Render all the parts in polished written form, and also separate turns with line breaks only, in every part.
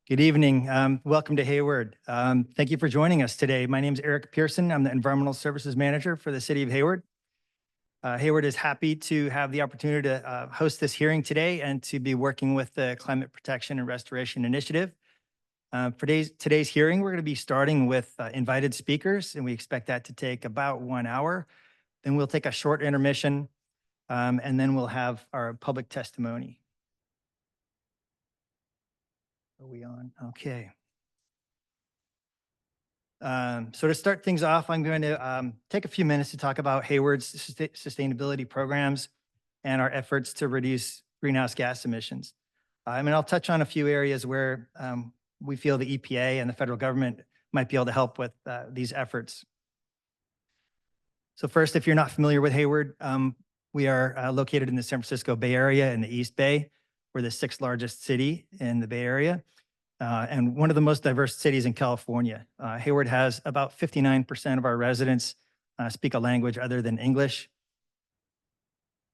Good evening. Welcome to Hayward. Thank you for joining us today. My name is Erik Pearson. I'm the Environmental Services Manager for the City of Hayward. Hayward is happy to have the opportunity to host this hearing today and to be working with the Climate Protection and Restoration Initiative. For today's hearing, we're going to be starting with invited speakers, and we expect that to take about 1 hour. Then we'll take a short intermission, and then we'll have our public testimony. Are we on? Okay. So to start things off, I'm going to take a few minutes to talk about Hayward's sustainability programs and our efforts to reduce greenhouse gas emissions. And I'll touch on a few areas where we feel the EPA and the federal government might be able to help with these efforts. So first, if you're not familiar with Hayward, we are located in the San Francisco Bay Area in the East Bay. We're the 6th largest city in the Bay Area. And one of the most diverse cities in California. Hayward has about 59% of our residents speak a language other than English.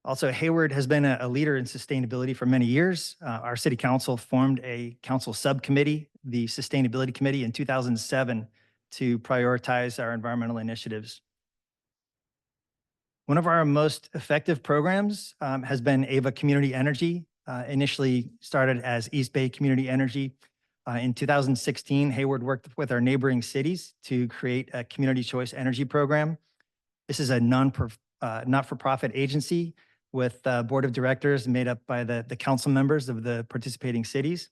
Also, Hayward has been a leader in sustainability for many years. Our city council formed a council subcommittee, the Sustainability Committee, in 2007 to prioritize our environmental initiatives. One of our most effective programs has been AVA Community Energy, initially started as East Bay Community Energy. In 2016, Hayward worked with our neighboring cities to create a community choice energy program. This is a not-for-profit agency with a board of directors made up by the council members of the participating cities.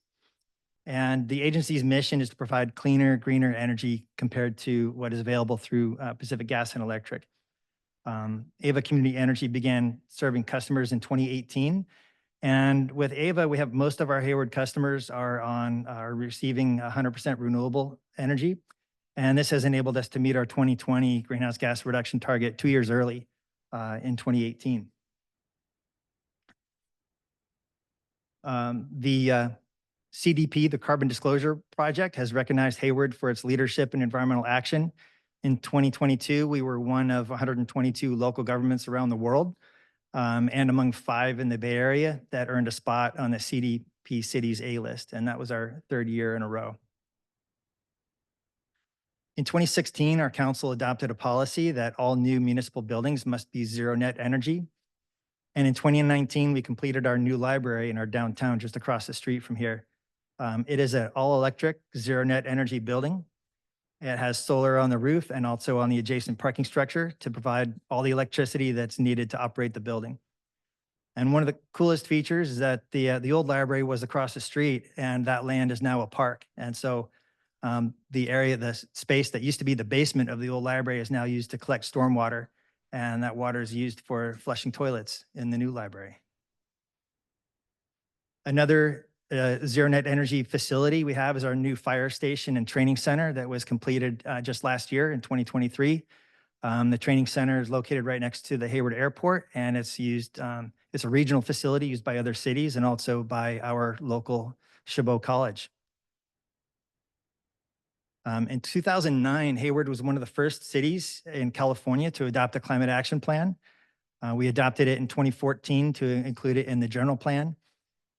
And the agency's mission is to provide cleaner, greener energy compared to what is available through Pacific Gas and Electric. AVA Community Energy began serving customers in 2018. And with AVA, we have most of our Hayward customers are receiving 100% renewable energy. And this has enabled us to meet our 2020 greenhouse gas reduction target 2 years early in 2018. The CDP, the Carbon Disclosure Project, has recognized Hayward for its leadership in environmental action. In 2022, we were one of 122 local governments around the world. And among 5 in the Bay Area that earned a spot on the CDP Cities A list, and that was our 3rd year in a row. In 2016, our council adopted a policy that all new municipal buildings must be zero net energy. And in 2019, we completed our new library in our downtown just across the street from here. It is an all-electric, zero net energy building. It has solar on the roof and also on the adjacent parking structure to provide all the electricity that's needed to operate the building. And one of the coolest features is that the old library was across the street, and that land is now a park. And so the space that used to be the basement of the old library is now used to collect stormwater, and that water is used for flushing toilets in the new library. Another zero net energy facility we have is our new fire station and training center that was completed just last year in 2023. The training center is located right next to the Hayward Airport, and it's used, it's a regional facility used by other cities and also by our local Chabot College. In 2009, Hayward was one of the first cities in California to adopt a climate action plan. We adopted it in 2014 to include it in the general plan.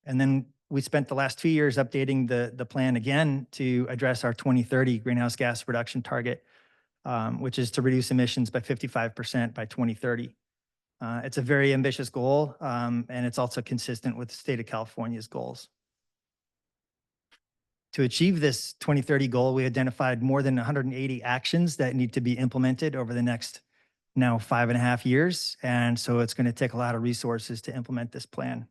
And then we spent the last 2 years updating the plan again to address our 2030 greenhouse gas reduction target, which is to reduce emissions by 55% by 2030. It's a very ambitious goal, and it's also consistent with the state of California's goals. To achieve this 2030 goal, we identified more than 180 actions that need to be implemented over the next now 5.5 years. And so it's going to take a lot of resources to implement this plan.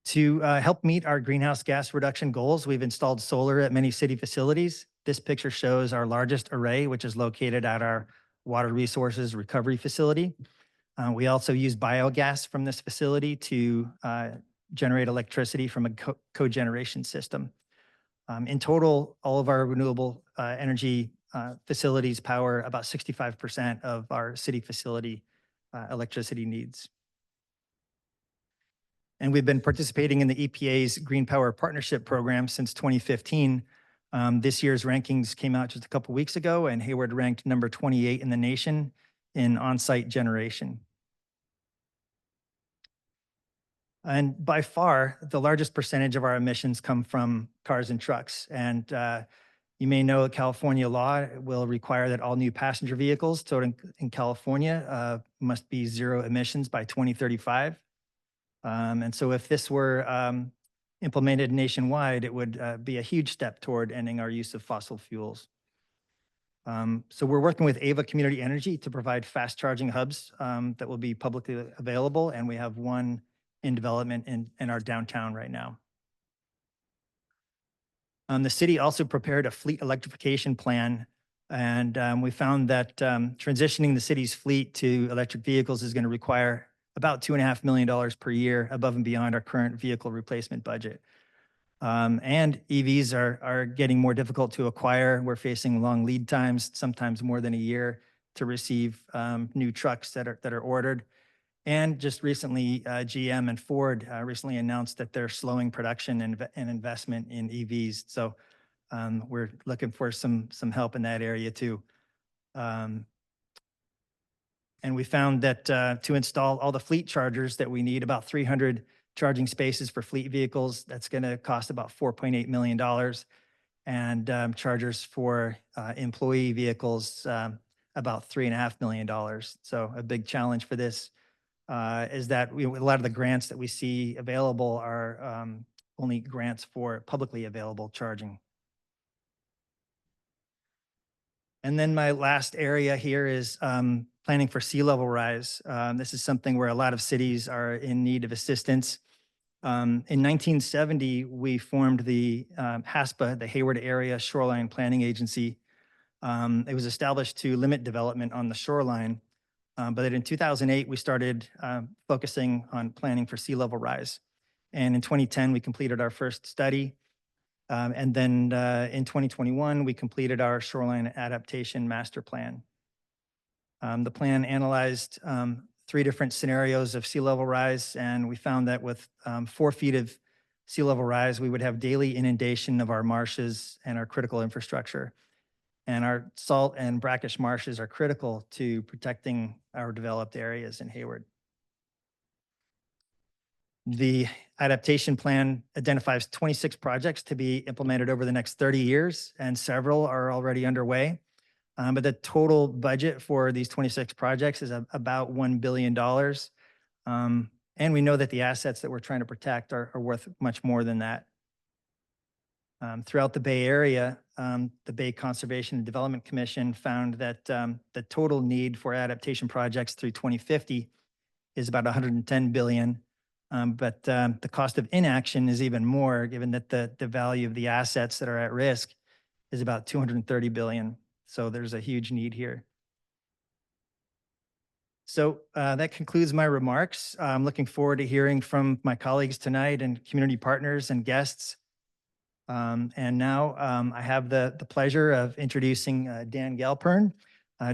To help meet our greenhouse gas reduction goals, we've installed solar at many city facilities. This picture shows our largest array, which is located at our water resources recovery facility. We also use biogas from this facility to generate electricity from a cogeneration system. In total, all of our renewable energy facilities power about 65% of our city facility electricity needs. And we've been participating in the EPA's Green Power Partnership Program since 2015. This year's rankings came out just a couple weeks ago, and Hayward ranked number 28 in the nation in on-site generation. And by far, the largest percentage of our emissions come from cars and trucks. And you may know that California law will require that all new passenger vehicles towed in California must be zero emissions by 2035. And so if this were implemented nationwide, it would be a huge step toward ending our use of fossil fuels. So we're working with Ava Community Energy to provide fast charging hubs that will be publicly available. And we have one in development in our downtown right now. The city also prepared a fleet electrification plan. And we found that transitioning the city's fleet to electric vehicles is going to require about $2.5 million per year above and beyond our current vehicle replacement budget. And EVs are getting more difficult to acquire. We're facing long lead times, sometimes more than a year, to receive new trucks that are ordered. And just recently, GM and Ford recently announced that they're slowing production and investment in EVs. So we're looking for some help in that area too. And we found that to install all the fleet chargers that we need, about 300 charging spaces for fleet vehicles, that's going to cost about $4.8 million. And chargers for employee vehicles, about $3.5 million. So a big challenge for this is that a lot of the grants that we see available are only grants for publicly available charging. And then my last area here is planning for sea level rise. This is something where a lot of cities are in need of assistance. In 1970, we formed the HASPA, the Hayward Area Shoreline Planning Agency. It was established to limit development on the shoreline. But in 2008, we started focusing on planning for sea level rise. And in 2010, we completed our first study. And then in 2021, we completed our shoreline adaptation master plan. The plan analyzed 3 different scenarios of sea level rise, and we found that with 4 feet of sea level rise, we would have daily inundation of our marshes and our critical infrastructure. And our salt and brackish marshes are critical to protecting our developed areas in Hayward. The adaptation plan identifies 26 projects to be implemented over the next 30 years, and several are already underway. But the total budget for these 26 projects is about $1 billion. And we know that the assets that we're trying to protect are worth much more than that. Throughout the Bay Area, the Bay Conservation and Development Commission found that the total need for adaptation projects through 2050 is about $110 billion. But the cost of inaction is even more, given that the value of the assets that are at risk is about $230 billion. So there's a huge need here. So that concludes my remarks. I'm looking forward to hearing from my colleagues tonight and community partners and guests. And now I have the pleasure of introducing Dan Galpern.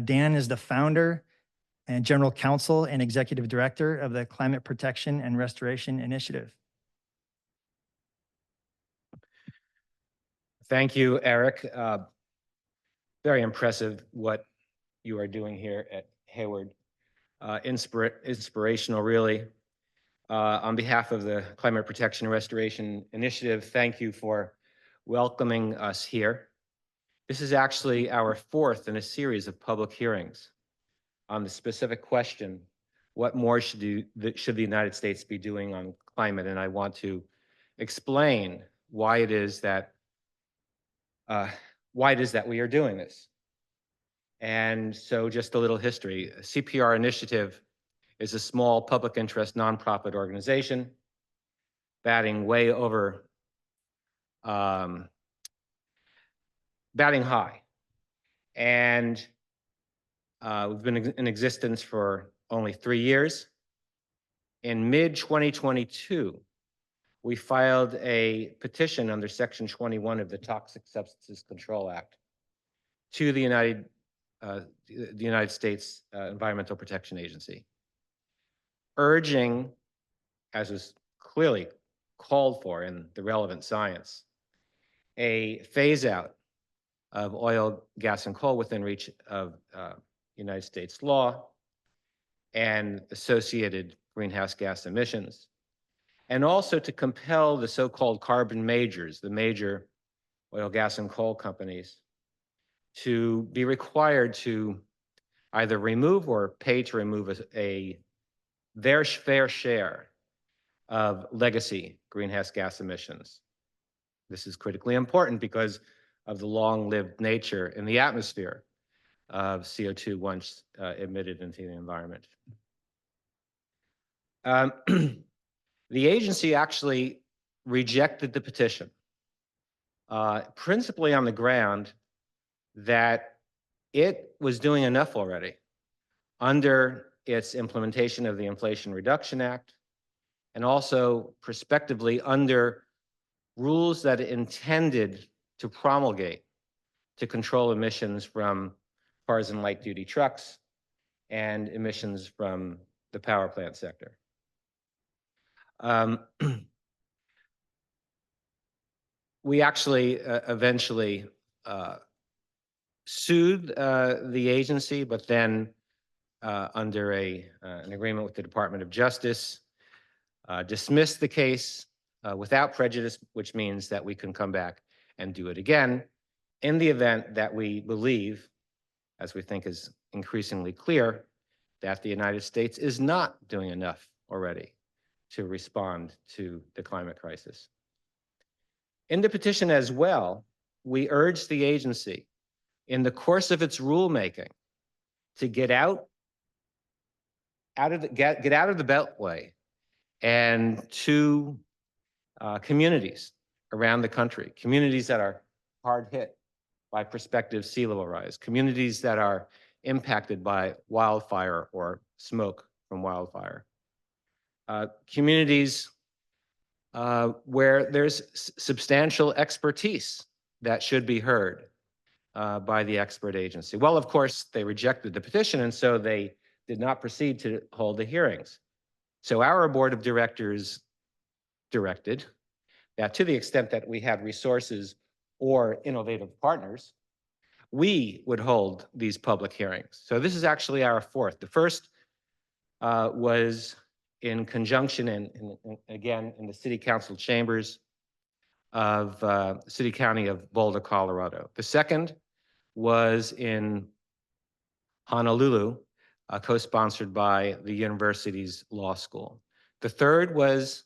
Dan is the founder and general counsel and executive director of the Climate Protection and Restoration Initiative.
Thank you, Erik. Very impressive what you are doing here at Hayward. Inspirational, really. On behalf of the Climate Protection and Restoration Initiative, thank you for welcoming us here. This is actually our 4th in a series of public hearings on the specific question, what more should the United States be doing on climate? And I want to explain why it is that we are doing this. And so just a little history. CPR Initiative is a small public interest nonprofit organization batting high. And we've been in existence for only 3 years. In mid-2022, we filed a petition under Section 21 of the Toxic Substances Control Act to the United States Environmental Protection Agency, urging, as was clearly called for in the relevant science, a phase out of oil, gas, and coal within reach of United States law and associated greenhouse gas emissions, and also to compel the so-called carbon majors, the major oil, gas, and coal companies, to be required to either remove or pay to remove their fair share of legacy greenhouse gas emissions. This is critically important because of the long-lived nature in the atmosphere of CO2 once emitted into the environment. The agency actually rejected the petition, principally on the ground that it was doing enough already under its implementation of the Inflation Reduction Act, and also prospectively under rules that it intended to promulgate to control emissions from cars and light-duty trucks and emissions from the power plant sector. We actually eventually sued the agency, but then under an agreement with the Department of Justice, dismissed the case without prejudice, which means that we can come back and do it again in the event that we believe, as we think is increasingly clear, that the United States is not doing enough already to respond to the climate crisis. In the petition as well, we urge the agency, in the course of its rulemaking, to get out of the beltway and to communities around the country, communities that are hard hit by prospective sea level rise, communities that are impacted by wildfire or smoke from wildfire, communities where there's substantial expertise that should be heard by the expert agency. Well, of course, they rejected the petition, and so they did not proceed to hold the hearings. So our board of directors directed that to the extent that we had resources or innovative partners, we would hold these public hearings. So this is actually our fourth. The first was in conjunction again in the city council chambers of the city county of Boulder, Colorado. The second was in Honolulu, co-sponsored by the university's law school. The third was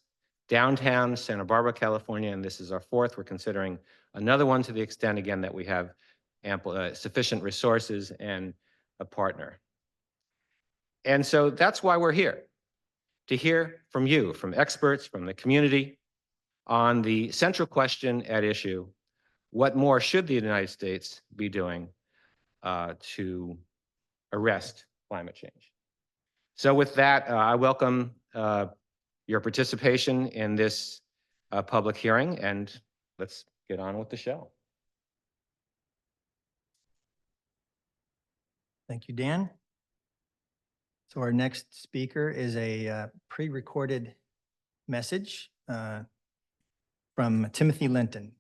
downtown Santa Barbara, California, and this is our fourth. We're considering another one to the extent, again, that we have ample, sufficient resources and a partner. And so that's why we're here, to hear from you, from experts, from the community, on the central question at issue: what more should the United States be doing to arrest climate change? So with that, I welcome your participation in this public hearing, and let's get on with the show.
Thank you, Dan. So our next speaker is a pre-recorded message from Timothy Lenton.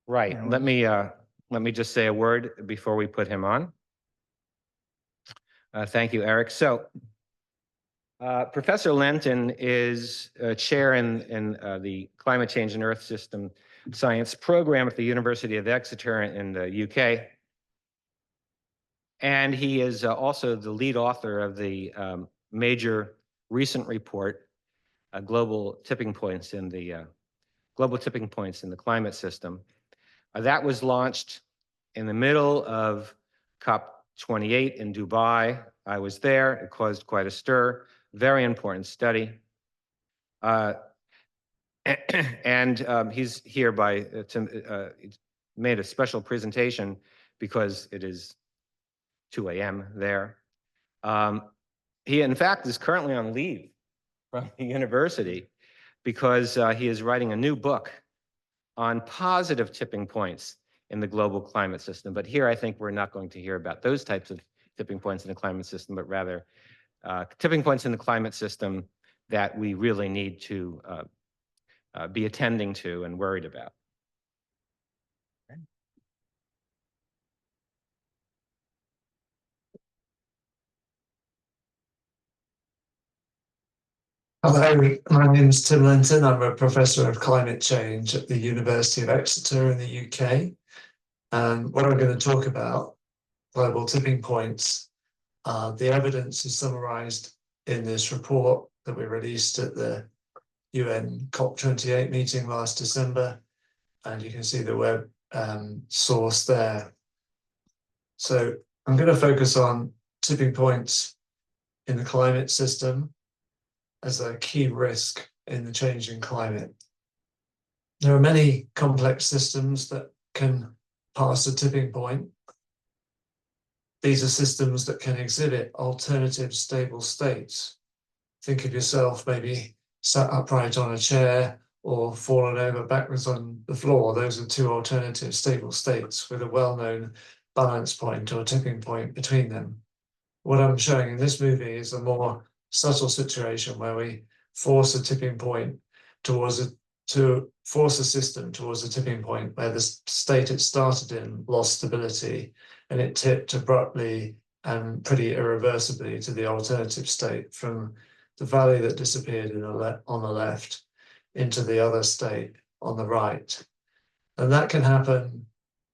Right. Let me just say a word before we put him on. Thank you, Erik. So Professor Lenton is a chair in the Climate Change and Earth System Science program at the University of Exeter in the UK. And he is also the lead author of the major recent report, Global Tipping Points in the Climate System. That was launched in the middle of COP28 in Dubai. I was there. It caused quite a stir. Very important study. And he's here made a special presentation because it is 2 a.m. there. He, in fact, is currently on leave from the university because he is writing a new book on positive tipping points in the global climate system. But here, I think we're not going to hear about those types of tipping points in the climate system, but rather tipping points in the climate system that we really need to be attending to and worried about.
Hello, my name is Tim Lenton. I'm a professor of climate change at the University of Exeter in the UK. And what I'm going to talk about, global tipping points, the evidence is summarized in this report that we released at the UN COP28 meeting last December. And you can see the web source there. So I'm going to focus on tipping points in the climate system as a key risk in the changing climate. There are many complex systems that can pass a tipping point. These are systems that can exhibit alternative stable states. Think of yourself maybe sat upright on a chair or fallen over backwards on the floor. Those are two alternative stable states with a well-known balance point or tipping point between them. What I'm showing in this movie is a more subtle situation where we force a tipping point to force a system towards a tipping point where the state it started in lost stability and it tipped abruptly and pretty irreversibly to the alternative state from the valley that disappeared on the left into the other state on the right. And that can happen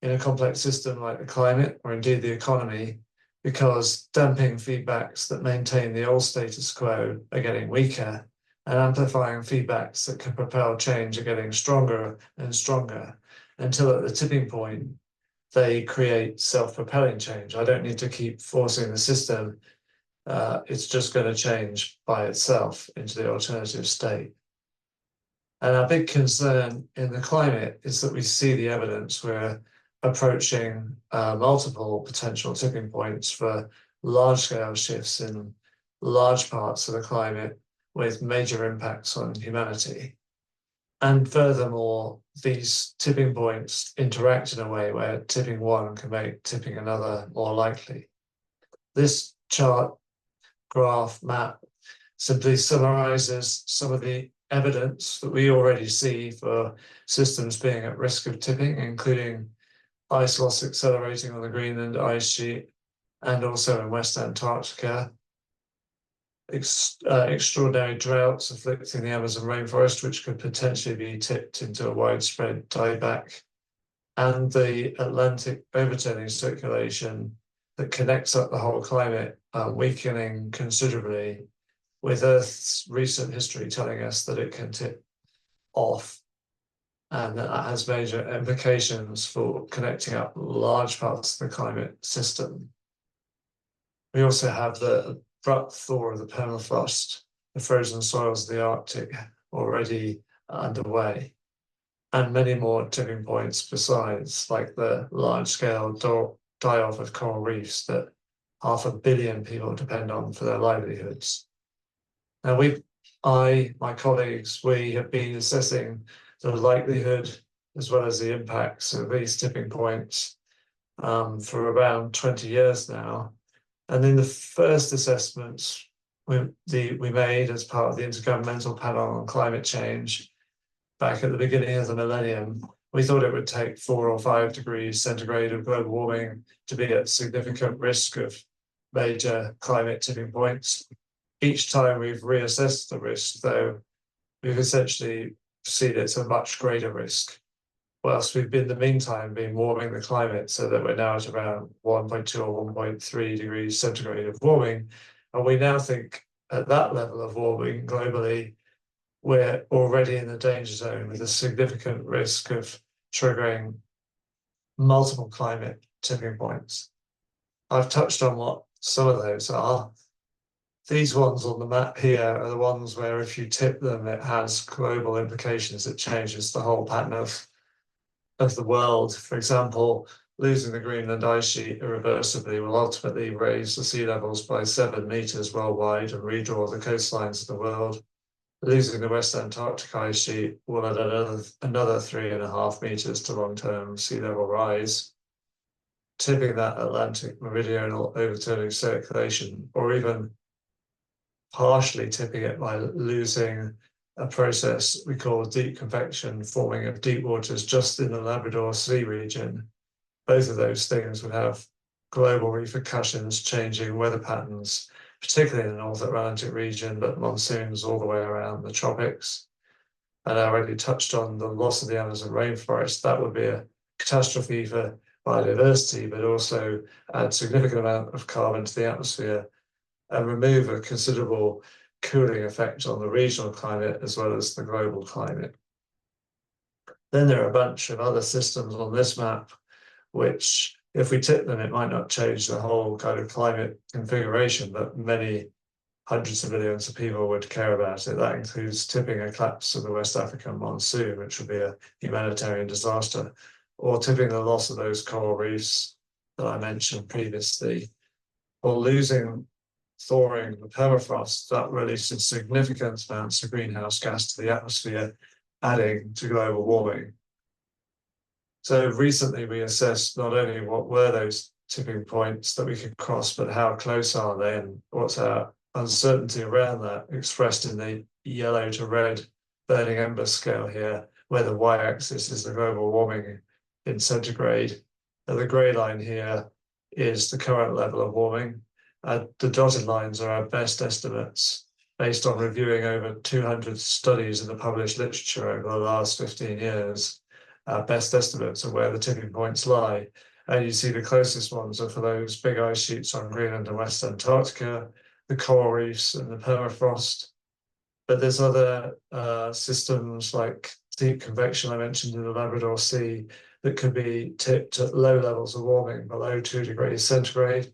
in a complex system like the climate or indeed the economy, because damping feedbacks that maintain the old status quo are getting weaker, and amplifying feedbacks that can propel change are getting stronger and stronger, until at the tipping point, they create self-propelling change. I don't need to keep forcing the system. It's just going to change by itself into the alternative state. And our big concern in the climate is that we see the evidence we're approaching multiple potential tipping points for large-scale shifts in large parts of the climate with major impacts on humanity. And furthermore, these tipping points interact in a way where tipping one can make tipping another more likely. This chart, graph, map simply summarizes some of the evidence that we already see for systems being at risk of tipping, including ice loss accelerating on the Greenland ice sheet and also in West Antarctica, extraordinary droughts afflicting the Amazon rainforest, which could potentially be tipped into a widespread dieback, and the Atlantic overturning circulation that connects up the whole climate, weakening considerably, with Earth's recent history telling us that it can tip off, and that has major implications for connecting up large parts of the climate system. We also have the abrupt thaw of the permafrost, the frozen soils of the Arctic already underway, and many more tipping points besides, like the large-scale die-off of coral reefs that 500 million people depend on for their livelihoods. Now, my colleagues, we have been assessing the likelihood as well as the impacts of these tipping points for around 20 years now. And in the first assessments we made as part of the Intergovernmental Panel on Climate Change back at the beginning of the millennium, we thought it would take 4 or 5 degrees centigrade of global warming to be at significant risk of major climate tipping points. Each time we've reassessed the risk, though, we've essentially seen it's a much greater risk, whilst we've in the meantime been warming the climate so that we're now at around 1.2 or 1.3 degrees centigrade of warming. And we now think at that level of warming globally, we're already in the danger zone with a significant risk of triggering multiple climate tipping points. I've touched on what some of those are. These ones on the map here are the ones where if you tip them, it has global implications. It changes the whole pattern of the world. For example, losing the Greenland ice sheet irreversibly will ultimately raise the sea levels by 7 meters worldwide and redraw the coastlines of the world. Losing the West Antarctic ice sheet will add another 3.5 meters to long-term sea level rise. Tipping that Atlantic meridional overturning circulation, or even partially tipping it by losing a process we call deep convection, forming of deep waters just in the Labrador Sea region. Both of those things would have global repercussions, changing weather patterns particularly in the North Atlantic region, but monsoons all the way around the tropics. And I already touched on the loss of the Amazon rainforest. That would be a catastrophe for biodiversity, but also add significant amount of carbon to the atmosphere and remove a considerable cooling effect on the regional climate as well as the global climate. Then there are a bunch of other systems on this map, which if we tip them, it might not change the whole kind of climate configuration, but many hundreds of millions of people would care about it. That includes tipping a collapse of the West African monsoon, which would be a humanitarian disaster, or tipping the loss of those coral reefs that I mentioned previously, or thawing the permafrost that releases significant amounts of greenhouse gas to the atmosphere, adding to global warming. So recently we assessed not only what were those tipping points that we could cross, but how close are they and what's our uncertainty around that, expressed in the yellow to red burning ember scale here, where the y-axis is the global warming in centigrade, and the grey line here is the current level of warming. The dotted lines are our best estimates based on reviewing over 200 studies in the published literature over the last 15 years. Our best estimates of where the tipping points lie. And you see the closest ones are for those big ice sheets on Greenland and West Antarctica, the coral reefs and the permafrost. But there's other systems like deep convection I mentioned in the Labrador Sea that could be tipped at low levels of warming below 2 degrees centigrade.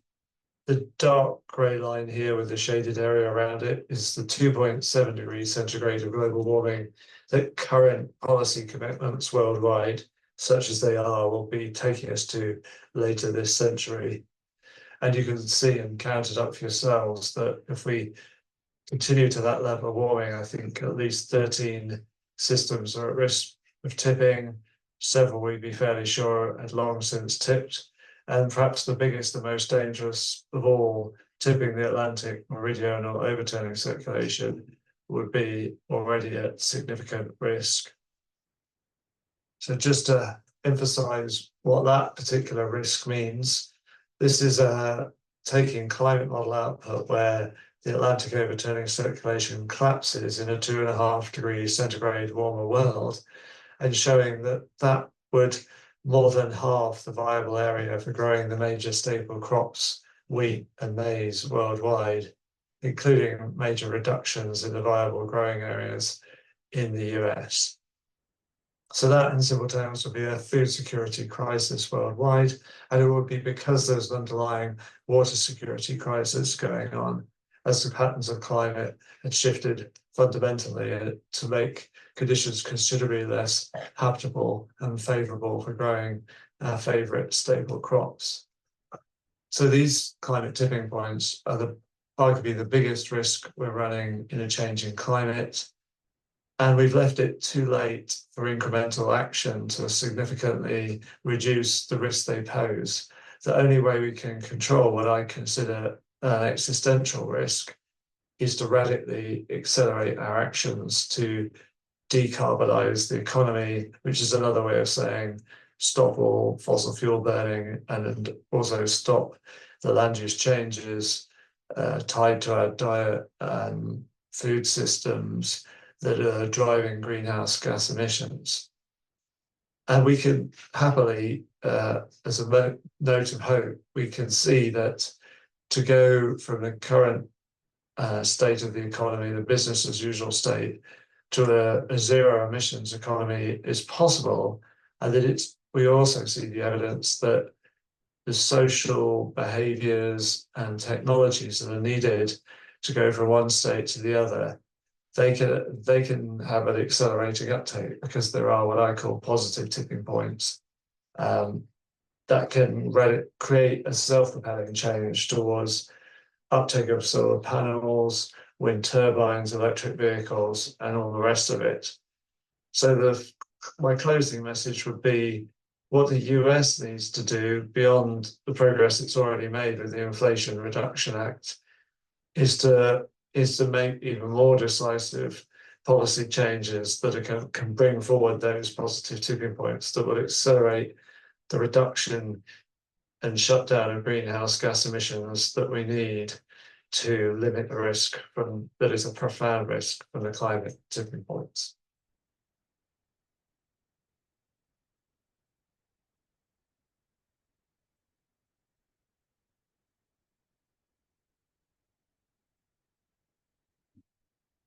The dark grey line here with the shaded area around it is the 2.7 degrees centigrade of global warming that current policy commitments worldwide, such as they are, will be taking us to later this century. And you can see and count it up for yourselves that if we continue to that level of warming, I think at least 13 systems are at risk of tipping. Several we'd be fairly sure had long since tipped. And perhaps the biggest, the most dangerous of all, tipping the Atlantic meridional overturning circulation, would be already at significant risk. So just to emphasize what that particular risk means, this is taking climate model output where the Atlantic overturning circulation collapses in a 2.5 degrees centigrade warmer world, and showing that that would more than half the viable area for growing the major staple crops, wheat and maize worldwide, including major reductions in the viable growing areas in the US. So that in simple terms would be a food security crisis worldwide, and it would be because there's an underlying water security crisis going on as the patterns of climate had shifted fundamentally to make conditions considerably less habitable and favourable for growing our favourite staple crops. So these climate tipping points are arguably the biggest risk we're running in a changing climate. And we've left it too late for incremental action to significantly reduce the risks they pose. The only way we can control what I consider an existential risk is to radically accelerate our actions to decarbonize the economy, which is another way of saying stop all fossil fuel burning and also stop the land use changes tied to our diet and food systems that are driving greenhouse gas emissions. And we can happily, as a note of hope, we can see that to go from the current state of the economy, the business as usual state, to a zero emissions economy is possible, and that we also see the evidence that the social behaviors and technologies that are needed to go from one state to the other, they can have an accelerating uptake because there are what I call positive tipping points that can create a self-propelling change towards uptake of solar panels, wind turbines, electric vehicles, and all the rest of it. So my closing message would be what the US needs to do beyond the progress it's already made with the Inflation Reduction Act is to make even more decisive policy changes that can bring forward those positive tipping points that will accelerate the reduction and shutdown of greenhouse gas emissions that we need to limit the risk from that is a profound risk from the climate tipping points?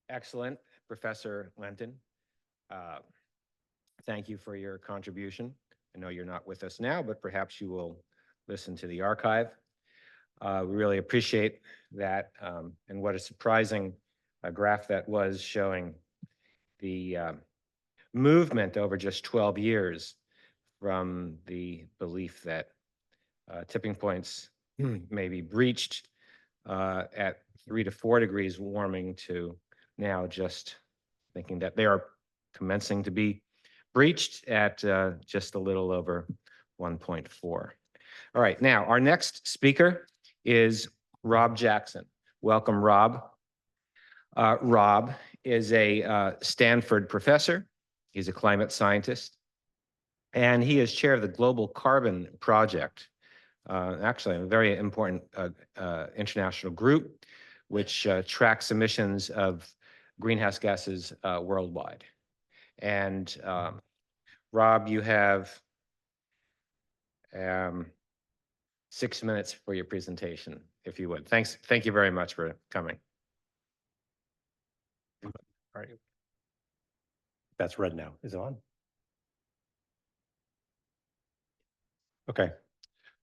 Excellent, Professor Lenton. Thank you for your contribution. I know you're not with us now, but perhaps you will listen to the archive. We really appreciate that, and what a surprising graph that was, showing the movement over just 12 years from the belief that tipping points may be breached at 3 to 4 degrees warming to now just thinking that they are commencing to be breached at just a little over 1.4. All right, now our next speaker is Rob Jackson. Welcome, Rob. Rob is a Stanford professor. He's a climate scientist, and he is chair of the Global Carbon Project, actually a very important international group which tracks emissions of greenhouse gases worldwide. And Rob, you have 6 minutes for your presentation, if you would. Thank you very much for coming.
All right. That's red now. Is it on? Okay.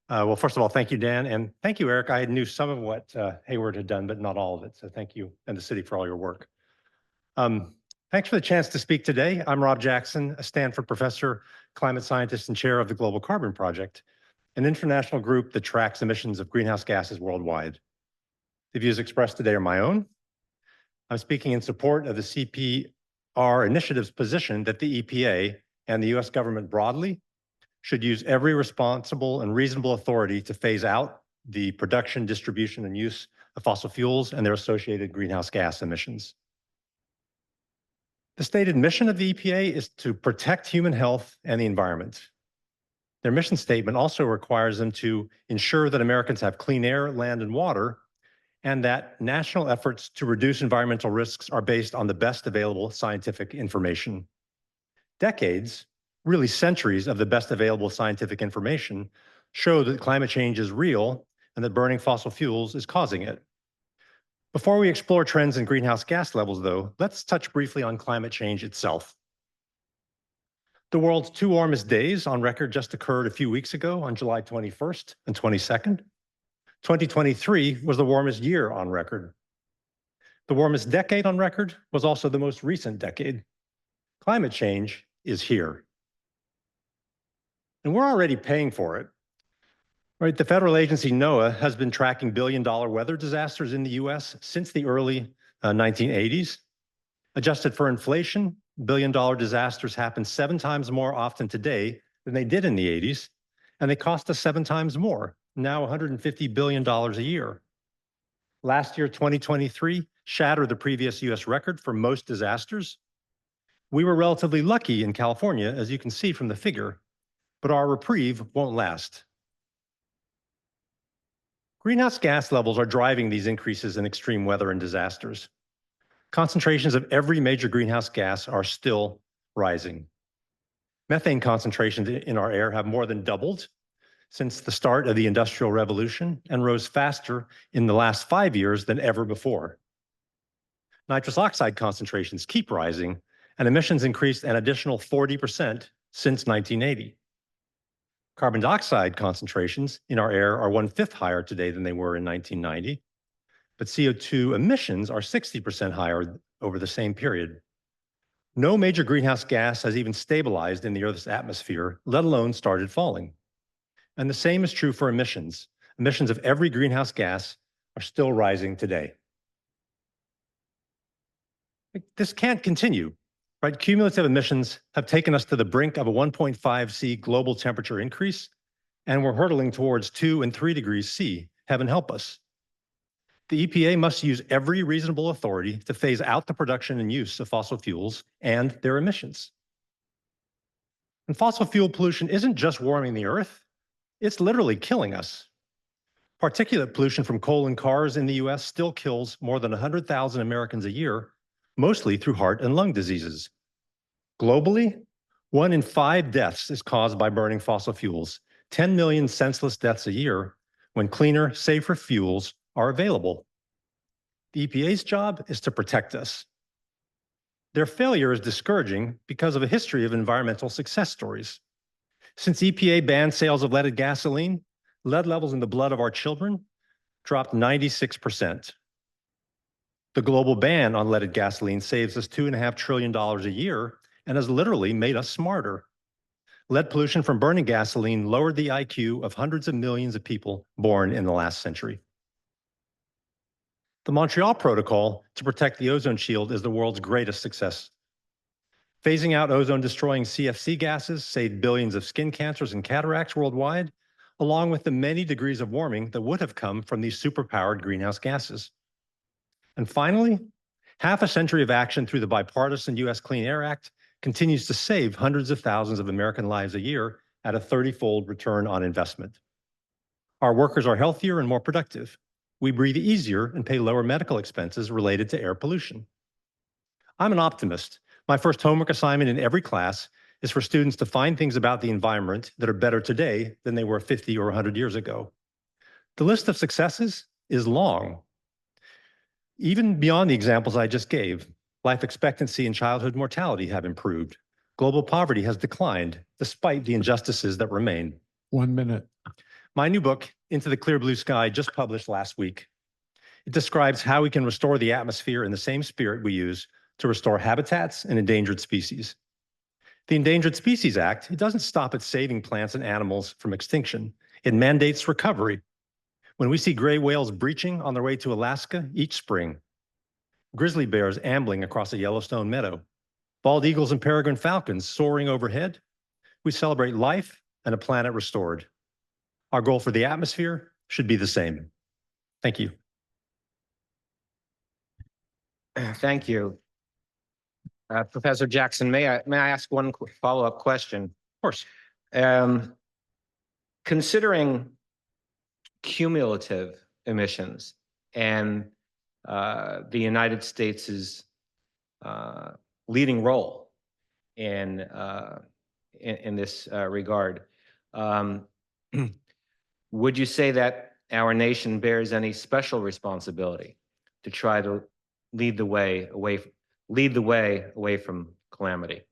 Well, first of all, thank you, Dan, and thank you, Eric. I knew some of what Hayward had done, but not all of it. So thank you and the city for all your work. Thanks for the chance to speak today. I'm Rob Jackson, a Stanford professor, climate scientist, and chair of the Global Carbon Project, an international group that tracks emissions of greenhouse gases worldwide. The views expressed today are my own. I'm speaking in support of the CPR Initiative's position that the EPA and the US government broadly should use every responsible and reasonable authority to phase out the production, distribution, and use of fossil fuels and their associated greenhouse gas emissions. The stated mission of the EPA is to protect human health and the environment. Their mission statement also requires them to ensure that Americans have clean air, land, and water, and that national efforts to reduce environmental risks are based on the best available scientific information. Decades, really centuries of the best available scientific information show that climate change is real and that burning fossil fuels is causing it. Before we explore trends in greenhouse gas levels, though, let's touch briefly on climate change itself. The world's 2 warmest days on record just occurred a few weeks ago on July 21st and 22nd. 2023 was the warmest year on record. The warmest decade on record was also the most recent decade. Climate change is here. And we're already paying for it. Right, the federal agency NOAA has been tracking billion-dollar weather disasters in the US since the early 1980s. Adjusted for inflation, billion-dollar disasters happen 7 times more often today than they did in the 80s, and they cost us 7 times more, now $150 billion a year. Last year, 2023, shattered the previous US record for most disasters. We were relatively lucky in California, as you can see from the figure, but our reprieve won't last. Greenhouse gas levels are driving these increases in extreme weather and disasters. Concentrations of every major greenhouse gas are still rising. Methane concentrations in our air have more than doubled since the start of the Industrial Revolution and rose faster in the last 5 years than ever before. Nitrous oxide concentrations keep rising, and emissions increased an additional 40% since 1980. Carbon dioxide concentrations in our air are 1/5 higher today than they were in 1990, but CO2 emissions are 60% higher over the same period. No major greenhouse gas has even stabilized in the Earth's atmosphere, let alone started falling. And the same is true for emissions. Emissions of every greenhouse gas are still rising today. This can't continue. Right, cumulative emissions have taken us to the brink of a 1.5 C global temperature increase, and we're hurtling towards 2 and 3 degrees C. Heaven help us. The EPA must use every reasonable authority to phase out the production and use of fossil fuels and their emissions. And fossil fuel pollution isn't just warming the Earth, it's literally killing us. Particulate pollution from coal and cars in the US still kills more than 100,000 Americans a year, mostly through heart and lung diseases. Globally, 1 in 5 deaths is caused by burning fossil fuels, 10 million senseless deaths a year when cleaner, safer fuels are available. The EPA's job is to protect us. Their failure is discouraging because of a history of environmental success stories. Since EPA banned sales of leaded gasoline, lead levels in the blood of our children dropped 96%. The global ban on leaded gasoline saves us $2.5 trillion a year and has literally made us smarter. Lead pollution from burning gasoline lowered the IQ of hundreds of millions of people born in the last century. The Montreal Protocol to protect the ozone shield is the world's greatest success. Phasing out ozone-destroying CFC gases saved billions of skin cancers and cataracts worldwide, along with the many degrees of warming that would have come from these superpowered greenhouse gases. And finally, half a century of action through the bipartisan U.S. Clean Air Act continues to save hundreds of thousands of American lives a year at a 30-fold return on investment. Our workers are healthier and more productive. We breathe easier and pay lower medical expenses related to air pollution. I'm an optimist. My first homework assignment in every class is for students to find things about the environment that are better today than they were 50 or 100 years ago. The list of successes is long. Even beyond the examples I just gave, life expectancy and childhood mortality have improved. Global poverty has declined despite the injustices that remain.
1 minute.
My new book, Into the Clear Blue Sky, just published last week. It describes how we can restore the atmosphere in the same spirit we use to restore habitats and endangered species. The Endangered Species Act, it doesn't stop at saving plants and animals from extinction. It mandates recovery. When we see gray whales breaching on their way to Alaska each spring, grizzly bears ambling across a Yellowstone meadow, bald eagles and peregrine falcons soaring overhead, we celebrate life and a planet restored. Our goal for the atmosphere should be the same. Thank you.
Thank you. Professor Jackson, may I ask one follow-up question?
Of course.
Considering cumulative emissions and the United States' leading role in this regard, would you say that our nation bears any special responsibility to try to lead the way away from calamity?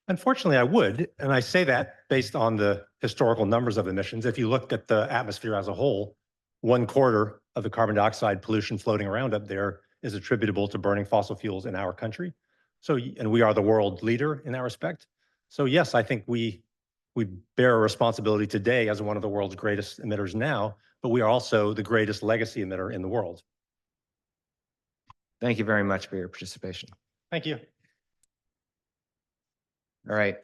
Unfortunately, I would, and I say that based on the historical numbers of emissions. If you looked at the atmosphere as a whole, 1/4 of the carbon dioxide pollution floating around up there is attributable to burning fossil fuels in our country. So, and we are the world leader in that respect. So yes, I think we bear a responsibility today as one of the world's greatest emitters now, but we are also the greatest legacy emitter in the world.
Thank you very much for your participation.
Thank you.
All right.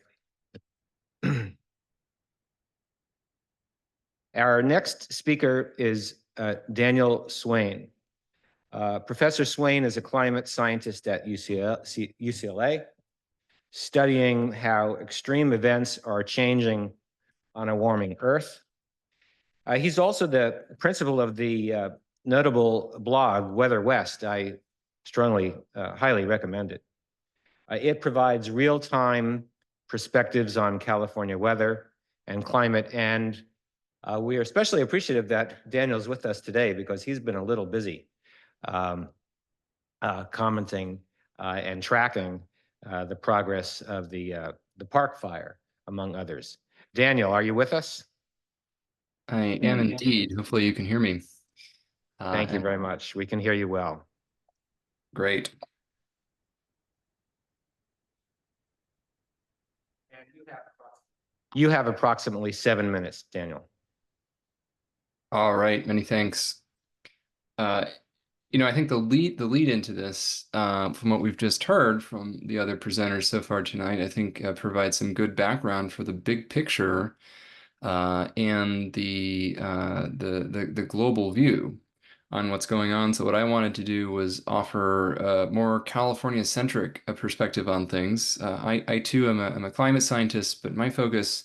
Our next speaker is Daniel Swain. Professor Swain is a climate scientist at UCLA, studying how extreme events are changing on a warming Earth. He's also the principal of the notable blog, Weather West. I strongly, highly recommend it. It provides real-time perspectives on California weather and climate, and we are especially appreciative that Daniel's with us today because he's been a little busy commenting and tracking the progress of the park fire, among others. Daniel, are you with us?
I am indeed. Hopefully you can hear me.
Thank you very much. We can hear you well.
Great.
And you have approximately 7 minutes, Daniel.
All right. Many thanks. I think the lead into this, from what we've just heard from the other presenters so far tonight, I think provides some good background for the big picture and the global view on what's going on. So what I wanted to do was offer a more California-centric perspective on things. I too am a climate scientist, but my focus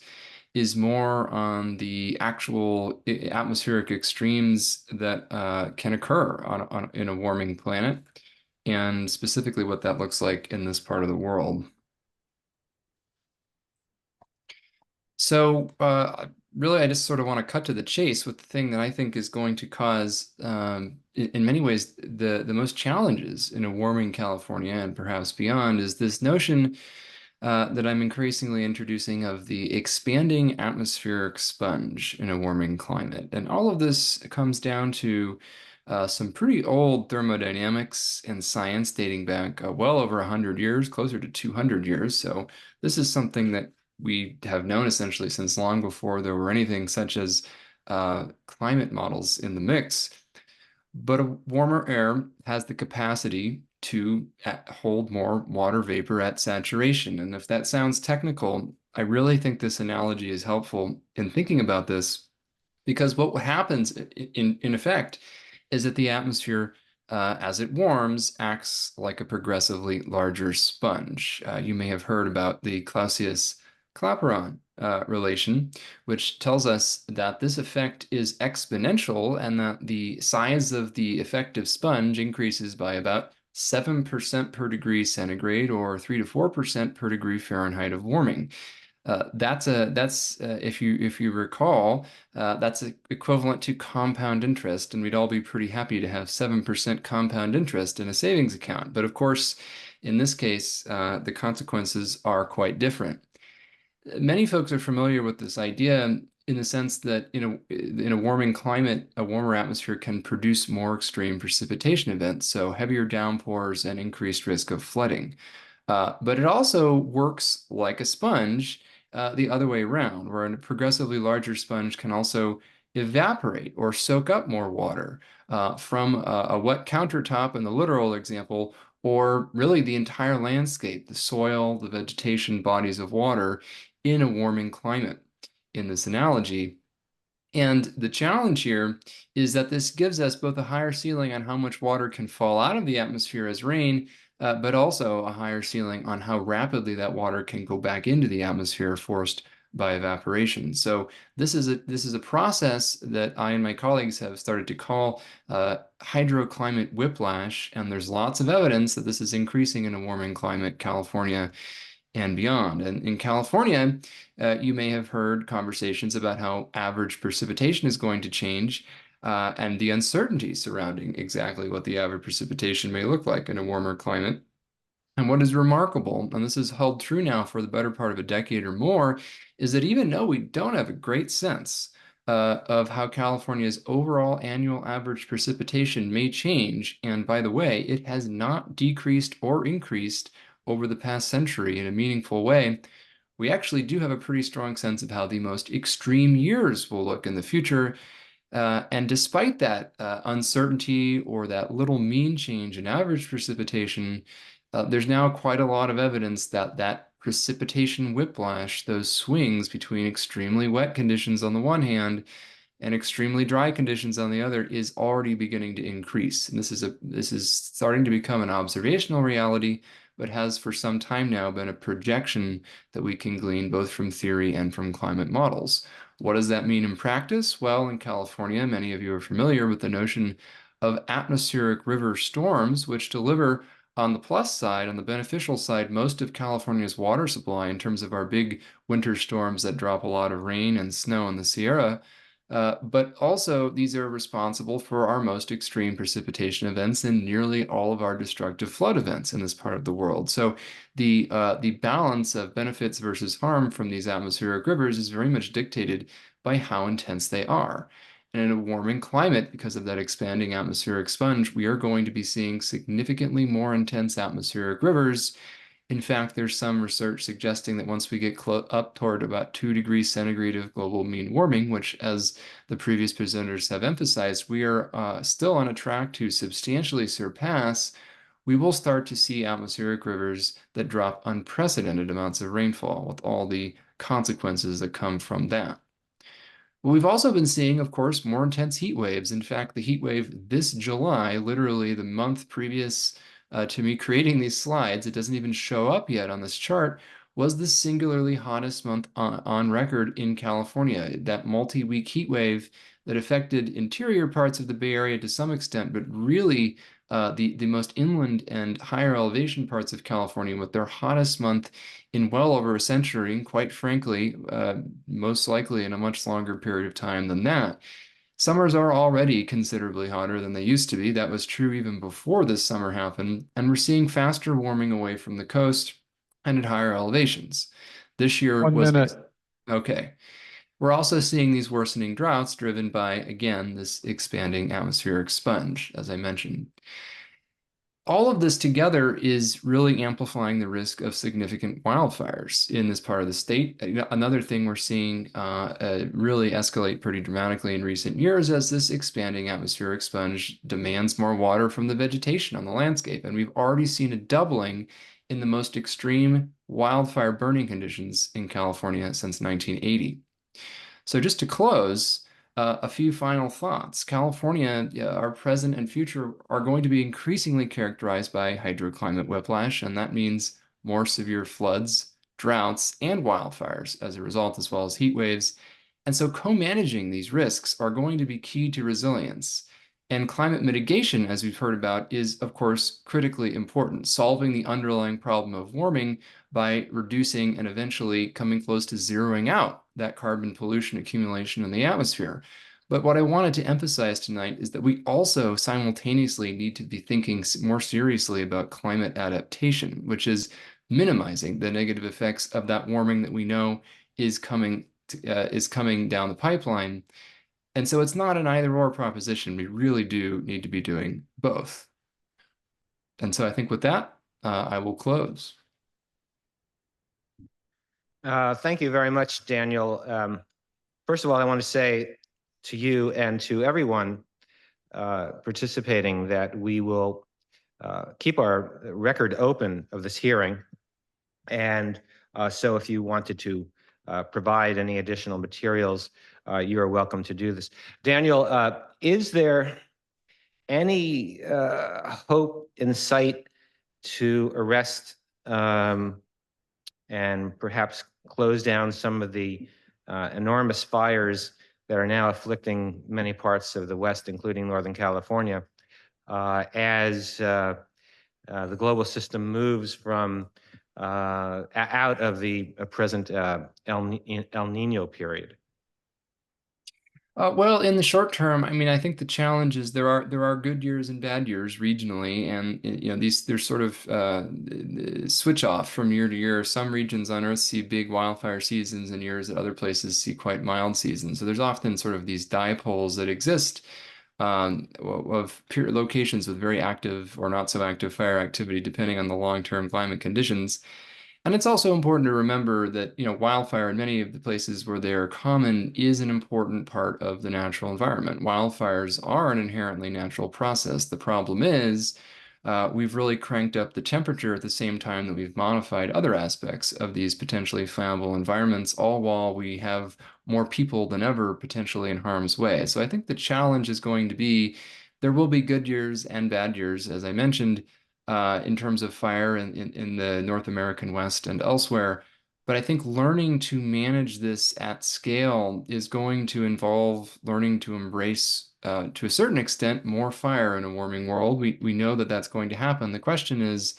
is more on the actual atmospheric extremes that can occur in a warming planet, and specifically what that looks like in this part of the world. So really, I just sort of want to cut to the chase with the thing that I think is going to cause, in many ways, the most challenges in a warming California and perhaps beyond, is this notion that I'm increasingly introducing of the expanding atmospheric sponge in a warming climate. And all of this comes down to some pretty old thermodynamics and science dating back well over 100 years, closer to 200 years. So this is something that we have known essentially since long before there were anything such as climate models in the mix. But a warmer air has the capacity to hold more water vapor at saturation. And if that sounds technical, I really think this analogy is helpful in thinking about this, because what happens in effect is that the atmosphere, as it warms, acts like a progressively larger sponge. You may have heard about the Clausius-Clapeyron relation, which tells us that this effect is exponential and that the size of the effective sponge increases by about 7% per degree centigrade, or 3 to 4% per degree Fahrenheit of warming. If you recall, that's equivalent to compound interest, and we'd all be pretty happy to have 7% compound interest in a savings account. But of course, in this case, the consequences are quite different. Many folks are familiar with this idea in the sense that in a warming climate, a warmer atmosphere can produce more extreme precipitation events, so heavier downpours and increased risk of flooding. But it also works like a sponge the other way around, where a progressively larger sponge can also evaporate or soak up more water from a wet countertop in the literal example, or really the entire landscape, the soil, the vegetation, bodies of water in a warming climate in this analogy. And the challenge here is that this gives us both a higher ceiling on how much water can fall out of the atmosphere as rain, but also a higher ceiling on how rapidly that water can go back into the atmosphere forced by evaporation. So this is a process that I and my colleagues have started to call hydroclimate whiplash, and there's lots of evidence that this is increasing in a warming climate, California and beyond. And in California, you may have heard conversations about how average precipitation is going to change, and the uncertainty surrounding exactly what the average precipitation may look like in a warmer climate. And what is remarkable, and this has held true now for the better part of a decade or more, is that even though we don't have a great sense of how California's overall annual average precipitation may change, and by the way, it has not decreased or increased over the past century in a meaningful way, we actually do have a pretty strong sense of how the most extreme years will look in the future. And despite that uncertainty or that little mean change in average precipitation, there's now quite a lot of evidence that that precipitation whiplash, those swings between extremely wet conditions on the one hand and extremely dry conditions on the other, is already beginning to increase. And this is starting to become an observational reality, but has for some time now been a projection that we can glean both from theory and from climate models. What does that mean in practice? Well, in California, many of you are familiar with the notion of atmospheric river storms, which deliver, on the plus side, on the beneficial side, most of California's water supply in terms of our big winter storms that drop a lot of rain and snow in the Sierra. But also, these are responsible for our most extreme precipitation events and nearly all of our destructive flood events in this part of the world. So the balance of benefits versus harm from these atmospheric rivers is very much dictated by how intense they are. And in a warming climate, because of that expanding atmospheric sponge, we are going to be seeing significantly more intense atmospheric rivers. In fact, there's some research suggesting that once we get up toward about 2 degrees centigrade of global mean warming, which, as the previous presenters have emphasized, we are still on a track to substantially surpass, we will start to see atmospheric rivers that drop unprecedented amounts of rainfall, with all the consequences that come from that. But we've also been seeing, of course, more intense heat waves. In fact, the heat wave this July, literally the month previous to me creating these slides, it doesn't even show up yet on this chart, was the singularly hottest month on record in California. That multi-week heat wave that affected interior parts of the Bay Area to some extent, but really the most inland and higher elevation parts of California with their hottest month in well over a century, and quite frankly, most likely in a much longer period of time than that. Summers are already considerably hotter than they used to be. That was true even before this summer happened, and we're seeing faster warming away from the coast and at higher elevations. This year was okay. We're also seeing these worsening droughts driven by, again, this expanding atmospheric sponge, as I mentioned. All of this together is really amplifying the risk of significant wildfires in this part of the state. Another thing we're seeing really escalate pretty dramatically in recent years as this expanding atmospheric sponge demands more water from the vegetation on the landscape. And we've already seen a doubling in the most extreme wildfire burning conditions in California since 1980. So just to close, a few final thoughts. California, our present and future, are going to be increasingly characterized by hydroclimate whiplash, and that means more severe floods, droughts, and wildfires as a result, as well as heat waves. And so co-managing these risks are going to be key to resilience. And climate mitigation, as we've heard about, is, of course, critically important, solving the underlying problem of warming by reducing and eventually coming close to zeroing out that carbon pollution accumulation in the atmosphere. But what I wanted to emphasize tonight is that we also simultaneously need to be thinking more seriously about climate adaptation, which is minimizing the negative effects of that warming that we know is coming down the pipeline. And so it's not an either-or proposition. We really do need to be doing both. And so I think with that, I will close.
Thank you very much, Daniel. First of all, I want to say to you and to everyone participating that we will keep our record open of this hearing. And so if you wanted to provide any additional materials, you are welcome to do this. Daniel, is there any hope in sight to arrest and perhaps close down some of the enormous fires that are now afflicting many parts of the West, including Northern California, as the global system moves from out of the present El Nino period?
Well, in the short term, I mean, I think the challenge is there are good years and bad years regionally, and there's sort of switch off from year to year. Some regions on Earth see big wildfire seasons and years that other places see quite mild seasons. So there's often sort of these dipoles that exist of locations with very active or not so active fire activity, depending on the long-term climate conditions. And it's also important to remember that, wildfire in many of the places where they are common is an important part of the natural environment. Wildfires are an inherently natural process. The problem is we've really cranked up the temperature at the same time that we've modified other aspects of these potentially flammable environments, all while we have more people than ever potentially in harm's way. So I think the challenge is going to be there will be good years and bad years, as I mentioned, in terms of fire in the North American West and elsewhere. But I think learning to manage this at scale is going to involve learning to embrace, to a certain extent, more fire in a warming world. We know that that's going to happen. The question is,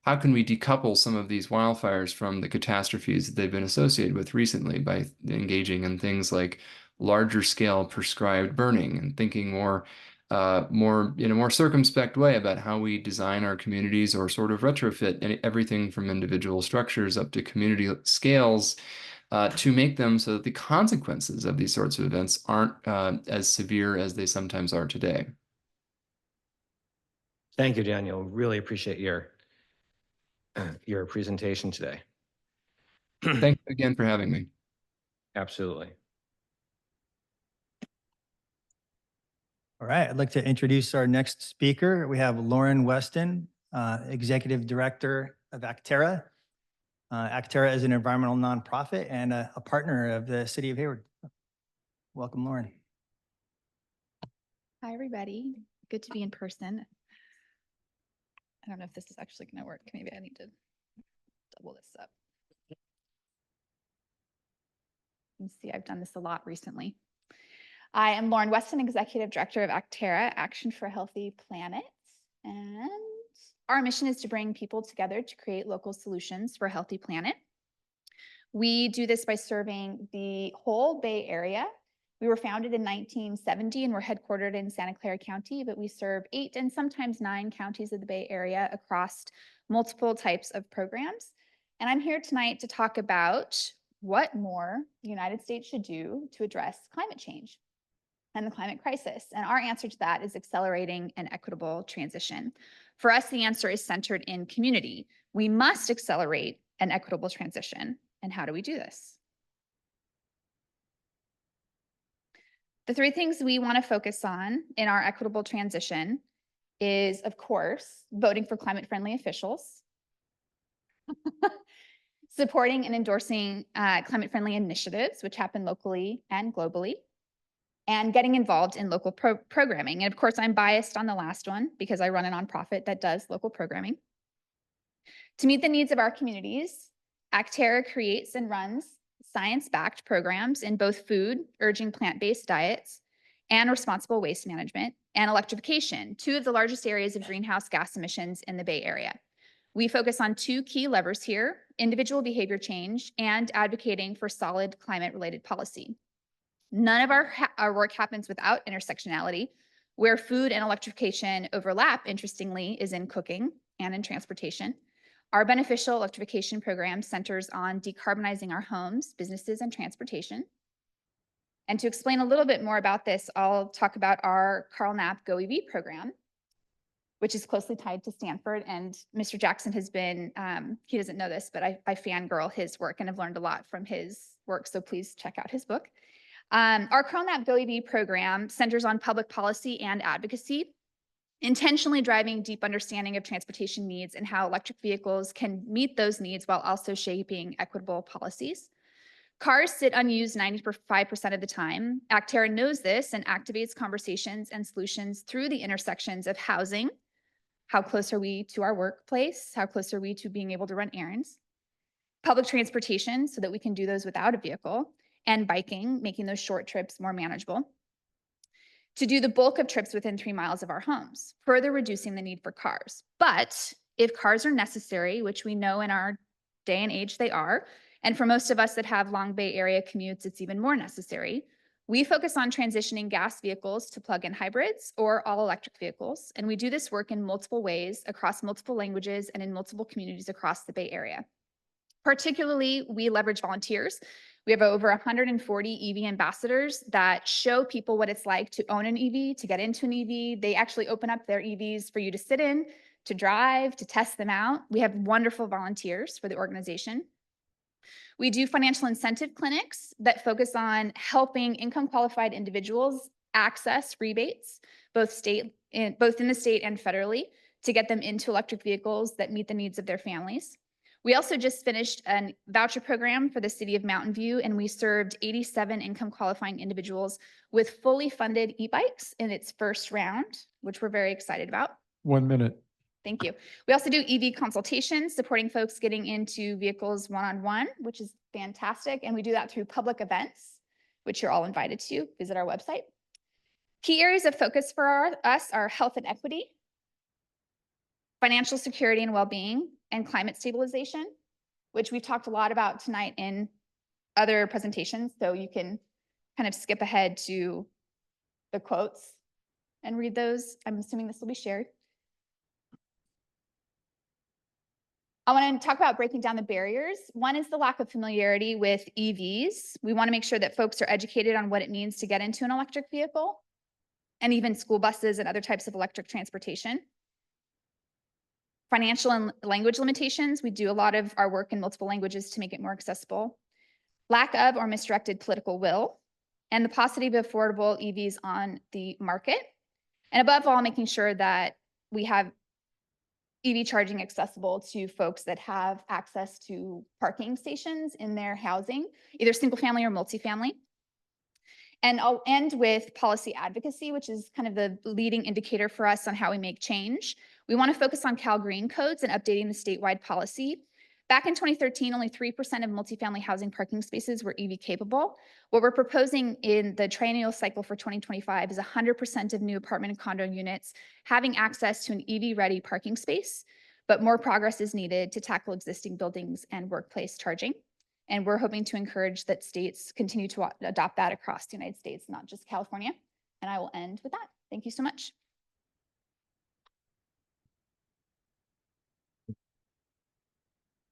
how can we decouple some of these wildfires from the catastrophes that they've been associated with recently by engaging in things like larger scale prescribed burning and thinking more in a more circumspect way about how we design our communities or sort of retrofit everything from individual structures up to community scales to make them so that the consequences of these sorts of events aren't as severe as they sometimes are today.
Thank you, Daniel. Really appreciate your presentation today.
Thank you again for having me.
Absolutely.
All right, I'd like to introduce our next speaker. We have Weston, Executive Director of Acterra. Acterra is an environmental nonprofit and a partner of the City of Hayward. Welcome, Lauren.
Hi, everybody. Good to be in person. I don't know if this is actually going to work. Maybe I need to double this up. You can see I've done this a lot recently. I am Weston, Executive Director of Acterra, Action for a Healthy Planet. And our mission is to bring people together to create local solutions for a healthy planet. We do this by serving the whole Bay Area. We were founded in 1970 and we're headquartered in Santa Clara County, but we serve 8 and sometimes 9 counties of the Bay Area across multiple types of programs. And I'm here tonight to talk about what more the United States should do to address climate change and the climate crisis. And our answer to that is accelerating an equitable transition. For us, the answer is centered in community. We must accelerate an equitable transition. And how do we do this? The 3 things we want to focus on in our equitable transition is, of course, voting for climate-friendly officials, supporting and endorsing climate-friendly initiatives, which happen locally and globally, and getting involved in local programming. And of course, I'm biased on the last one because I run a nonprofit that does local programming. To meet the needs of our communities, Acterra creates and runs science-backed programs in both food, urging plant-based diets, and responsible waste management, and electrification, 2 of the largest areas of greenhouse gas emissions in the Bay Area. We focus on 2 key levers here: individual behavior change and advocating for solid climate-related policy. None of our work happens without intersectionality. Where food and electrification overlap, interestingly, is in cooking and in transportation. Our beneficial electrification program centers on decarbonizing our homes, businesses, and transportation. And to explain a little bit more about this, I'll talk about our Carl Knapp Go EV program, which is closely tied to Stanford. And Mr. Jackson has been, he doesn't know this, but I fangirl his work and have learned a lot from his work. So please check out his book. Our Carl Knapp Go EV program centers on public policy and advocacy, intentionally driving deep understanding of transportation needs and how electric vehicles can meet those needs while also shaping equitable policies. Cars sit unused 95% of the time. Acterra knows this and activates conversations and solutions through the intersections of housing. How close are we to our workplace? How close are we to being able to run errands? Public transportation, so that we can do those without a vehicle, and biking, making those short trips more manageable. To do the bulk of trips within 3 miles of our homes, further reducing the need for cars. But if cars are necessary, which we know in our day and age they are, and for most of us that have long Bay Area commutes, it's even more necessary, we focus on transitioning gas vehicles to plug-in hybrids or all-electric vehicles. And we do this work in multiple ways, across multiple languages, and in multiple communities across the Bay Area. Particularly, we leverage volunteers. We have over 140 EV ambassadors that show people what it's like to own an EV, to get into an EV. They actually open up their EVs for you to sit in, to drive, to test them out. We have wonderful volunteers for the organization. We do financial incentive clinics that focus on helping income qualified individuals access rebates, both in the state and federally, to get them into electric vehicles that meet the needs of their families. We also just finished a voucher program for the city of Mountain View, and we served 87 income qualifying individuals with fully funded e-bikes in its first round, which we're very excited about.
1 minute.
Thank you. We also do EV consultations, supporting folks getting into vehicles one-on-one, which is fantastic. And we do that through public events, which you're all invited to. Visit our website. Key areas of focus for us are health and equity, financial security and well-being, and climate stabilization, which we've talked a lot about tonight in other presentations. So you can kind of skip ahead to the quotes and read those. I'm assuming this will be shared. I want to talk about breaking down the barriers. One is the lack of familiarity with EVs. We want to make sure that folks are educated on what it means to get into an electric vehicle, and even school buses and other types of electric transportation. Financial and language limitations. We do a lot of our work in multiple languages to make it more accessible. Lack of or misdirected political will, and the paucity of affordable EVs on the market. And above all, making sure that we have EV charging accessible to folks that have access to parking stations in their housing, either single family or multifamily. And I'll end with policy advocacy, which is kind of the leading indicator for us on how we make change. We want to focus on Cal Green codes and updating the statewide policy. Back in 2013, only 3% of multifamily housing parking spaces were EV capable. What we're proposing in the triennial cycle for 2025 is 100% of new apartment and condo units having access to an EV-ready parking space, but more progress is needed to tackle existing buildings and workplace charging. And we're hoping to encourage that states continue to adopt that across the United States, not just California. And I will end with that. Thank you so much.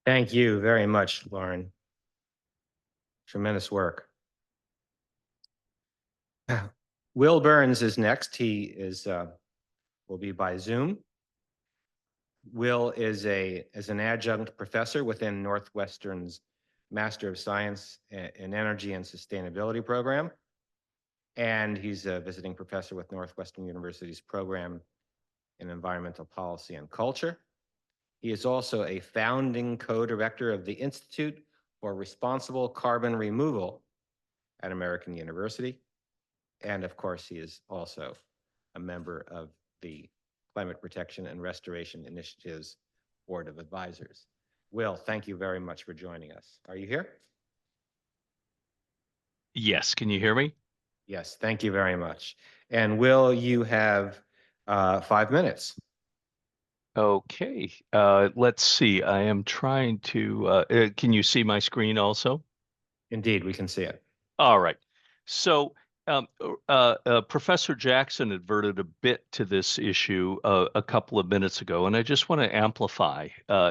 Thank you very much, Lauren. Tremendous work. Wil Burns is next. He is will be by Zoom. Wil is an adjunct professor within Northwestern's Master of Science in Energy and Sustainability program. And he's a visiting professor with Northwestern University's program in Environmental Policy and Culture. He is also a founding co-director of the Institute for Responsible Carbon Removal at American University. And of course, he is also a member of the Climate Protection and Restoration Initiative's Board of Advisors. Wil, thank you very much for joining us. Are you here?
Yes, can you hear me?
Yes, thank you very much. And Wil, you have 5 minutes.
Okay, let's see. I am trying to, can you see my screen also?
Indeed, we can see it.
All right. So Professor Jackson adverted a bit to this issue a couple of minutes ago, and I just want to amplify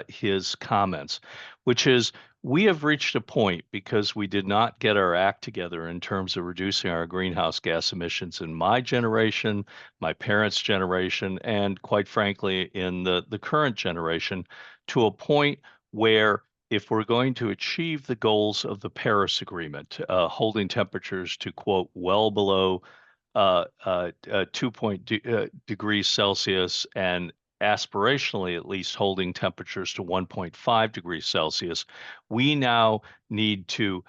his comments, which is we have reached a point because we did not get our act together in terms of reducing our greenhouse gas emissions in my generation, my parents' generation, and quite frankly, in the current generation, to a point where if we're going to achieve the goals of the Paris Agreement, holding temperatures to, quote, well below 2 degrees Celsius and aspirationally at least holding temperatures to 1.5 degrees Celsius, we now need to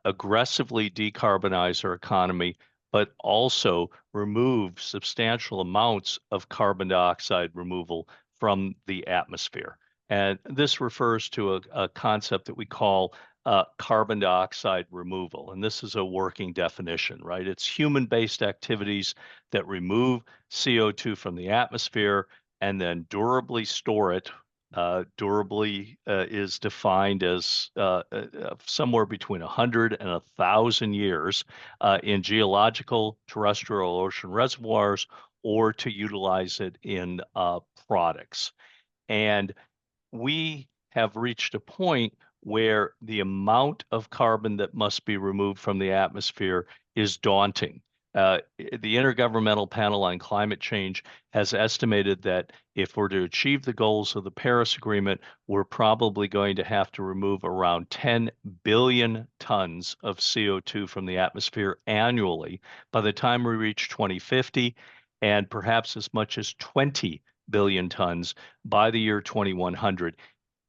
aggressively decarbonize our economy, but also remove substantial amounts of carbon dioxide removal from the atmosphere. And this refers to a concept that we call carbon dioxide removal. And this is a working definition, right? It's human-based activities that remove CO2 from the atmosphere and then durably store it. Durably is defined as somewhere between 100 and 1,000 years in geological, terrestrial, ocean reservoirs, or to utilize it in products. And we have reached a point where the amount of carbon that must be removed from the atmosphere is daunting. The Intergovernmental Panel on Climate Change has estimated that if we're to achieve the goals of the Paris Agreement, we're probably going to have to remove around 10 billion tons of CO2 from the atmosphere annually by the time we reach 2050, and perhaps as much as 20 billion tons by the year 2100,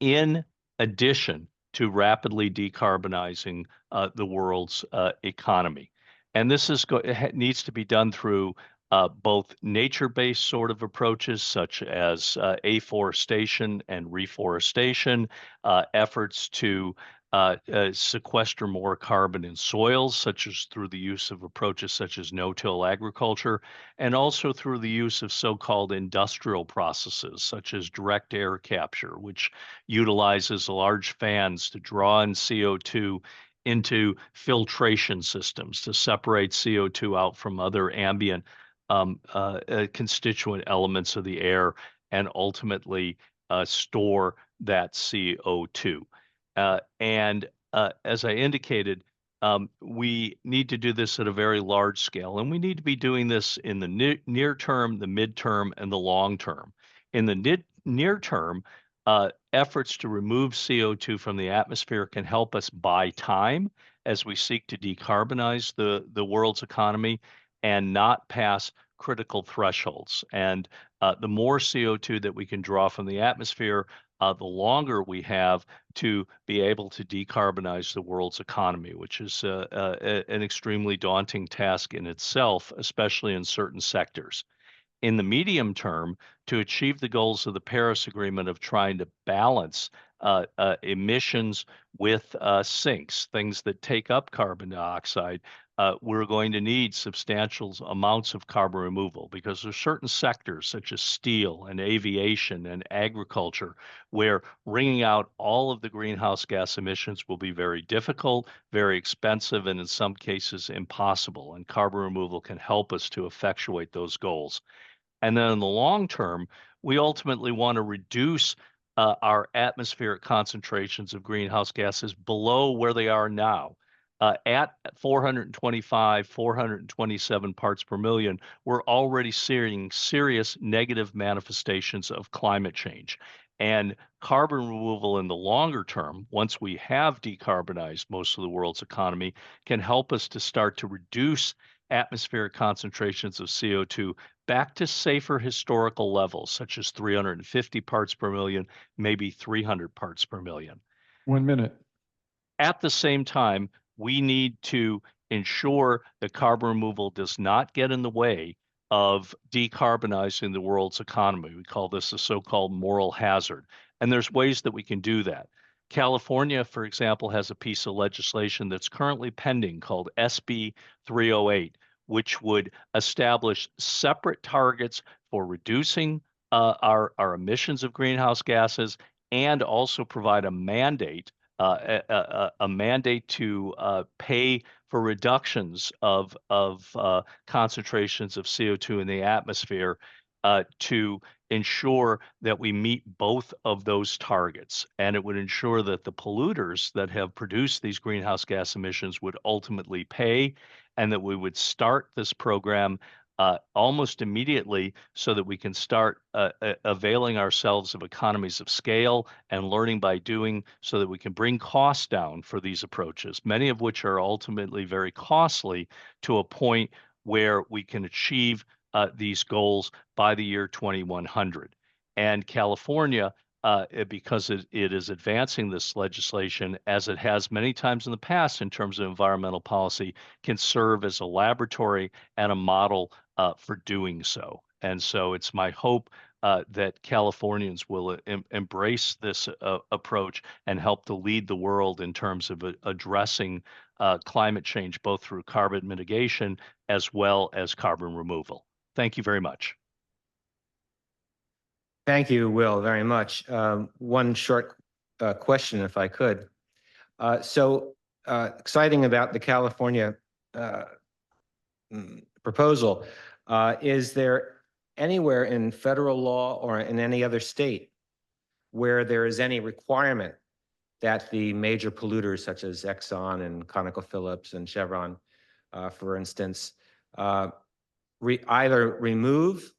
in addition to rapidly decarbonizing the world's economy. And this needs to be done through both nature-based sort of approaches, such as afforestation and reforestation, efforts to sequester more carbon in soils, such as through the use of approaches such as no-till agriculture, and also through the use of so-called industrial processes, such as direct air capture, which utilizes large fans to draw in CO2 into filtration systems to separate CO2 out from other ambient constituent elements of the air and ultimately store that CO2. And as I indicated, we need to do this at a very large scale, and we need to be doing this in the near term, the midterm, and the long term. In the near term, efforts to remove CO2 from the atmosphere can help us buy time as we seek to decarbonize the world's economy and not pass critical thresholds. And the more CO2 that we can draw from the atmosphere, the longer we have to be able to decarbonize the world's economy, which is an extremely daunting task in itself, especially in certain sectors. In the medium term, to achieve the goals of the Paris Agreement of trying to balance emissions with sinks, things that take up carbon dioxide, we're going to need substantial amounts of carbon removal because there's certain sectors such as steel and aviation and agriculture where wringing out all of the greenhouse gas emissions will be very difficult, very expensive, and in some cases impossible. And carbon removal can help us to effectuate those goals. And then in the long term, we ultimately want to reduce our atmospheric concentrations of greenhouse gases below where they are now. At 425, 427 parts per million, we're already seeing serious negative manifestations of climate change. And carbon removal in the longer term, once we have decarbonized most of the world's economy, can help us to start to reduce atmospheric concentrations of CO2 back to safer historical levels, such as 350 parts per million, maybe 300 parts per million.
1 minute.
At the same time, we need to ensure that carbon removal does not get in the way of decarbonizing the world's economy. We call this a so-called moral hazard. And there's ways that we can do that. California, for example, has a piece of legislation that's currently pending called SB 308, which would establish separate targets for reducing our emissions of greenhouse gases and also provide a mandate to pay for reductions of concentrations of CO2 in the atmosphere to ensure that we meet both of those targets. And it would ensure that the polluters that have produced these greenhouse gas emissions would ultimately pay, and that we would start this program almost immediately so that we can start availing ourselves of economies of scale and learning by doing so that we can bring costs down for these approaches, many of which are ultimately very costly, to a point where we can achieve these goals by the year 2100. And California, because it is advancing this legislation, as it has many times in the past in terms of environmental policy, can serve as a laboratory and a model for doing so. And so it's my hope that Californians will embrace this approach and help to lead the world in terms of addressing climate change, both through carbon mitigation as well as carbon removal. Thank you very much.
Thank you, Wil, very much. One short question, if I could. Exciting about the California proposal. Is there anywhere in federal law or in any other state where there is any requirement that the major polluters such as Exxon and ConocoPhillips and Chevron, for instance, either remove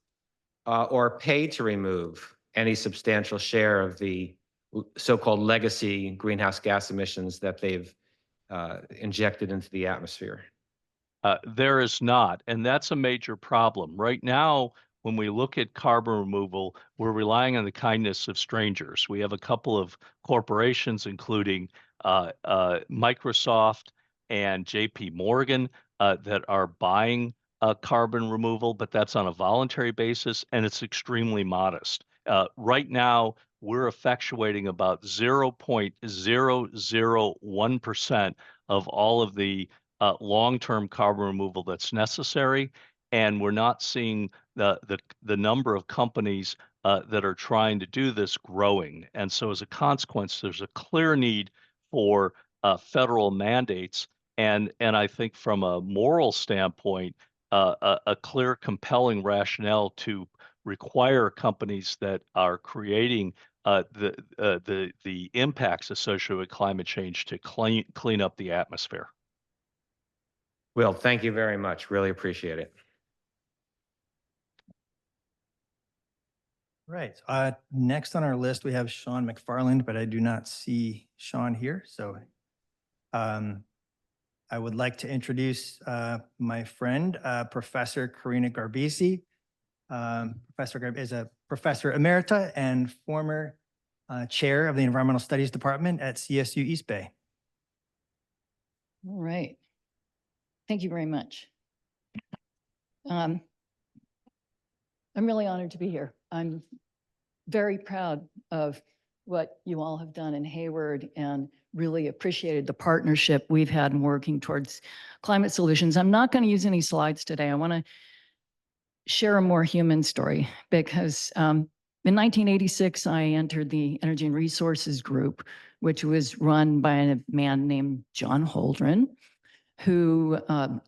or pay to remove any substantial share of the so-called legacy greenhouse gas emissions that they've injected into the atmosphere?
There is not, and that's a major problem. Right now, when we look at carbon removal, we're relying on the kindness of strangers. We have a couple of corporations, including Microsoft and JP Morgan, that are buying carbon removal, but that's on a voluntary basis, and it's extremely modest. Right now, we're effectuating about 0.001% of all of the long-term carbon removal that's necessary, and we're not seeing the number of companies that are trying to do this growing. And so as a consequence, there's a clear need for federal mandates, and I think from a moral standpoint, a clear, compelling rationale to require companies that are creating the impacts associated with climate change to clean up the atmosphere.
Wil, thank you very much. Really appreciate it.
Right. Next on our list, we have Sean McFarland, but I do not see Sean here. So I would like to introduce my friend, Professor Karina Garbesi. Professor Garbesi is a professor emerita and former chair of the Environmental Studies Department at CSU East Bay.
All right. Thank you very much. I'm really honored to be here. I'm very proud of what you all have done in Hayward and really appreciated the partnership we've had in working towards climate solutions. I'm not going to use any slides today. I want to share a more human story because in 1986, I entered the Energy and Resources Group, which was run by a man named John Holdren, who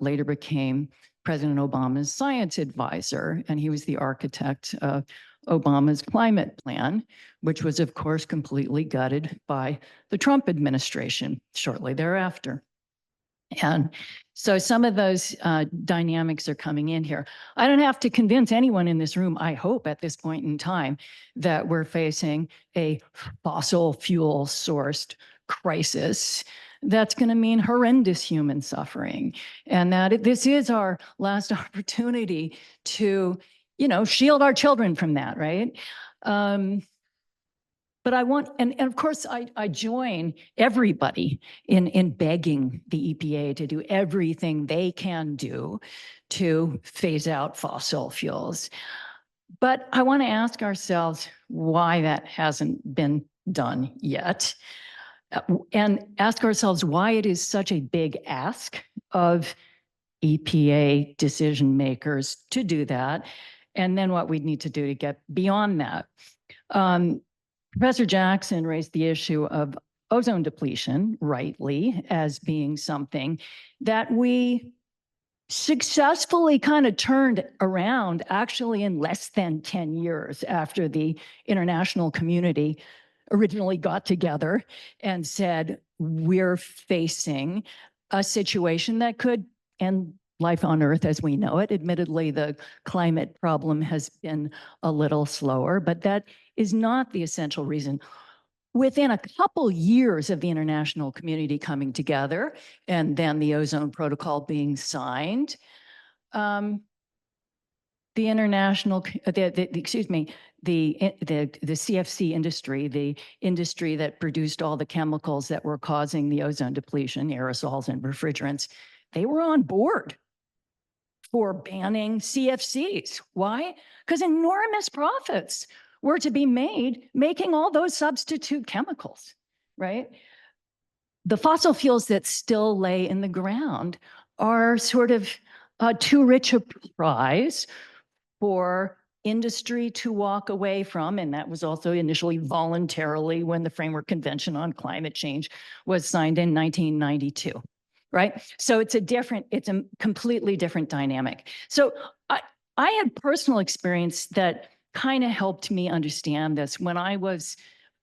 later became President Obama's science advisor, and he was the architect of Obama's climate plan, which was, of course, completely gutted by the Trump administration shortly thereafter. And so some of those dynamics are coming in here. I don't have to convince anyone in this room, I hope at this point in time, that we're facing a fossil fuel sourced crisis that's going to mean horrendous human suffering. And that this is our last opportunity to, shield our children from that, right? But I want, and of course, I join everybody in begging the EPA to do everything they can do to phase out fossil fuels. But I want to ask ourselves why that hasn't been done yet. And ask ourselves why it is such a big ask of EPA decision makers to do that, and then what we need to do to get beyond that. Professor Jackson raised the issue of ozone depletion, rightly, as being something that we successfully kind of turned around actually in less than 10 years after the international community originally got together and said, we're facing a situation that could end life on Earth as we know it. Admittedly, the climate problem has been a little slower, but that is not the essential reason. Within a couple years of the international community coming together and then the ozone protocol being signed, the CFC industry, the industry that produced all the chemicals that were causing the ozone depletion, aerosols and refrigerants, they were on board for banning CFCs. Why? Because enormous profits were to be made making all those substitute chemicals, right? The fossil fuels that still lay in the ground are sort of too rich a prize for industry to walk away from, and that was also initially voluntarily when the Framework Convention on Climate Change was signed in 1992, right? So it's a completely different dynamic. So I had personal experience that kind of helped me understand this when I was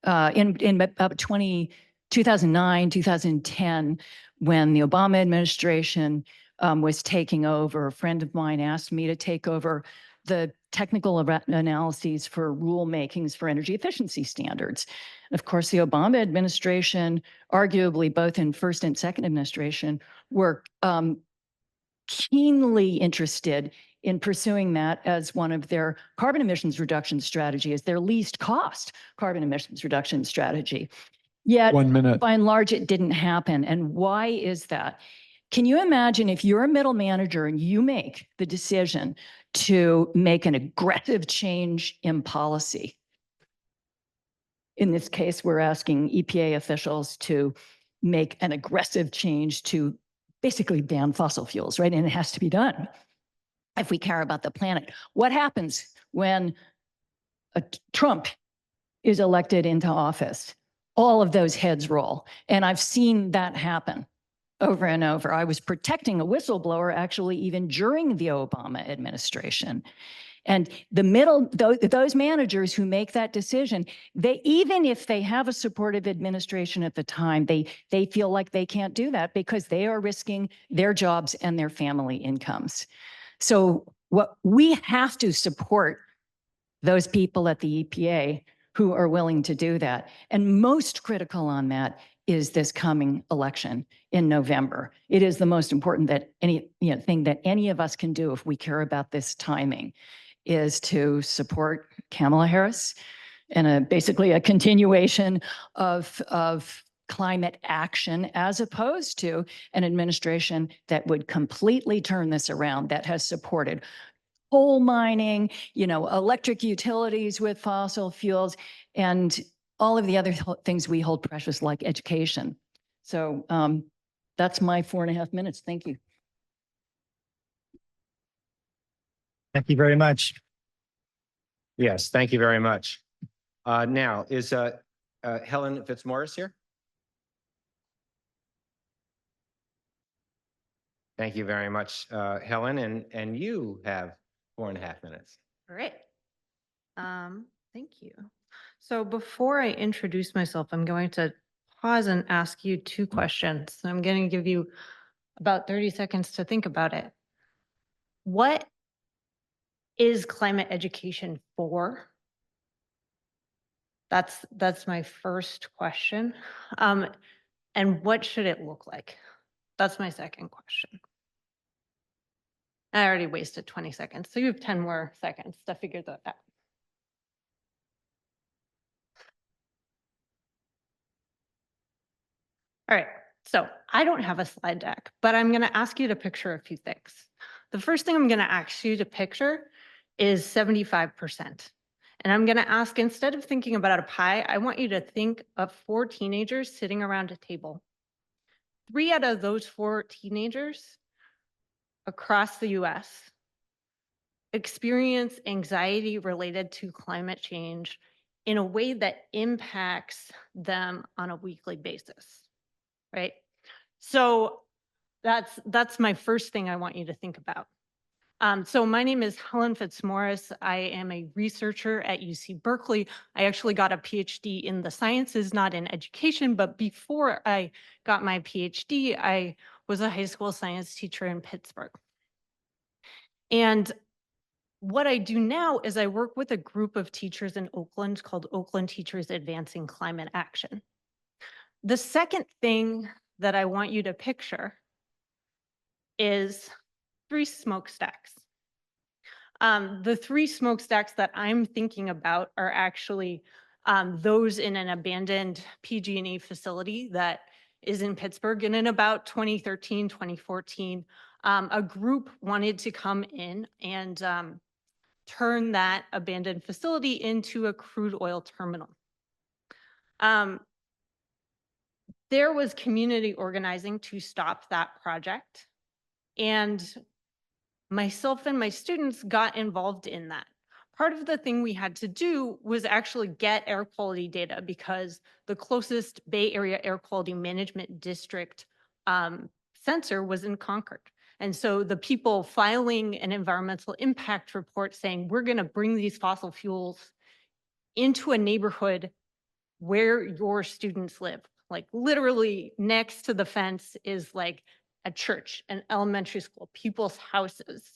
in about 2009, 2010, when the Obama administration was taking over. A friend of mine asked me to take over the technical analyses for rulemakings for energy efficiency standards. And of course, the Obama administration, arguably both in first and second administration, were keenly interested in pursuing that as one of their carbon emissions reduction strategy, as their least cost carbon emissions reduction strategy. Yet,
1 minute.
by and large, it didn't happen. And why is that? Can you imagine if you're a middle manager and you make the decision to make an aggressive change in policy? In this case, we're asking EPA officials to make an aggressive change to basically ban fossil fuels, right? And it has to be done if we care about the planet. What happens when Trump is elected into office? All of those heads roll. And I've seen that happen over and over. I was protecting a whistleblower actually even during the Obama administration. And those managers who make that decision, even if they have a supportive administration at the time, they feel like they can't do that because they are risking their jobs and their family incomes. So what we have to support those people at the EPA who are willing to do that. And most critical on that is this coming election in November. It is the most important thing that any of us can do if we care about this timing, is to support Kamala Harris and basically a continuation of climate action, as opposed to an administration that would completely turn this around, that has supported coal mining, electric utilities with fossil fuels, and all of the other things we hold precious, like education. So that's my 4.5 minutes. Thank you.
Thank you very much.
Yes, thank you very much. Now, is Helen Fitzmaurice here? Thank you very much, Helen, and you have 4.5 minutes.
Great. Thank you. So before I introduce myself, I'm going to pause and ask you 2 questions. I'm going to give you about 30 seconds to think about it. What is climate education for? That's my first question. And what should it look like? That's my second question. I already wasted 20 seconds, so you have 10 more seconds to figure that out. All right, so I don't have a slide deck, but I'm going to ask you to picture a few things. The first thing I'm going to ask you to picture is 75%. And I'm going to ask, instead of thinking about a pie, I want you to think of 4 teenagers sitting around a table. 3 out of those 4 teenagers across the US experience anxiety related to climate change in a way that impacts them on a weekly basis, right? So that's my first thing I want you to think about. So my name is Helen Fitzmaurice. I am a researcher at UC Berkeley. I actually got a PhD in the sciences, not in education, but before I got my PhD, I was a high school science teacher in Pittsburgh. And what I do now is I work with a group of teachers in Oakland called Oakland Teachers Advancing Climate Action. The second thing that I want you to picture is 3 smokestacks. The 3 smokestacks that I'm thinking about are actually those in an abandoned PG&E facility that is in Pittsburgh. And in about 2013, 2014, a group wanted to come in and turn that abandoned facility into a crude oil terminal. There was community organizing to stop that project. And myself and my students got involved in that. Part of the thing we had to do was actually get air quality data because the closest Bay Area Air Quality Management District sensor was in Concord. And so the people filing an environmental impact report saying, we're going to bring these fossil fuels into a neighborhood where your students live. Like literally next to the fence is like a church, an elementary school, people's houses,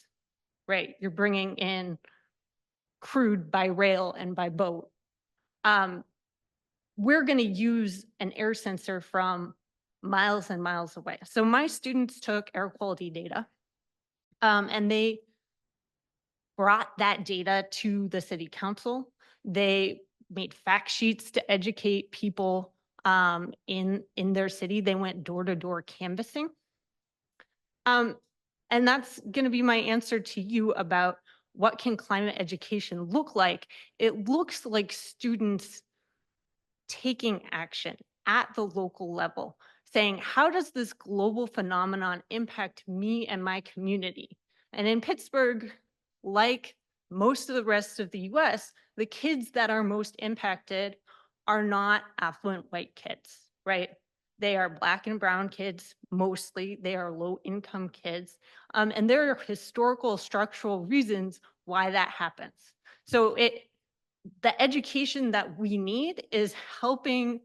right? You're bringing in crude by rail and by boat. We're going to use an air sensor from miles and miles away. So my students took air quality data and they brought that data to the city council. They made fact sheets to educate people in their city. They went door-to-door canvassing. And that's going to be my answer to you about what can climate education look like. It looks like students taking action at the local level, saying, how does this global phenomenon impact me and my community? And in Pittsburgh, like most of the rest of the US, the kids that are most impacted are not affluent white kids, right? They are Black and brown kids, mostly. They are low-income kids. And there are historical structural reasons why that happens. So the education that we need is helping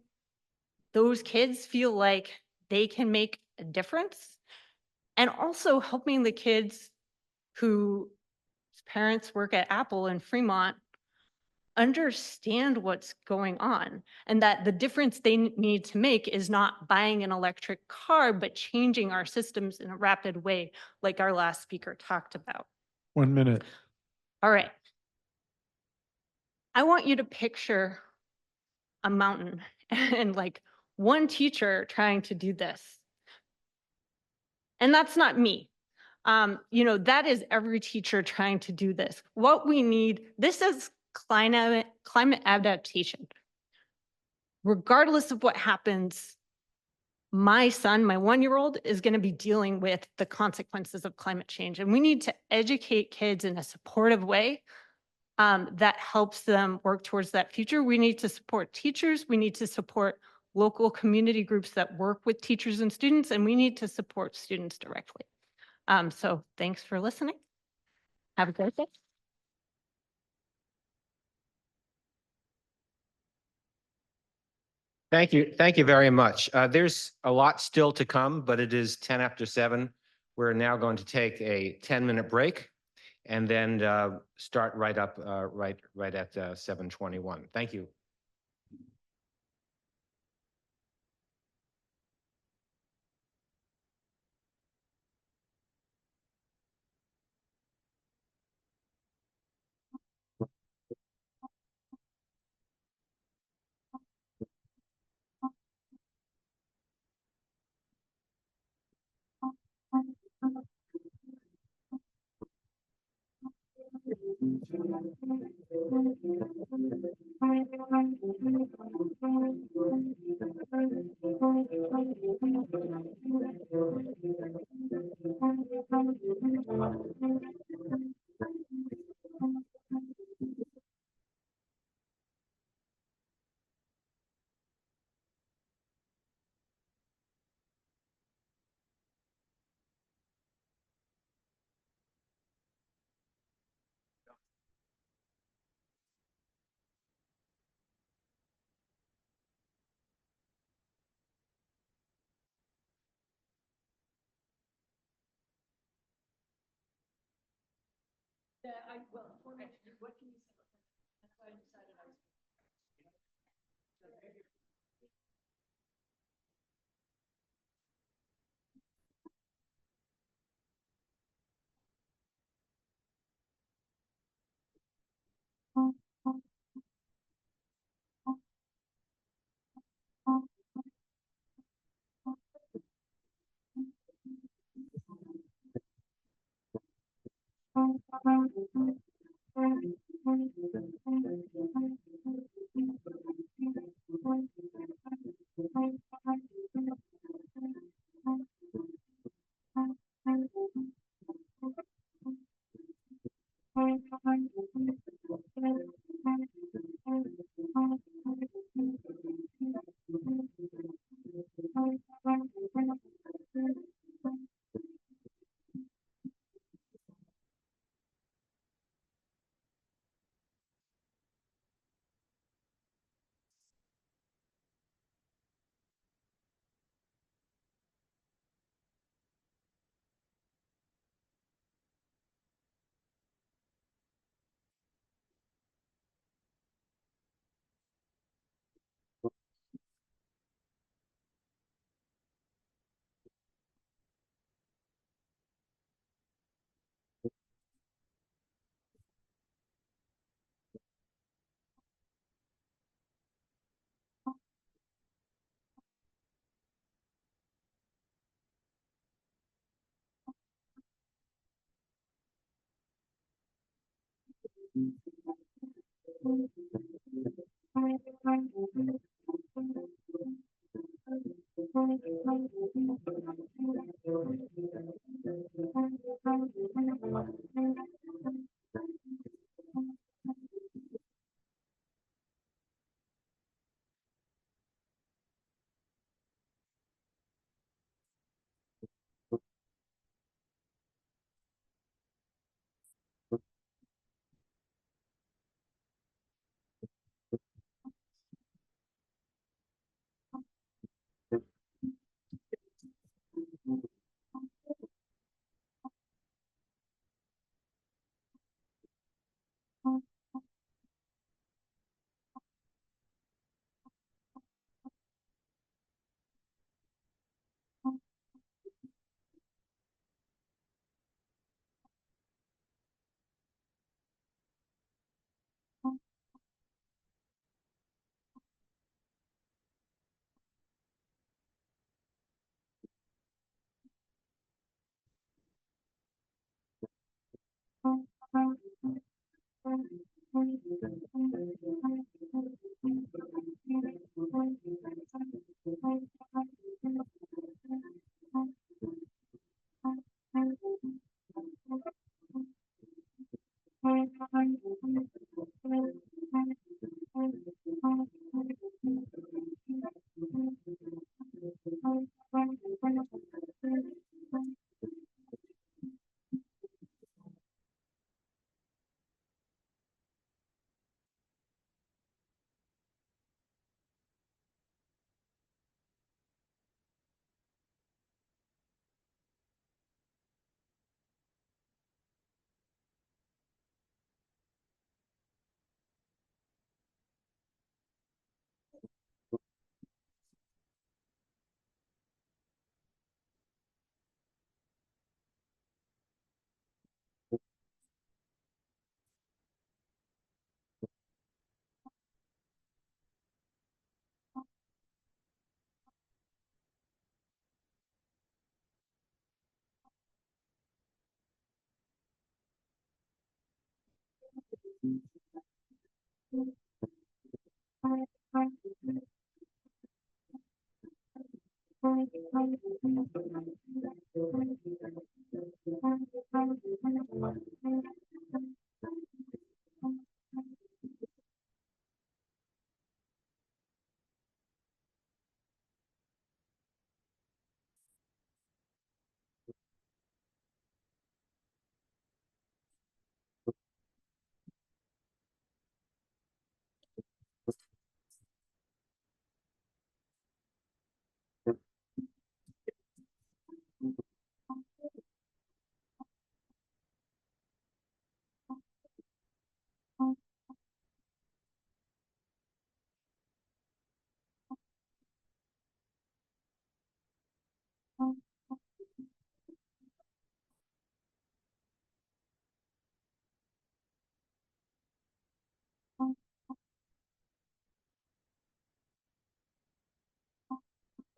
those kids feel like they can make a difference, and also helping the kids whose parents work at Apple in Fremont understand what's going on, and that the difference they need to make is not buying an electric car, but changing our systems in a rapid way, like our last speaker talked about.
1 minute.
All right. I want you to picture a mountain and like one teacher trying to do this. And that's not me. That is every teacher trying to do this. What we need, this is climate adaptation. regardless of what happens, my son, my 1-year-old, is going to be dealing with the consequences of climate change. And we need to educate kids in a supportive way that helps them work towards that future. We need to support teachers. We need to support local community groups that work with teachers and students, and we need to support students directly. So thanks for listening. Have a great day.
Thank you. Thank you very much. There's a lot still to come, but it is 10 after 7. We're now going to take a 10-minute break and then start right up right at 7:21. Thank you.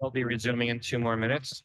We'll be resuming in 2 more minutes.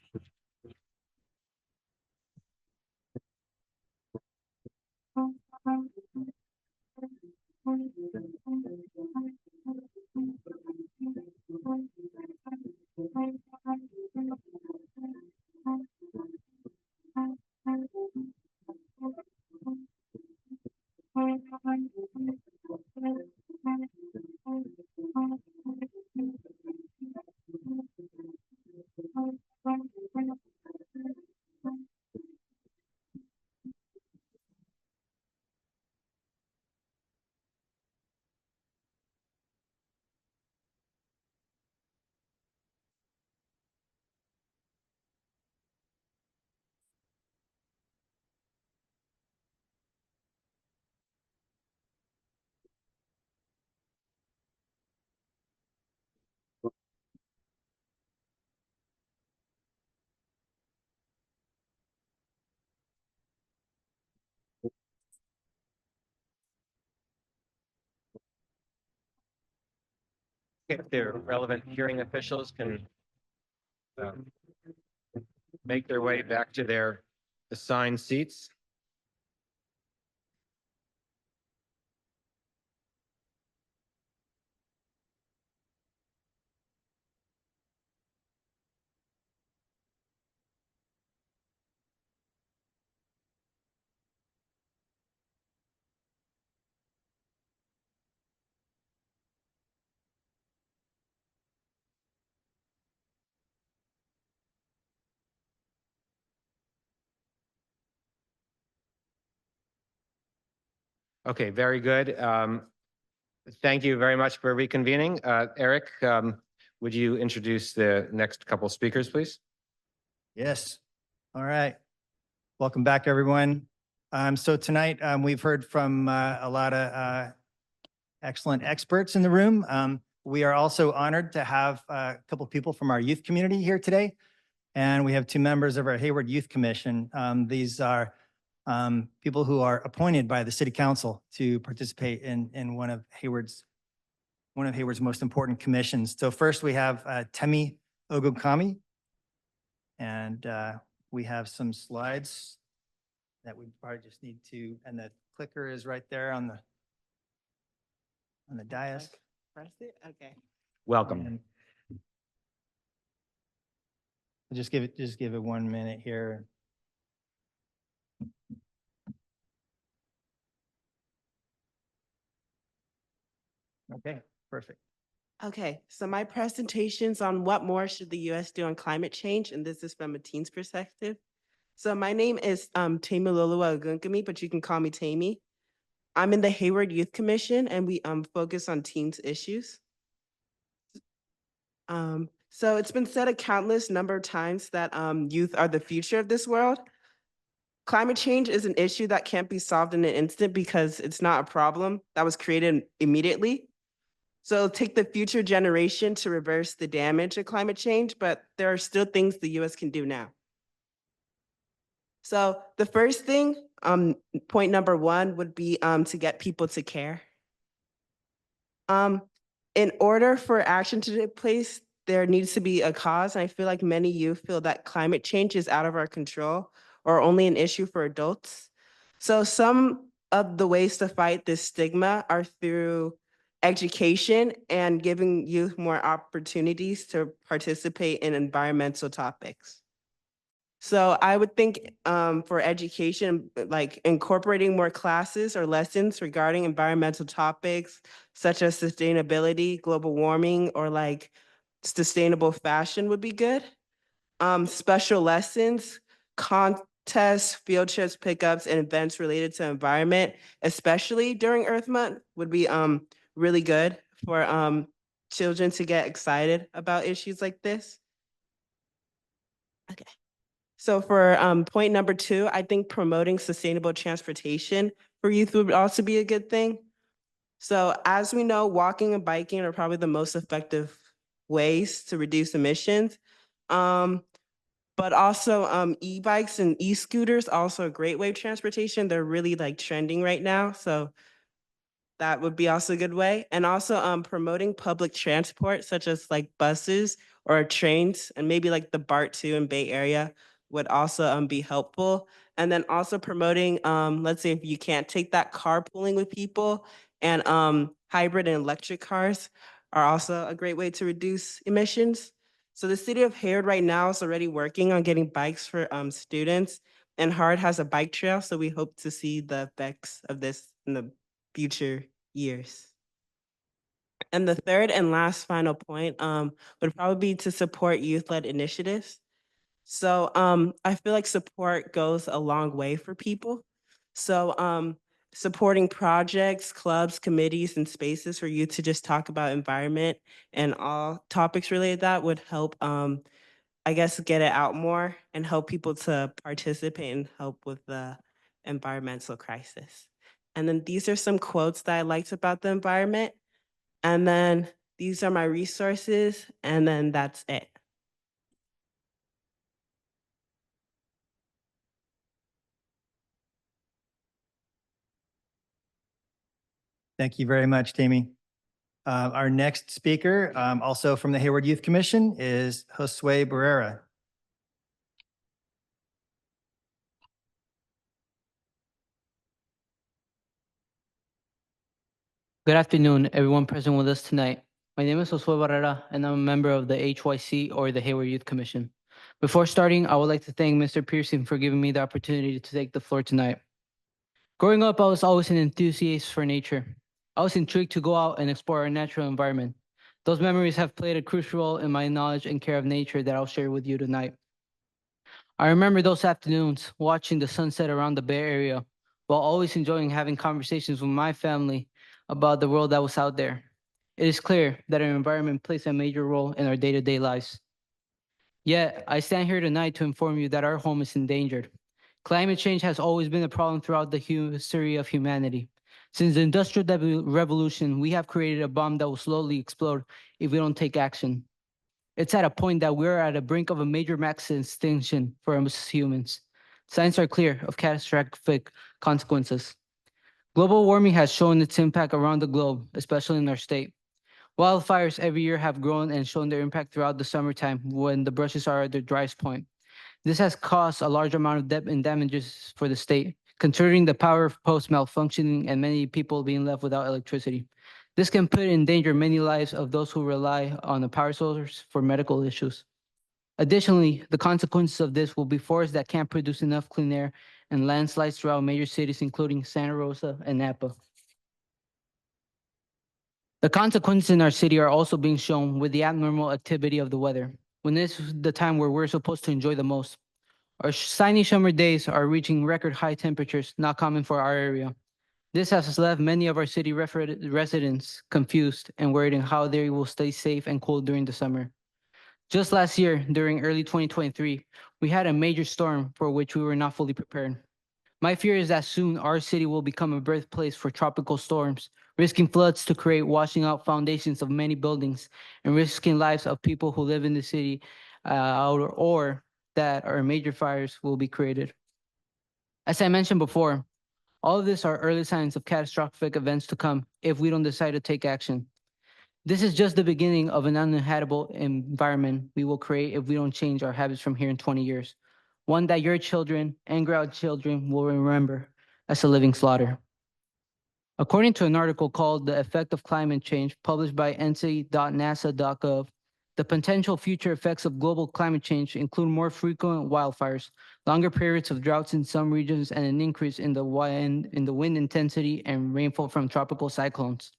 If the relevant hearing officials can make their way back to their assigned seats. Okay, very good. Thank you very much for reconvening. Erik, would you introduce the next couple speakers, please?
Yes. All right. Welcome back, everyone. So tonight we've heard from a lot of excellent experts in the room. We are also honored to have a couple people from our youth community here today. And we have 2 members of our Hayward Youth Commission. These are people who are appointed by the City Council to participate in one of Hayward's most important commissions. So first we have Temi Ogunkanmi, and we have some slides that we probably just need to, and the clicker is right there on the dais.
Press it, okay.
Welcome.
And just give it 1 minute here. Okay, perfect.
Okay, so my presentation's on what more should the US do on climate change, and this is from a teen's perspective. So my name is Temi Ogunkanmi, but you can call me Temi. I'm in the Hayward Youth Commission, and we focus on teens issues. So it's been said a countless number of times that youth are the future of this world. Climate change is an issue that can't be solved in an instant because it's not a problem that was created immediately. So it'll take the future generation to reverse the damage of climate change, but there are still things the US can do now. So the first thing, point number 1 would be to get people to care. In order for action to take place, there needs to be a cause. And I feel like many youth feel that climate change is out of our control or only an issue for adults. So some of the ways to fight this stigma are through education and giving youth more opportunities to participate in environmental topics. So I would think for education, like incorporating more classes or lessons regarding environmental topics such as sustainability, global warming, or like sustainable fashion would be good. Special lessons, contests, field trips, pickups, and events related to environment, especially during Earth Month, would be really good for children to get excited about issues like this. Okay. So for point number 2, I think promoting sustainable transportation for youth would also be a good thing. So as we know, walking and biking are probably the most effective ways to reduce emissions. But also e-bikes and e-scooters, also a great way of transportation. They're really like trending right now. So that would be also a good way. And also promoting public transport, such as like buses or trains, and maybe like the BART 2 in Bay Area would also be helpful. And then also promoting, let's say if you can't take that carpooling with people, and hybrid and electric cars are also a great way to reduce emissions. So the city of Hayward right now is already working on getting bikes for students, and Hard has a bike trail. So we hope to see the effects of this in the future years. And the third and last final point would probably be to support youth-led initiatives. So I feel like support goes a long way for people. So supporting projects, clubs, committees, and spaces for youth to just talk about environment and all topics related to that would help, I guess, get it out more and help people to participate and help with the environmental crisis. And then these are some quotes that I liked about the environment. And then these are my resources, and then that's it.
Thank you very much, Temi. Our next speaker, also from the Hayward Youth Commission, is Josue Barrera.
Good afternoon, everyone present with us tonight. My name is Josue Barrera, and I'm a member of the HYC, or the Hayward Youth Commission. Before starting, I would like to thank Mr. Pearson for giving me the opportunity to take the floor tonight. Growing up, I was always an enthusiast for nature. I was intrigued to go out and explore our natural environment. Those memories have played a crucial role in my knowledge and care of nature that I'll share with you tonight. I remember those afternoons watching the sunset around the Bay Area, while always enjoying having conversations with my family about the world that was out there. It is clear that our environment plays a major role in our day-to-day lives. Yet, I stand here tonight to inform you that our home is endangered. Climate change has always been a problem throughout the history of humanity. Since the Industrial Revolution, we have created a bomb that will slowly explode if we don't take action. It's at a point that we're at the brink of a major mass extinction for us as humans. Signs are clear of catastrophic consequences. Global warming has shown its impact around the globe, especially in our state. Wildfires every year have grown and shown their impact throughout the summertime when the brushes are at their driest point. This has caused a large amount of debt and damages for the state, considering the power post malfunctioning and many people being left without electricity. This can put in danger many lives of those who rely on the power source for medical issues. Additionally, the consequences of this will be forests that can't produce enough clean air and landslides throughout major cities, including Santa Rosa and Napa. The consequences in our city are also being shown with the abnormal activity of the weather, when this is the time where we're supposed to enjoy the most. Our sunny summer days are reaching record high temperatures, not common for our area. This has left many of our city residents confused and worried in how they will stay safe and cool during the summer. Just last year, during early 2023, we had a major storm for which we were not fully prepared. My fear is that soon our city will become a birthplace for tropical storms, risking floods to create washing out foundations of many buildings and risking lives of people who live in the city, or that our major fires will be created. As I mentioned before, all of this are early signs of catastrophic events to come if we don't decide to take action. This is just the beginning of an uninhabitable environment we will create if we don't change our habits from here in 20 years. One that your children and grandchildren will remember as a living slaughter. According to an article called The Effect of Climate Change, published by nc.nasa.gov, the potential future effects of global climate change include more frequent wildfires, longer periods of droughts in some regions, and an increase in the wind intensity and rainfall from tropical cyclones.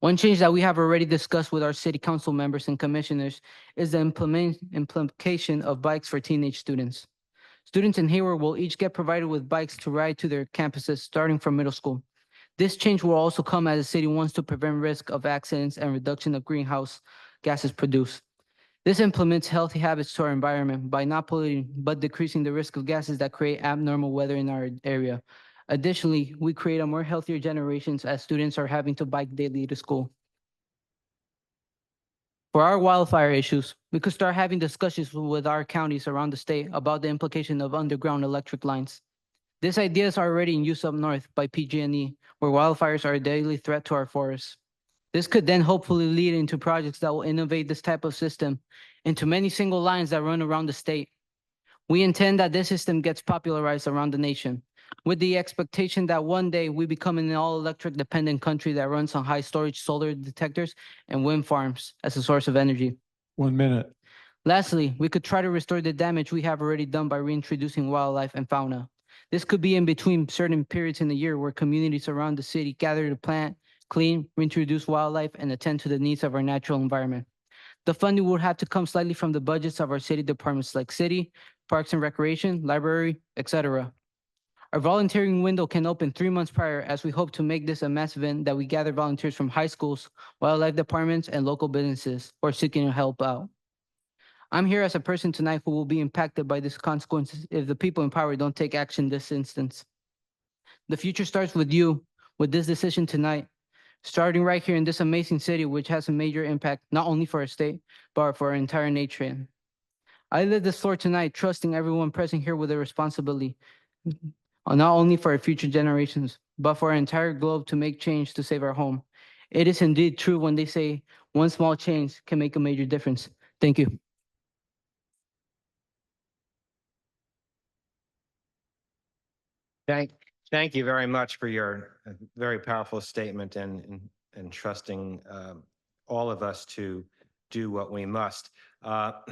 One change that we have already discussed with our city council members and commissioners is the implementation of bikes for teenage students. Students in Hayward will each get provided with bikes to ride to their campuses starting from middle school. This change will also come as the city wants to prevent risk of accidents and reduction of greenhouse gases produced. This implements healthy habits to our environment by not polluting, but decreasing the risk of gases that create abnormal weather in our area. Additionally, we create a more healthier generations as students are having to bike daily to school. For our wildfire issues, we could start having discussions with our counties around the state about the implication of underground electric lines. These ideas are already in use up north by PG&E, where wildfires are a daily threat to our forests. This could then hopefully lead into projects that will innovate this type of system into many single lines that run around the state. We intend that this system gets popularized around the nation, with the expectation that one day we become an all-electric dependent country that runs on high storage solar detectors and wind farms as a source of energy.
1 minute.
Lastly, we could try to restore the damage we have already done by reintroducing wildlife and fauna. This could be in between certain periods in the year where communities around the city gather to plant, clean, reintroduce wildlife, and attend to the needs of our natural environment. The funding would have to come slightly from the budgets of our city departments like city, parks and recreation, library, etc. Our volunteering window can open 3 months prior, as we hope to make this a mass event that we gather volunteers from high schools, wildlife departments, and local businesses who are seeking to help out. I'm here as a person tonight who will be impacted by these consequences if the people in power don't take action in this instance. The future starts with you, with this decision tonight, starting right here in this amazing city, which has a major impact, not only for our state, but for our entire nation. I leave this floor tonight, trusting everyone present here with a responsibility, not only for our future generations, but for our entire globe to make change to save our home. It is indeed true when they say one small change can make a major difference. Thank you.
Thank you very much for your very powerful statement and trusting all of us to do what we must.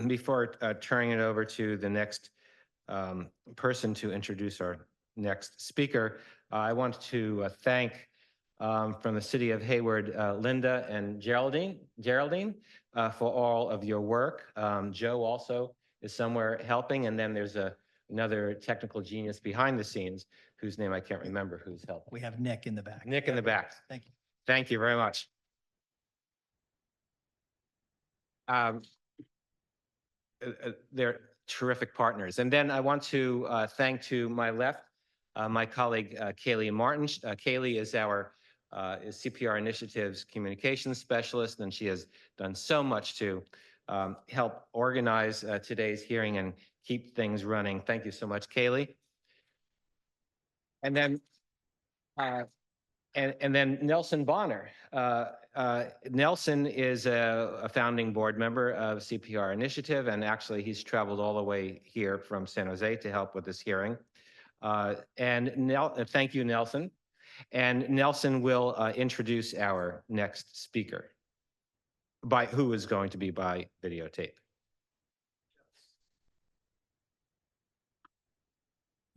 Before turning it over to the next person to introduce our next speaker, I want to thank from the City of Hayward, Linda and Geraldine for all of your work. Joe also is somewhere helping, and then there's another technical genius behind the scenes whose name I can't remember who's helping.
We have Nick in the back.
Nick in the back.
Thank you.
Thank you very much. They're terrific partners. And then I want to thank to my left, my colleague, Kaylee Martin. Kaylee is our CPR Initiative's communications specialist, and she has done so much to help organize today's hearing and keep things running. Thank you so much, Kaylee. And then, and then Nelson Bonner. Nelson is a founding board member of CPR Initiative, and actually he's traveled all the way here from San Jose to help with this hearing. Thank you, Nelson. And Nelson will introduce our next speaker, who is going to be by videotape.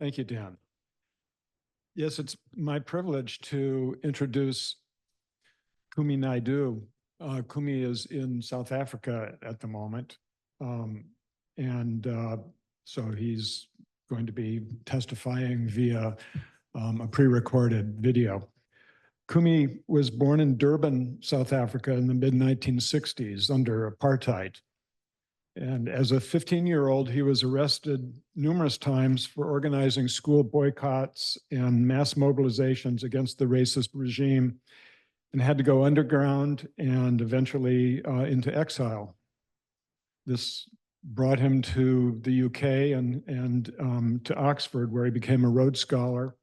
Thank you, Dan. Yes, it's my privilege to introduce Kumi Naidoo. Kumi is in South Africa at the moment. So he's going to be testifying via a pre-recorded video. Kumi was born in Durban, South Africa in the mid-1960s under apartheid. And as a 15-year-old, he was arrested numerous times for organizing school boycotts and mass mobilizations against the racist regime, and had to go underground and eventually into exile. This brought him to the UK and to Oxford, where he became a Rhodes Scholar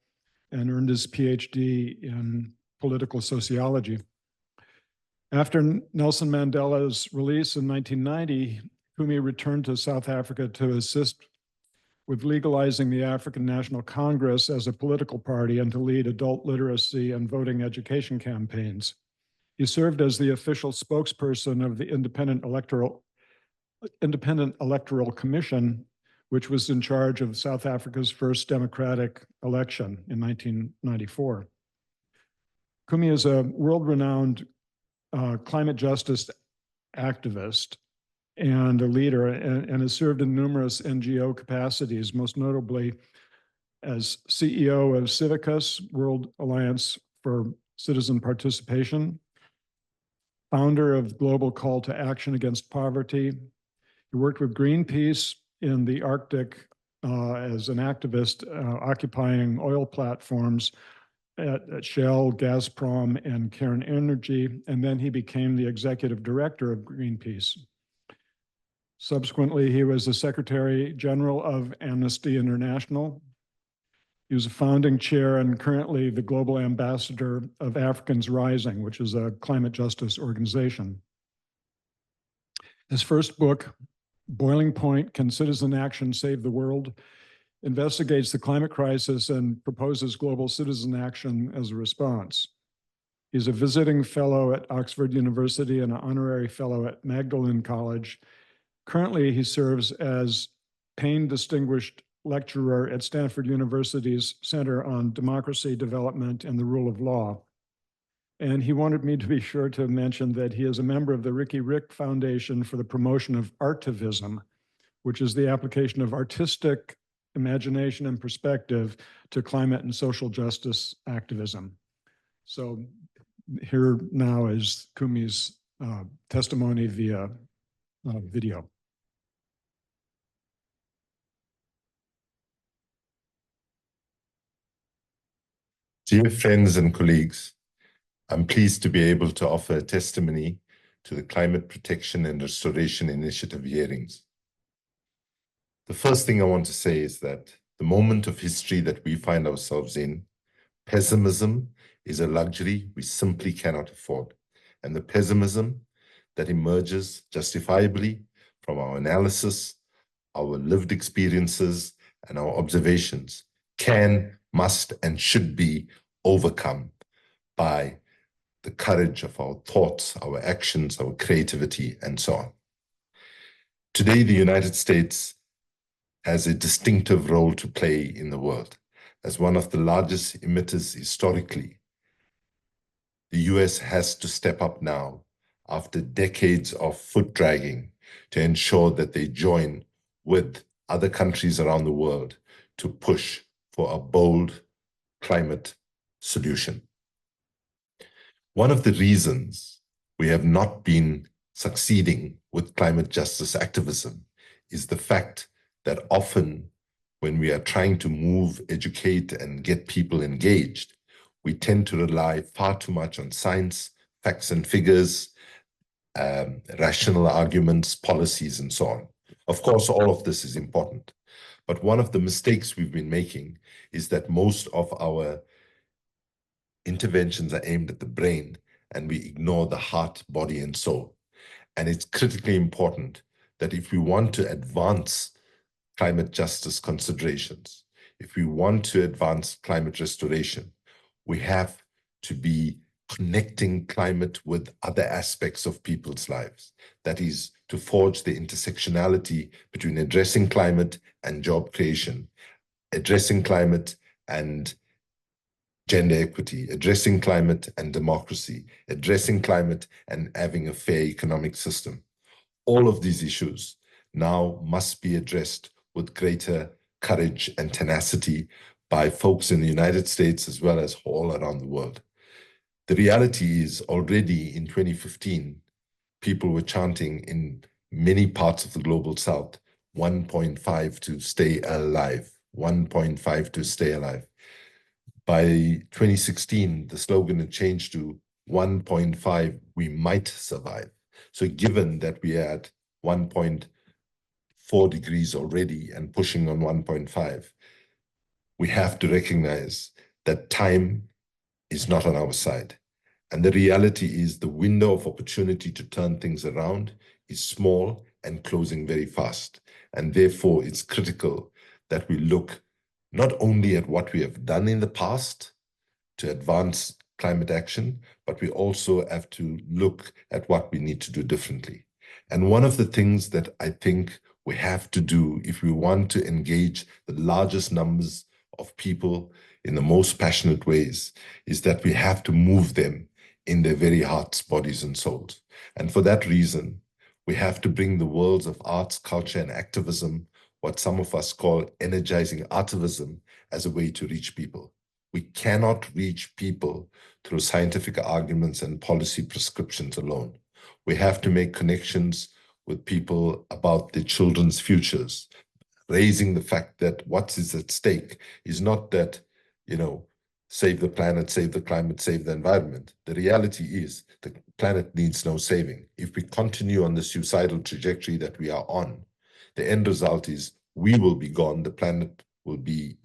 and earned his PhD in political sociology. After Nelson Mandela's release in 1990, Kumi returned to South Africa to assist with legalizing the African National Congress as a political party and to lead adult literacy and voting education campaigns. He served as the official spokesperson of the Independent Electoral Commission, which was in charge of South Africa's first democratic election in 1994. Kumi is a world-renowned climate justice activist and a leader, and has served in numerous NGO capacities, most notably as CEO of Civicus, World Alliance for Citizen Participation, founder of Global Call to Action Against Poverty. He worked with Greenpeace in the Arctic as an activist occupying oil platforms at Shell, Gazprom, and Cairn Energy, and then he became the executive director of Greenpeace. Subsequently, he was the Secretary General of Amnesty International. He was a founding chair and currently the global ambassador of Africans Rising, which is a climate justice organization. His first book, Boiling Point: Can Citizen Action Save the World?, investigates the climate crisis and proposes global citizen action as a response. He's a visiting fellow at Oxford University and an honorary fellow at Magdalen College. Currently, he serves as Payne Distinguished Lecturer at Stanford University's Center on Democracy, Development, and the Rule of Law. And he wanted me to be sure to mention that he is a member of the Ricky Rick Foundation for the Promotion of Artivism, which is the application of artistic imagination and perspective to climate and social justice activism. So here now is Kumi's testimony via video.
Dear friends and colleagues, I'm pleased to be able to offer a testimony to the Climate Protection and Restoration Initiative hearings. The first thing I want to say is that the moment of history that we find ourselves in, pessimism is a luxury we simply cannot afford. And the pessimism that emerges justifiably from our analysis, our lived experiences, and our observations can, must, and should be overcome by the courage of our thoughts, our actions, our creativity, and so on. Today, the United States has a distinctive role to play in the world. As one of the largest emitters historically, the US has to step up now after decades of foot dragging to ensure that they join with other countries around the world to push for a bold climate solution. One of the reasons we have not been succeeding with climate justice activism is the fact that often when we are trying to move, educate, and get people engaged, we tend to rely far too much on science, facts and figures, rational arguments, policies, and so on. Of course, all of this is important. But one of the mistakes we've been making is that most of our interventions are aimed at the brain and we ignore the heart, body, and soul. And it's critically important that if we want to advance climate justice considerations, if we want to advance climate restoration, we have to be connecting climate with other aspects of people's lives. That is, to forge the intersectionality between addressing climate and job creation, addressing climate and gender equity, addressing climate and democracy, addressing climate and having a fair economic system. All of these issues now must be addressed with greater courage and tenacity by folks in the United States as well as all around the world. The reality is already in 2015, people were chanting in many parts of the global south, 1.5 to stay alive, 1.5 to stay alive. By 2016, the slogan had changed to 1.5, we might survive. So given that we are at 1.4 degrees already and pushing on 1.5, we have to recognize that time is not on our side. And the reality is the window of opportunity to turn things around is small and closing very fast. And therefore, it's critical that we look not only at what we have done in the past to advance climate action, but we also have to look at what we need to do differently. And one of the things that I think we have to do if we want to engage the largest numbers of people in the most passionate ways is that we have to move them in their very hearts, bodies, and souls. And for that reason, we have to bring the worlds of arts, culture, and activism, what some of us call energizing artivism, as a way to reach people. We cannot reach people through scientific arguments and policy prescriptions alone. We have to make connections with people about their children's futures, raising the fact that what is at stake is not that, save the planet, save the climate, save the environment. The reality is the planet needs no saving. If we continue on the suicidal trajectory that we are on, the end result is we will be gone, the planet will be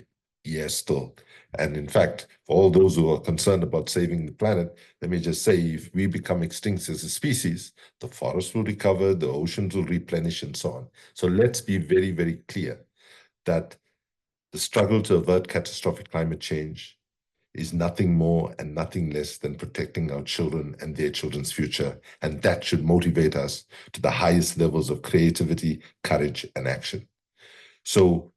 here still. And in fact, for all those who are concerned about saving the planet, let me just say, if we become extinct as a species, the forests will recover, the oceans will replenish, and so on. So let's be very, very clear that the struggle to avert catastrophic climate change is nothing more and nothing less than protecting our children and their children's future. And that should motivate us to the highest levels of creativity, courage, and action. So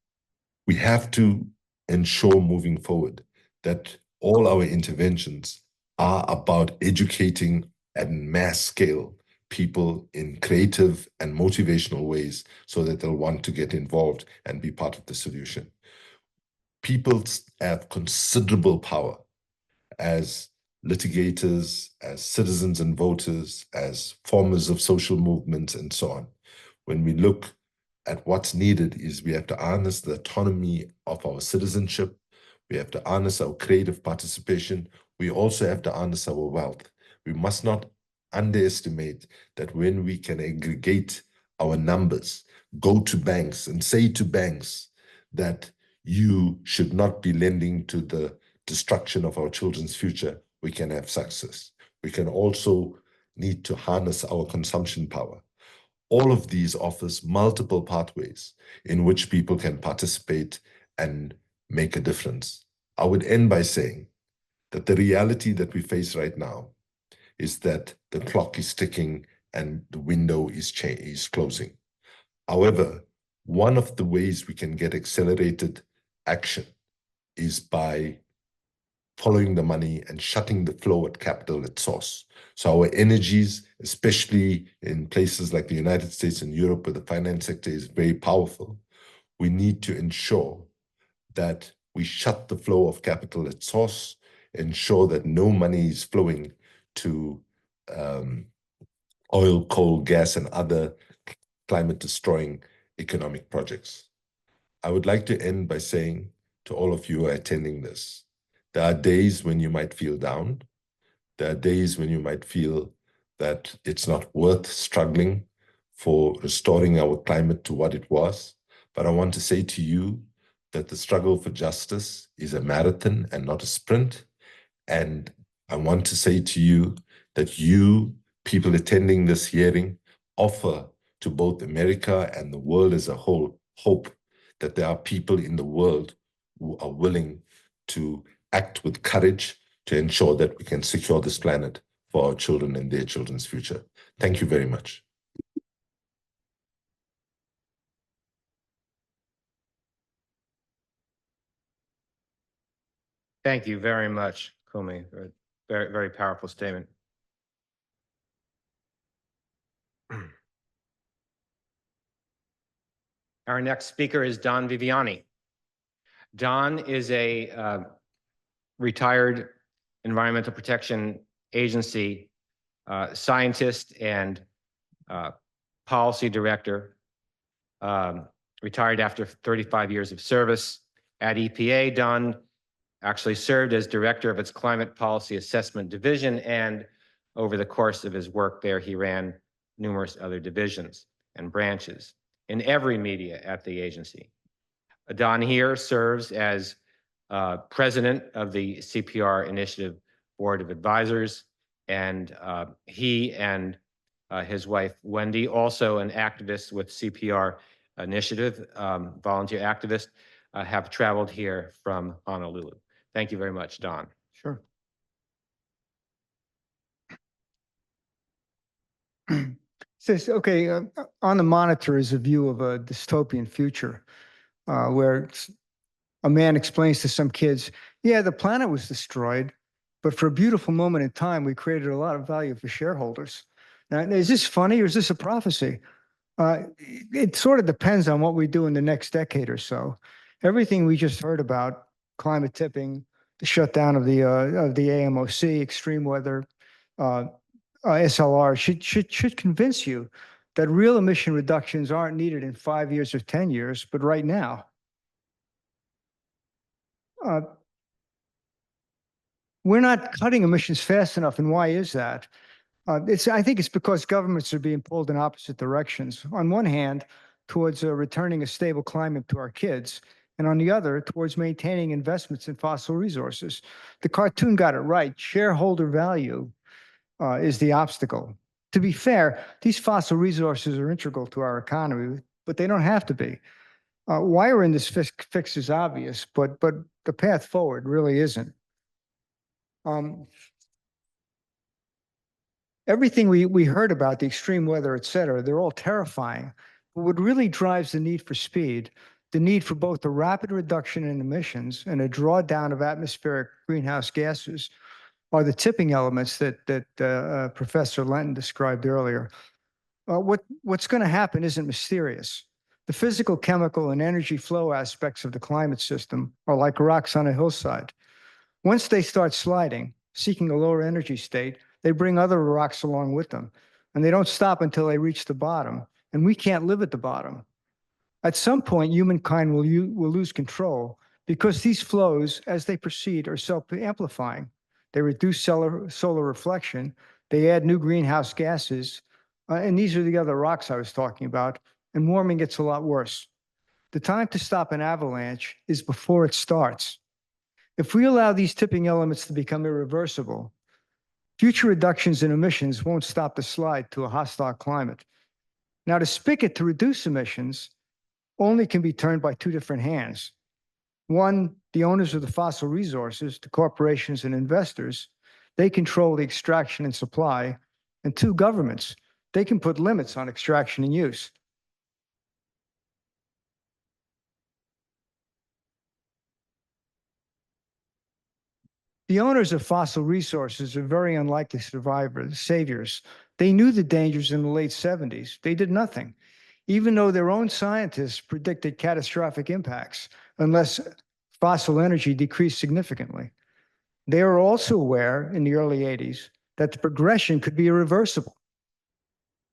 we have to ensure moving forward that all our interventions are about educating at mass scale people in creative and motivational ways so that they'll want to get involved and be part of the solution. People have considerable power as litigators, as citizens and voters, as formers of social movements, and so on. When we look at what's needed is we have to harness the autonomy of our citizenship. We have to harness our creative participation. We also have to harness our wealth. We must not underestimate that when we can aggregate our numbers, go to banks and say to banks that you should not be lending to the destruction of our children's future, we can have success. We can also need to harness our consumption power. All of these offers multiple pathways in which people can participate and make a difference. I would end by saying that the reality that we face right now is that the clock is ticking and the window is closing. However, one of the ways we can get accelerated action is by following the money and shutting the flow at capital at source. So our energies, especially in places like the United States and Europe, where the finance sector is very powerful, we need to ensure that we shut the flow of capital at source, ensure that no money is flowing to oil, coal, gas, and other climate-destroying economic projects. I would like to end by saying to all of you who are attending this, there are days when you might feel down. There are days when you might feel that it's not worth struggling for restoring our climate to what it was. But I want to say to you that the struggle for justice is a marathon and not a sprint. And I want to say to you that you, people attending this hearing, offer to both America and the world as a whole hope that there are people in the world who are willing to act with courage to ensure that we can secure this planet for our children and their children's future. Thank you very much.
Thank you very much, Kumi. Very, very powerful statement. Our next speaker is Donn Viviani. Donn is a retired Environmental Protection Agency scientist and policy director, retired after 35 years of service at EPA. Donn actually served as director of its Climate Policy Assessment Division, and over the course of his work there, he ran numerous other divisions and branches in every media at the agency. Donn here serves as president of the CPR Initiative Board of Advisors, and he and his wife, Wendy, also an activist with CPR Initiative, volunteer activist, have traveled here from Honolulu. Thank you very much, Donn.
Sure. Says, okay, on the monitor is a view of a dystopian future where a man explains to some kids, yeah, the planet was destroyed, but for a beautiful moment in time, we created a lot of value for shareholders. Now, is this funny or is this a prophecy? It sort of depends on what we do in the next decade or so. Everything we just heard about, climate tipping, the shutdown of the AMOC, extreme weather, SLR, should convince you that real emission reductions aren't needed in 5 years or 10 years, but right now. We're not cutting emissions fast enough, and why is that? I think it's because governments are being pulled in opposite directions. On one hand, towards returning a stable climate to our kids, and on the other, towards maintaining investments in fossil resources. The cartoon got it right. Shareholder value is the obstacle. To be fair, these fossil resources are integral to our economy, but they don't have to be. Why we're in this fix is obvious, but the path forward really isn't. Everything we heard about, the extreme weather, et cetera, they're all terrifying. But what really drives the need for speed, the need for both a rapid reduction in emissions and a drawdown of atmospheric greenhouse gases are the tipping elements that Professor Lenton described earlier. What's going to happen isn't mysterious. The physical, chemical, and energy flow aspects of the climate system are like rocks on a hillside. Once they start sliding, seeking a lower energy state, they bring other rocks along with them, and they don't stop until they reach the bottom, and we can't live at the bottom. At some point, humankind will lose control because these flows, as they proceed, are self-amplifying. They reduce solar reflection, they add new greenhouse gases, and these are the other rocks I was talking about, and warming gets a lot worse. The time to stop an avalanche is before it starts. If we allow these tipping elements to become irreversible, future reductions in emissions won't stop the slide to a hostile climate. Now, the spigot to reduce emissions only can be turned by two different hands. One, the owners of the fossil resources, the corporations and investors, they control the extraction and supply. And two, governments, they can put limits on extraction and use. The owners of fossil resources are very unlikely saviors. They knew the dangers in the late 70s. They did nothing, even though their own scientists predicted catastrophic impacts unless fossil energy decreased significantly. They were also aware in the early 80s that the progression could be irreversible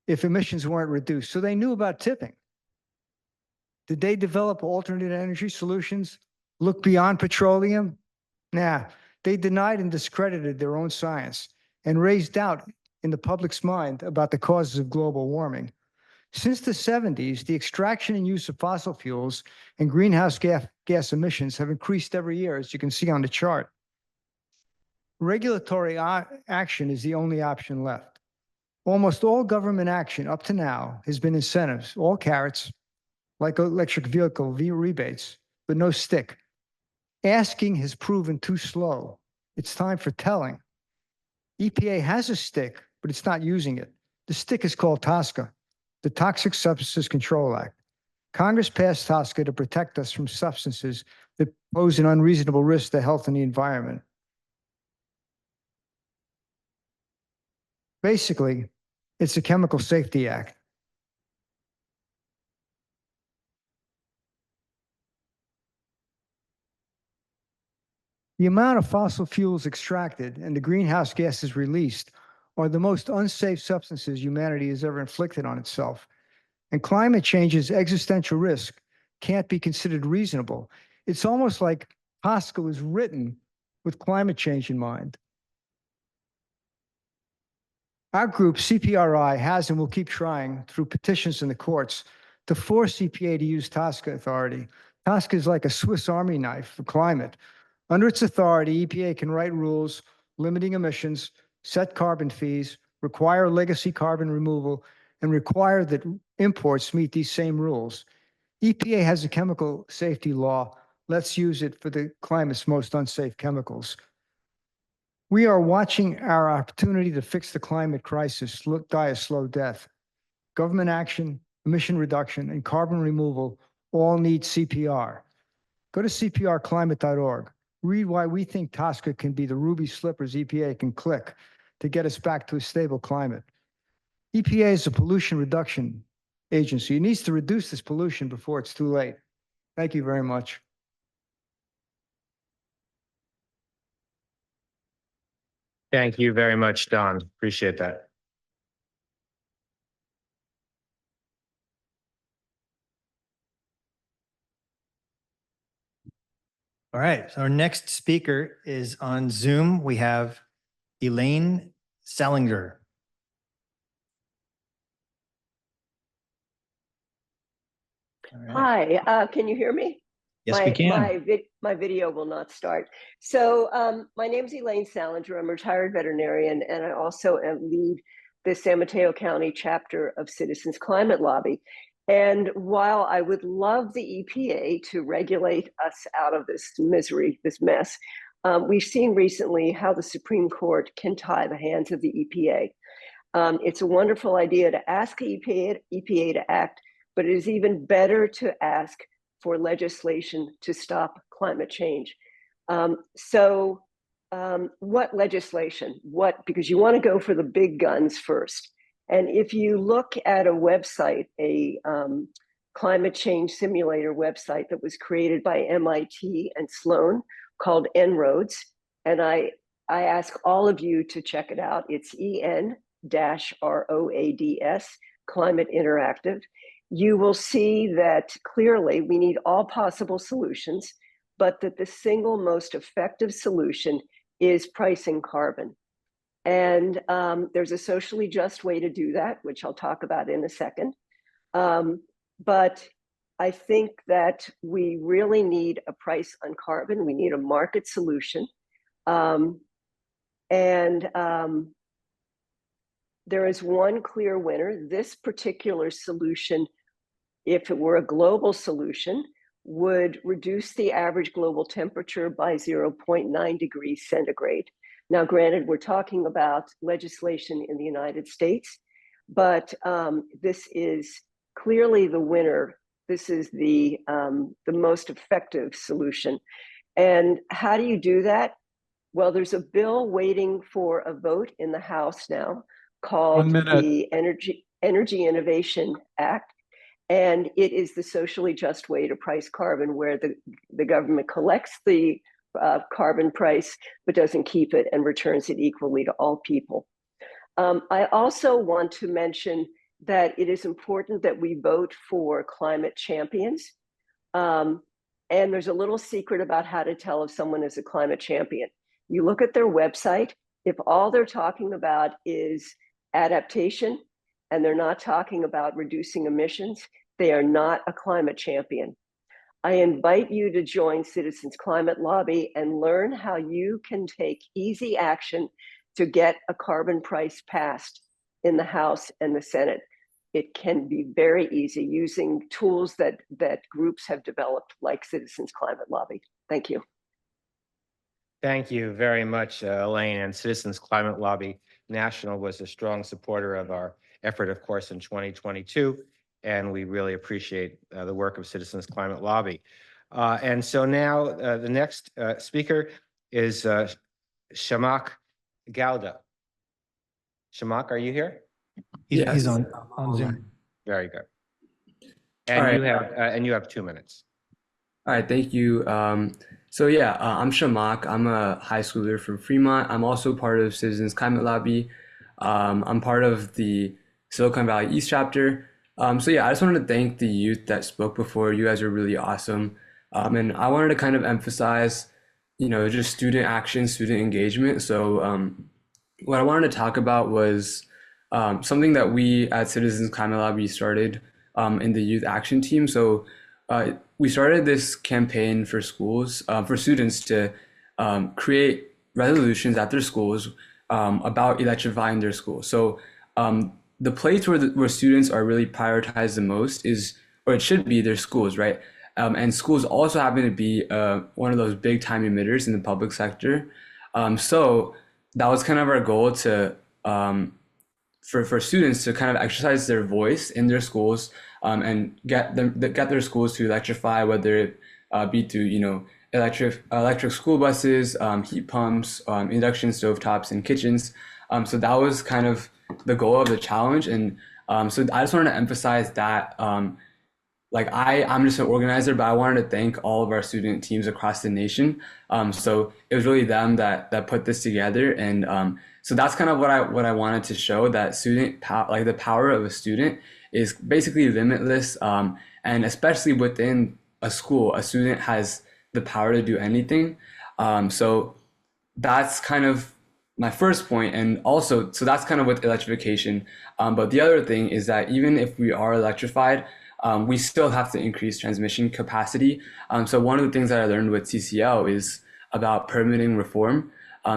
if emissions weren't reduced. So they knew about tipping. Did they develop alternate energy solutions? Look beyond petroleum? Nah. They denied and discredited their own science and raised doubt in the public's mind about the causes of global warming. Since the 70s, the extraction and use of fossil fuels and greenhouse gas emissions have increased every year, as you can see on the chart. Regulatory action is the only option left. Almost all government action up to now has been incentives, all carrots, like electric vehicle rebates, but no stick. Asking has proven too slow. It's time for telling. EPA has a stick, but it's not using it. The stick is called TSCA, the Toxic Substances Control Act. Congress passed TSCA to protect us from substances that pose an unreasonable risk to health and the environment. Basically, it's a Chemical Safety Act. The amount of fossil fuels extracted and the greenhouse gases released are the most unsafe substances humanity has ever inflicted on itself. And climate change's existential risk can't be considered reasonable. It's almost like TSCA was written with climate change in mind. Our group, CPRI, has and will keep trying through petitions in the courts to force EPA to use TSCA authority. TSCA is like a Swiss Army knife for climate. Under its authority, EPA can write rules limiting emissions, set carbon fees, require legacy carbon removal, and require that imports meet these same rules. EPA has a chemical safety law Let's use it for the climate's most unsafe chemicals. We are watching our opportunity to fix the climate crisis die a slow death. Government action, emission reduction, and carbon removal all need CPR. Go to cprclimate.org. Read why we think TSCA can be the ruby slippers EPA can click to get us back to a stable climate. EPA is a pollution reduction agency. It needs to reduce this pollution before it's too late. Thank you very much.
Thank you very much, Donn. Appreciate that.
All right, so our next speaker is on Zoom. We have Elaine Salinger.
Hi, can you hear me?
Yes, we can.
My video will not start. So my name is Elaine Salinger. I'm a retired veterinarian, and I also lead the San Mateo County chapter of Citizens Climate Lobby. And while I would love the EPA to regulate us out of this misery, this mess, we've seen recently how the Supreme Court can tie the hands of the EPA. It's a wonderful idea to ask the EPA to act, but it is even better to ask for legislation to stop climate change. What legislation? Because you want to go for the big guns first. And if you look at a website, a climate change simulator website that was created by MIT and Sloan called En-ROADS, and I ask all of you to check it out. It's EN-ROADS, Climate Interactive. You will see that clearly we need all possible solutions, but that the single most effective solution is pricing carbon. And there's a socially just way to do that, which I'll talk about in a second. But I think that we really need a price on carbon. We need a market solution. There is one clear winner. This particular solution, if it were a global solution, would reduce the average global temperature by 0.9 degrees centigrade. Now, granted, we're talking about legislation in the United States, but this is clearly the winner. This is the most effective solution. And how do you do that? Well, there's a bill waiting for a vote in the House now called the Energy Innovation Act. And it is the socially just way to price carbon, where the government collects the carbon price, but doesn't keep it and returns it equally to all people. I also want to mention that it is important that we vote for climate champions. And there's a little secret about how to tell if someone is a climate champion. You look at their website. If all they're talking about is adaptation, and they're not talking about reducing emissions, they are not a climate champion. I invite you to join Citizens Climate Lobby and learn how you can take easy action to get a carbon price passed in the House and the Senate. It can be very easy using tools that groups have developed, like Citizens Climate Lobby. Thank you.
Thank you very much, Elaine. And Citizens Climate Lobby National was a strong supporter of our effort, of course, in 2022. And we really appreciate the work of Citizens Climate Lobby. And so now the next speaker is Shamak Gauda. Shamak, are you here?
He's on Zoom.
Very good. And you have 2 minutes.
All right, thank you. I'm Shamak. I'm a high schooler from Fremont. I'm also part of Citizens Climate Lobby. I'm part of the Silicon Valley East chapter. I just wanted to thank the youth that spoke before. You guys are really awesome. And I wanted to kind of emphasize, just student action, student engagement. So what I wanted to talk about was something that we at Citizens Climate Lobby started in the youth action team. So we started this campaign for schools, for students to create resolutions at their schools about electrifying their schools. So the place where students are really prioritized the most is, or it should be, their schools, right? And schools also happen to be one of those big time emitters in the public sector. So that was kind of our goal to for students to kind of exercise their voice in their schools and get their schools to electrify, whether it be through electric school buses, heat pumps, induction stovetops, and kitchens. So that was kind of the goal of the challenge, and so I just wanted to emphasize that. Like I'm just an organizer, but I wanted to thank all of our student teams across the nation. So it was really them that put this together, and so that's kind of what I wanted to show, that the power of a student is basically limitless, and especially within a school, a student has the power to do anything. So that's kind of my first point, and also so that's kind of with electrification. But the other thing is that even if we are electrified, we still have to increase transmission capacity. So one of the things that I learned with CCL is about permitting reform.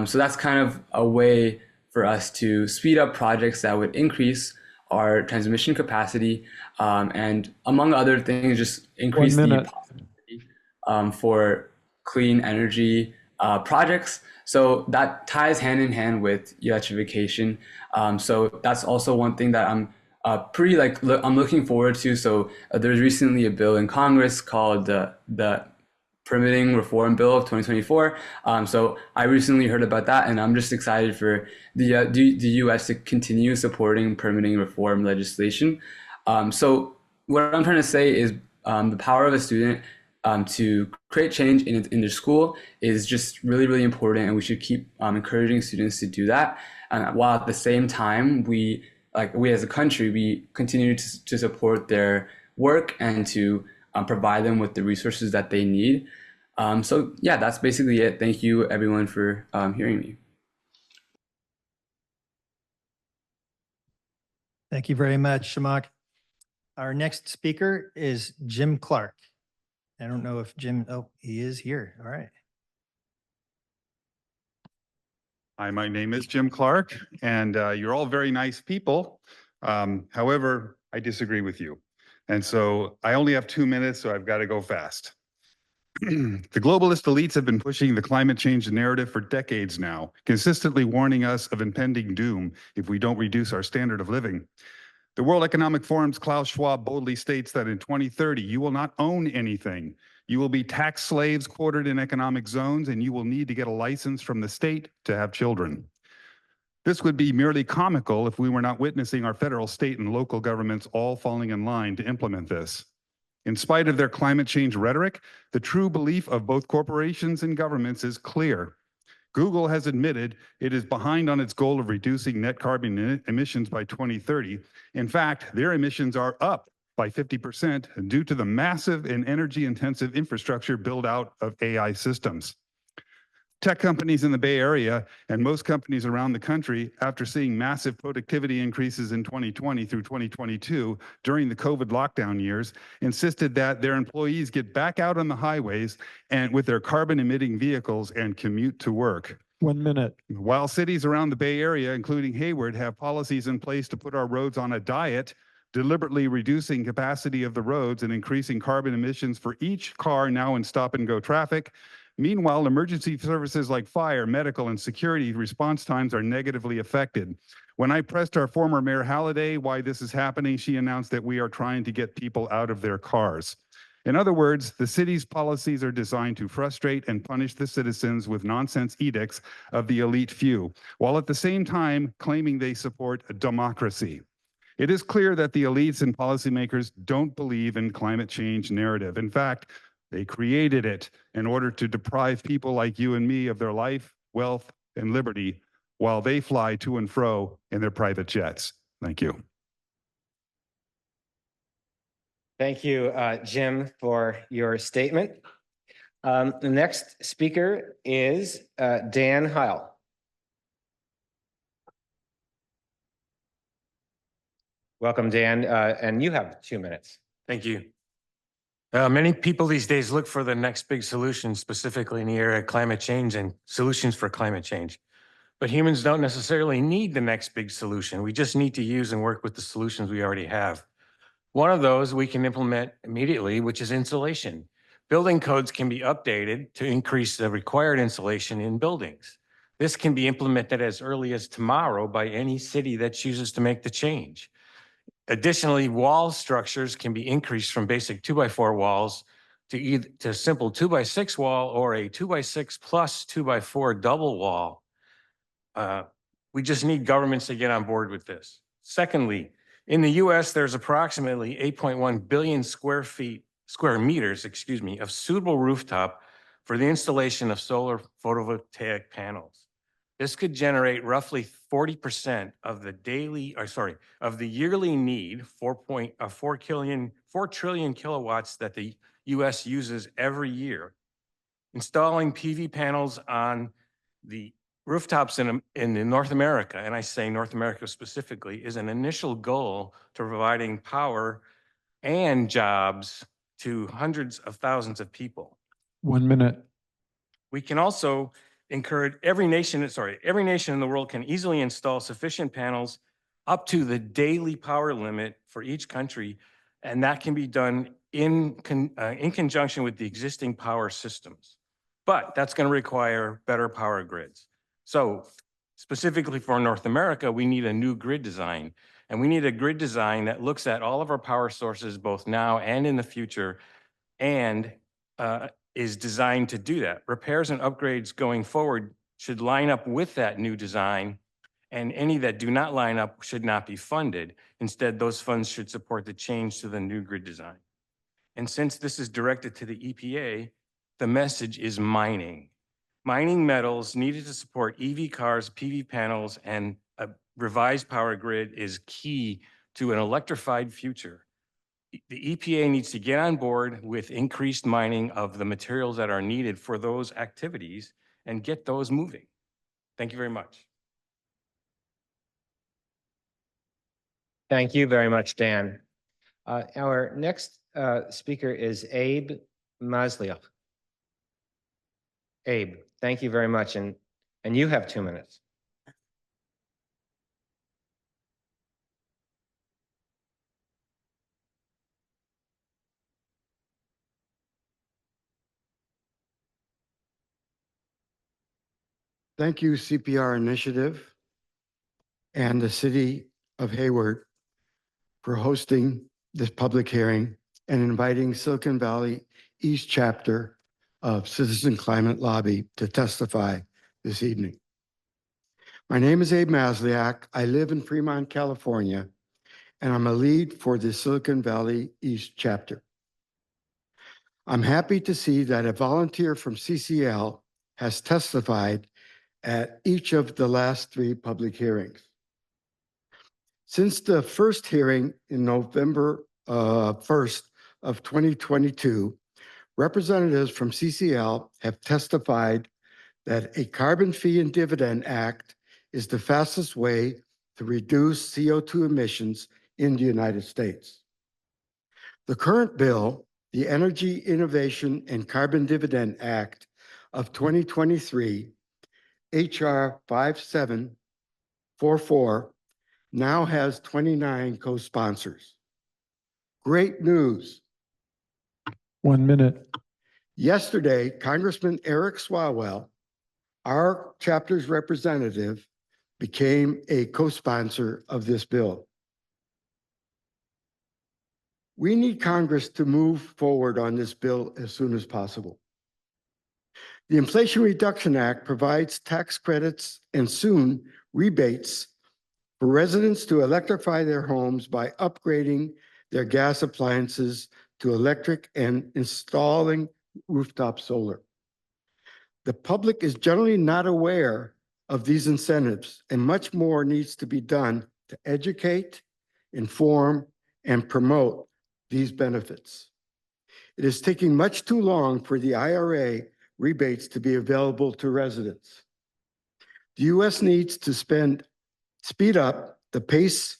So that's kind of a way for us to speed up projects that would increase our transmission capacity, and among other things, just increase the possibility for clean energy projects. So that ties hand in hand with electrification. So that's also one thing that I'm I'm looking forward to. So there's recently a bill in Congress called the Permitting Reform Bill of 2024. So I recently heard about that, and I'm just excited for the U.S. to continue supporting permitting reform legislation. So what I'm trying to say is the power of a student to create change in their school is just really, really important, and we should keep encouraging students to do that. While at the same time, we as a country, we continue to support their work and to provide them with the resources that they need. So yeah, that's basically it. Thank you everyone for hearing me.
Thank you very much, Shamak. Our next speaker is Jim Clark. I don't know if Jim, oh, he is here. All right.
Hi, my name is Jim Clark, and you're all very nice people. However, I disagree with you. And so I only have 2 minutes, so I've got to go fast. The globalist elites have been pushing the climate change narrative for decades now, consistently warning us of impending doom if we don't reduce our standard of living. The World Economic Forum's Klaus Schwab boldly states that in 2030, you will not own anything. You will be tax slaves quartered in economic zones, and you will need to get a license from the state to have children. This would be merely comical if we were not witnessing our federal, state, and local governments all falling in line to implement this. In spite of their climate change rhetoric, the true belief of both corporations and governments is clear. Google has admitted it is behind on its goal of reducing net carbon emissions by 2030. In fact, their emissions are up by 50% due to the massive and energy-intensive infrastructure build-out of AI systems. Tech companies in the Bay Area and most companies around the country, after seeing massive productivity increases in 2020 through 2022 during the COVID lockdown years, insisted that their employees get back out on the highways and with their carbon-emitting vehicles and commute to work.
1 minute.
While cities around the Bay Area, including Hayward, have policies in place to put our roads on a diet, deliberately reducing capacity of the roads and increasing carbon emissions for each car now in stop-and-go traffic. Meanwhile, emergency services like fire, medical, and security response times are negatively affected. When I pressed our former Mayor Halliday why this is happening, she announced that we are trying to get people out of their cars. In other words, the city's policies are designed to frustrate and punish the citizens with nonsense edicts of the elite few, while at the same time claiming they support democracy. It is clear that the elites and policymakers don't believe in climate change narrative. In fact, they created it in order to deprive people like you and me of their life, wealth, and liberty while they fly to and fro in their private jets. Thank you.
Thank you, Jim, for your statement. The next speaker is Dan Heil. Welcome, Dan, and you have 2 minutes.
Thank you. Many people these days look for the next big solution, specifically in the area of climate change and solutions for climate change. But humans don't necessarily need the next big solution. We just need to use and work with the solutions we already have. One of those we can implement immediately, which is insulation. Building codes can be updated to increase the required insulation in buildings. This can be implemented as early as tomorrow by any city that chooses to make the change. Additionally, wall structures can be increased from basic 2x4 walls to either to simple 2x6 wall or a 2x6 plus 2x4 double wall. We just need governments to get on board with this. Secondly, in the US, there's approximately 8.1 billion square meters, of suitable rooftop for the installation of solar photovoltaic panels. This could generate roughly 40% of the yearly need, 4 trillion kilowatts that the US uses every year. Installing PV panels on the rooftops in North America, and I say North America specifically, is an initial goal to providing power and jobs to hundreds of thousands of people.
1 minute.
We can also encourage every nation in the world can easily install sufficient panels up to the daily power limit for each country, and that can be done in conjunction with the existing power systems. But that's going to require better power grids. So specifically for North America, we need a new grid design, and we need a grid design that looks at all of our power sources, both now and in the future, and is designed to do that. Repairs and upgrades going forward should line up with that new design, and any that do not line up should not be funded. Instead, those funds should support the change to the new grid design. And since this is directed to the EPA, the message is mining. Mining metals needed to support EV cars, PV panels, and a revised power grid is key to an electrified future. The EPA needs to get on board with increased mining of the materials that are needed for those activities and get those moving. Thank you very much.
Thank you very much, Dan. Our next speaker is Abe Masliach. Abe, thank you very much, and you have 2 minutes.
Thank you, CPR Initiative and the City of Hayward for hosting this public hearing and inviting Silicon Valley East Chapter of Citizen Climate Lobby to testify this evening. My name is Abe Masliach. I live in Fremont, California, and I'm a lead for the Silicon Valley East Chapter. I'm happy to see that a volunteer from CCL has testified at each of the last 3 public hearings. Since the first hearing in November 1st of 2022, representatives from CCL have testified that a carbon fee and dividend act is the fastest way to reduce CO2 emissions in the United States. The current bill, the Energy Innovation and Carbon Dividend Act of 2023, HR 5744, now has 29 co-sponsors. Great news.
1 minute.
Yesterday, Congressman Erik Swalwell, our chapter's representative, became a co-sponsor of this bill. We need Congress to move forward on this bill as soon as possible. The Inflation Reduction Act provides tax credits and soon rebates for residents to electrify their homes by upgrading their gas appliances to electric and installing rooftop solar. The public is generally not aware of these incentives, and much more needs to be done to educate, inform, and promote these benefits. It is taking much too long for the IRA rebates to be available to residents. The U.S. needs to speed up the pace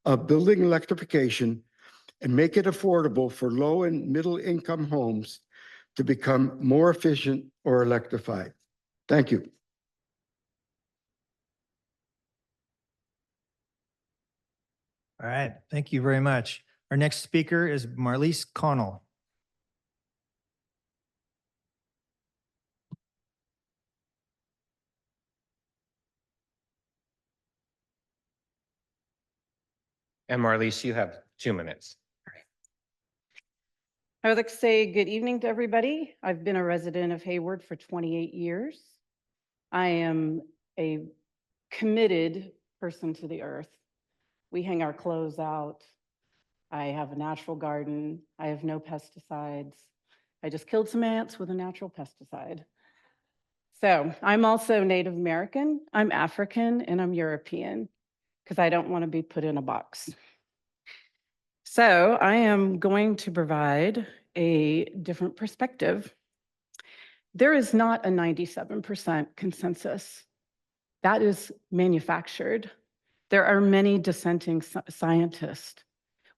of building electrification and make it affordable for low and middle income homes to become more efficient or electrified. Thank you.
All right, thank you very much. Our next speaker is Marlise Connell.
And Marlise, you have 2 minutes.
I would like to say good evening to everybody. I've been a resident of Hayward for 28 years. I am a committed person to the earth. We hang our clothes out. I have a natural garden. I have no pesticides. I just killed some ants with a natural pesticide. So I'm also Native American, I'm African, and I'm European because I don't want to be put in a box. So I am going to provide a different perspective. There is not a 97% consensus. That is manufactured. There are many dissenting scientists.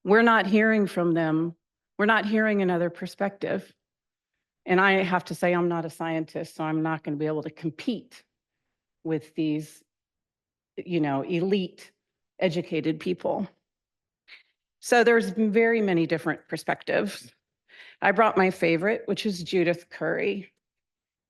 We're not hearing from them. We're not hearing another perspective. And I have to say, I'm not a scientist, so I'm not going to be able to compete with these, elite educated people. So there's very many different perspectives. I brought my favorite, which is Judith Curry.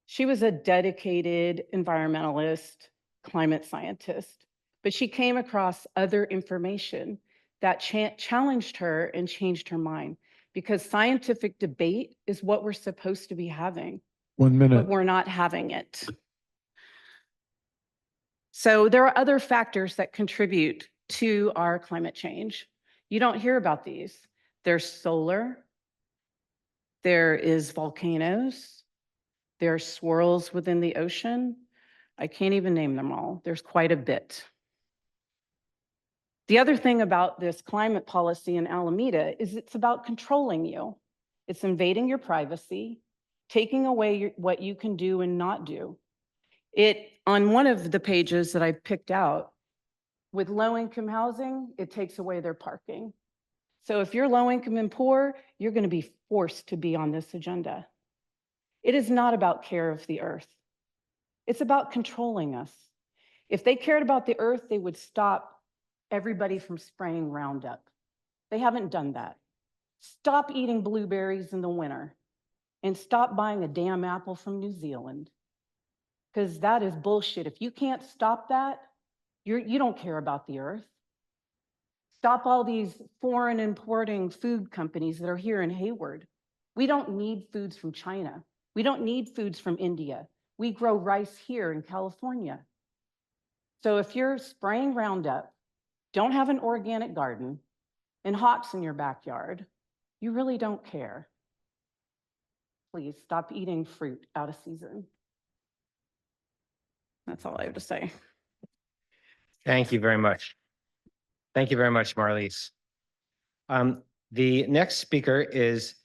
She was a dedicated environmentalist, climate scientist, but she came across other information that challenged her and changed her mind, because scientific debate is what we're supposed to be having.
1 minute.
But we're not having it. So there are other factors that contribute to our climate change. You don't hear about these. There's solar, there is volcanoes, there are swirls within the ocean. I can't even name them all. There's quite a bit. The other thing about this climate policy in Alameda is it's about controlling you. It's invading your privacy, taking away what you can do and not do. On one of the pages that I picked out, with low-income housing, it takes away their parking. So if you're low-income and poor, you're going to be forced to be on this agenda. It is not about care of the earth. It's about controlling us. If they cared about the earth, they would stop everybody from spraying Roundup. They haven't done that. Stop eating blueberries in the winter and stop buying a damn apple from New Zealand, because that is bullshit. If you can't stop that, you don't care about the earth. Stop all these foreign importing food companies that are here in Hayward. We don't need foods from China. We don't need foods from India. We grow rice here in California. So if you're spraying Roundup, don't have an organic garden, and hawks in your backyard, you really don't care. Please stop eating fruit out of season. That's all I have to say.
Thank you very much. Thank you very much, Marlise. The next speaker is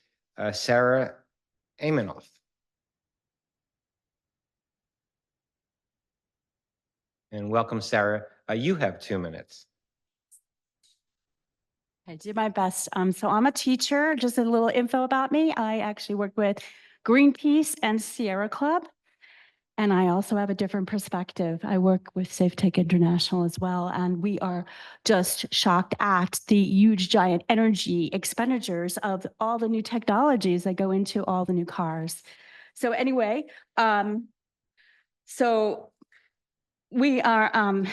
Sarah Amanoff. And welcome, Sarah. You have 2 minutes.
I did my best. So I'm a teacher. Just a little info about me. I actually work with Greenpeace and Sierra Club. And I also have a different perspective. I work with Safe Take International as well. And we are just shocked at the huge, giant energy expenditures of all the new technologies that go into all the new cars. So anyway, so we are,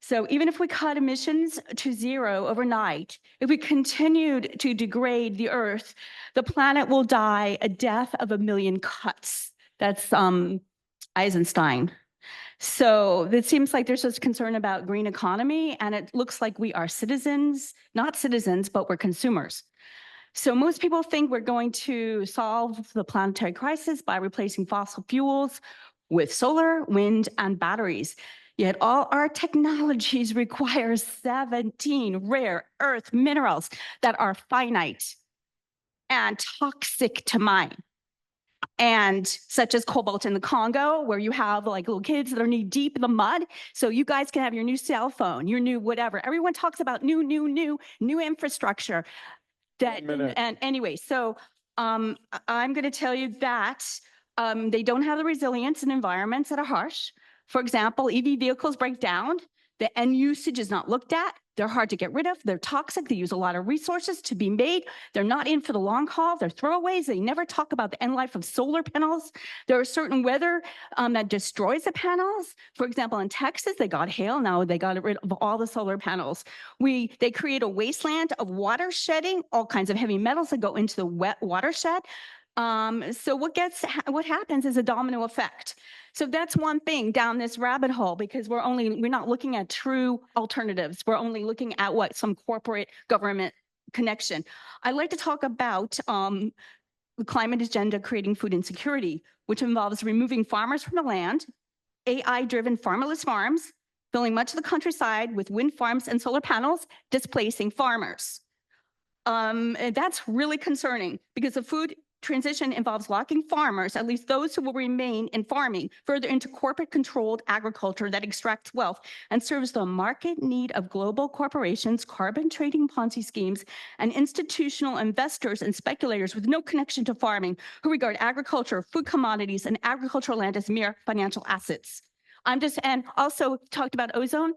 so even if we cut emissions to zero overnight, if we continued to degrade the earth, the planet will die a death of 1 million cuts. That's Eisenstein. So it seems like there's this concern about green economy, and it looks like we are citizens, not citizens, but we're consumers. So most people think we're going to solve the planetary crisis by replacing fossil fuels with solar, wind, and batteries. Yet all our technologies require 17 rare earth minerals that are finite and toxic to mine. And such as cobalt in the Congo, where you have like little kids that are knee deep in the mud. So you guys can have your new cell phone, your new whatever. Everyone talks about new infrastructure. And anyway, so I'm going to tell you that they don't have the resilience in environments that are harsh. For example, EV vehicles break down. The end usage is not looked at. They're hard to get rid of. They're toxic. They use a lot of resources to be made. They're not in for the long haul. They're throwaways. They never talk about the end life of solar panels. There are certain weather that destroys the panels. For example, in Texas, they got hail. Now they got rid of all the solar panels. They create a wasteland of water shedding, all kinds of heavy metals that go into the wet watershed. So what happens is a domino effect. So that's one thing down this rabbit hole, because we're not looking at true alternatives. We're only looking at what some corporate government connection. I'd like to talk about the climate agenda creating food insecurity, which involves removing farmers from the land, AI-driven farmerless farms, filling much of the countryside with wind farms and solar panels, displacing farmers. And that's really concerning because the food transition involves locking farmers, at least those who will remain in farming, further into corporate-controlled agriculture that extracts wealth and serves the market need of global corporations, carbon trading Ponzi schemes, and institutional investors and speculators with no connection to farming who regard agriculture, food commodities, and agricultural land as mere financial assets. And also talked about ozone.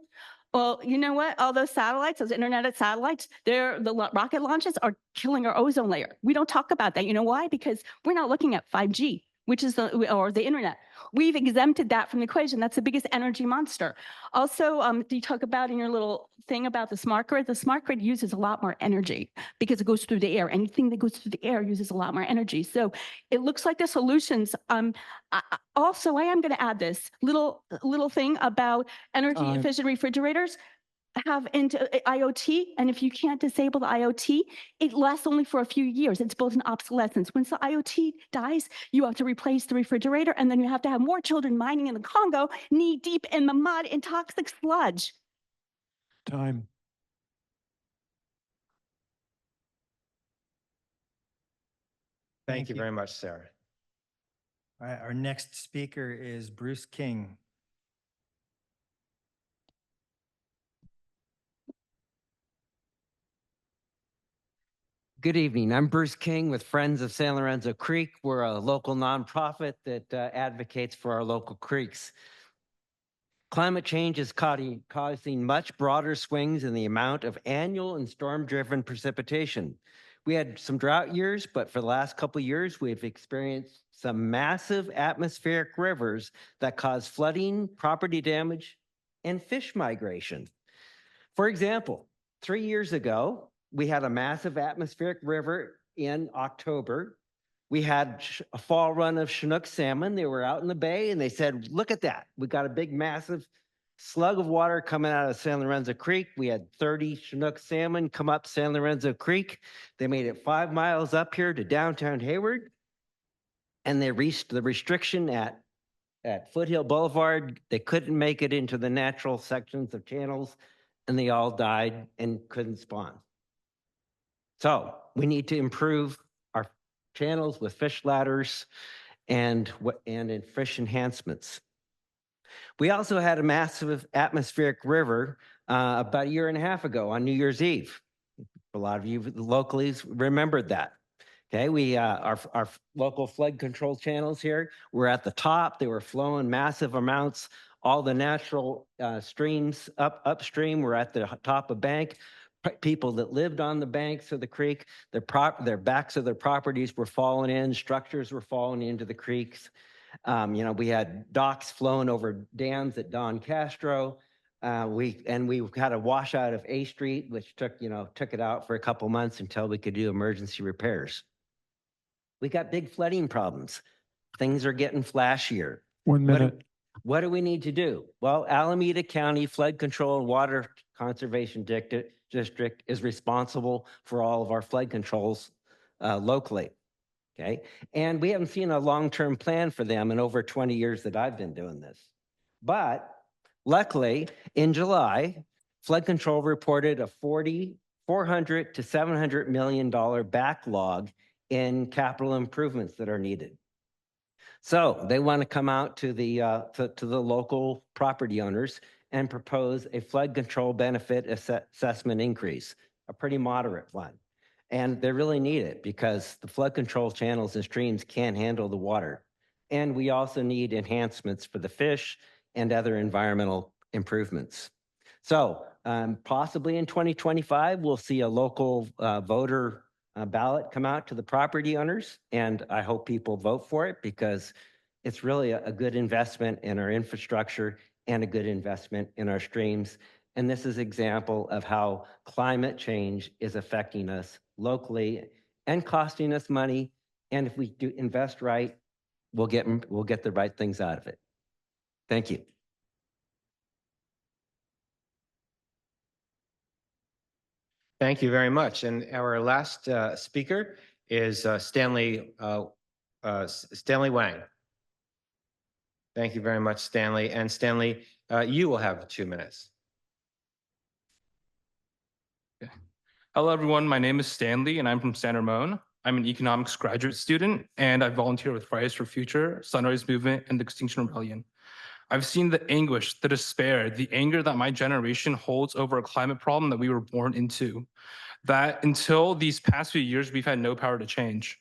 Well, you know what? All those satellites, those internet satellites, the rocket launches are killing our ozone layer. We don't talk about that. You know why? Because we're not looking at 5G, which is the internet. We've exempted that from the equation. That's the biggest energy monster. Also, you talk about in your little thing about the smart grid. The smart grid uses a lot more energy because it goes through the air. Anything that goes through the air uses a lot more energy. So it looks like the solutions. Also, I am going to add this little thing about energy efficient refrigerators. Have into IoT, and if you can't disable the IoT, it lasts only for a few years. It's built in obsolescence. Once the IoT dies, you have to replace the refrigerator, and then you have to have more children mining in the Congo, knee deep in the mud in toxic sludge.
Time.
Thank you very much, Sarah.
All right, our next speaker is Bruce King.
Good evening. I'm Bruce King with Friends of San Lorenzo Creek. We're a local nonprofit that advocates for our local creeks. Climate change is causing much broader swings in the amount of annual and storm-driven precipitation. We had some drought years, but for the last couple of years, we've experienced some massive atmospheric rivers that cause flooding, property damage, and fish migration. For example, 3 years ago, we had a massive atmospheric river in October. We had a fall run of Chinook salmon. They were out in the bay and they said, look at that. We got a big, massive slug of water coming out of San Lorenzo Creek. We had 30 Chinook salmon come up San Lorenzo Creek. They made it 5 miles up here to downtown Hayward. And they reached the restriction at Foothill Boulevard. They couldn't make it into the natural sections of channels and they all died and couldn't spawn. So we need to improve our channels with fish ladders and in fish enhancements. We also had a massive atmospheric river about 1.5 years ago on New Year's Eve. A lot of you locally remembered that. Okay, our local flood control channels here were at the top. They were flowing massive amounts. All the natural streams upstream were at the top of bank. People that lived on the banks of the creek, their backs of their properties were falling in, structures were falling into the creeks. We had docks flowing over dams at Don Castro. We had a washout of A Street, which took it out for a couple months until we could do emergency repairs. We got big flooding problems. Things are getting flashier.
1 minute.
What do we need to do? Well, Alameda County Flood Control and Water Conservation District is responsible for all of our flood controls locally, okay? And we haven't seen a long-term plan for them in over 20 years that I've been doing this. But luckily, in July, Flood Control reported a $400 to $700 million backlog in capital improvements that are needed. So they want to come out to the local property owners and propose a flood control benefit assessment increase, a pretty moderate one. And they really need it because the flood control channels and streams can't handle the water. And we also need enhancements for the fish and other environmental improvements. So possibly in 2025, we'll see a local voter ballot come out to the property owners. And I hope people vote for it because it's really a good investment in our infrastructure and a good investment in our streams. And this is an example of how climate change is affecting us locally and costing us money. And if we do invest right, we'll get the right things out of it. Thank you.
Thank you very much. And our last speaker is Stanley Wang. Thank you very much, Stanley. And Stanley, you will have 2 minutes.
Hello, everyone. My name is Stanley, and I'm from San Ramon. I'm an economics graduate student, and I volunteer with Fridays for Future, Sunrise Movement, and the Extinction Rebellion. I've seen the anguish, the despair, the anger that my generation holds over a climate problem that we were born into, that until these past few years, we've had no power to change.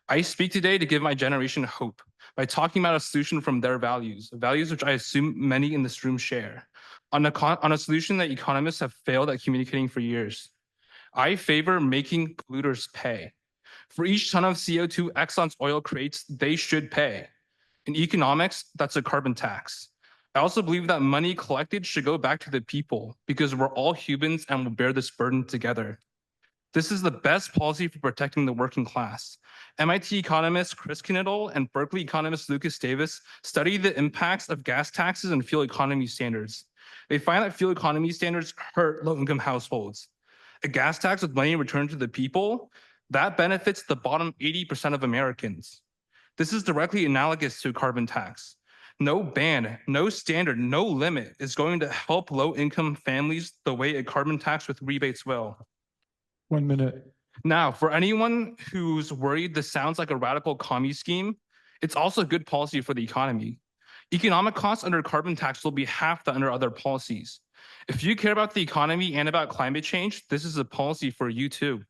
I speak today to give my generation hope by talking about a solution from their values which I assume many in this room share, on a solution that economists have failed at communicating for years. I favor making polluters pay. For each ton of CO2 Exxon's oil creates, they should pay. In economics, that's a carbon tax. I also believe that money collected should go back to the people because we're all humans and will bear this burden together. This is the best policy for protecting the working class. MIT economist Chris Knittel and Berkeley economist Lucas Davis study the impacts of gas taxes and fuel economy standards. They find that fuel economy standards hurt low-income households. A gas tax with money returned to the people, that benefits the bottom 80% of Americans. This is directly analogous to a carbon tax. No ban, no standard, no limit is going to help low-income families the way a carbon tax with rebates will.
1 minute.
Now, for anyone who's worried this sounds like a radical commie scheme, it's also good policy for the economy. Economic costs under carbon tax will be half that under other policies. If you care about the economy and about climate change, this is a policy for you too.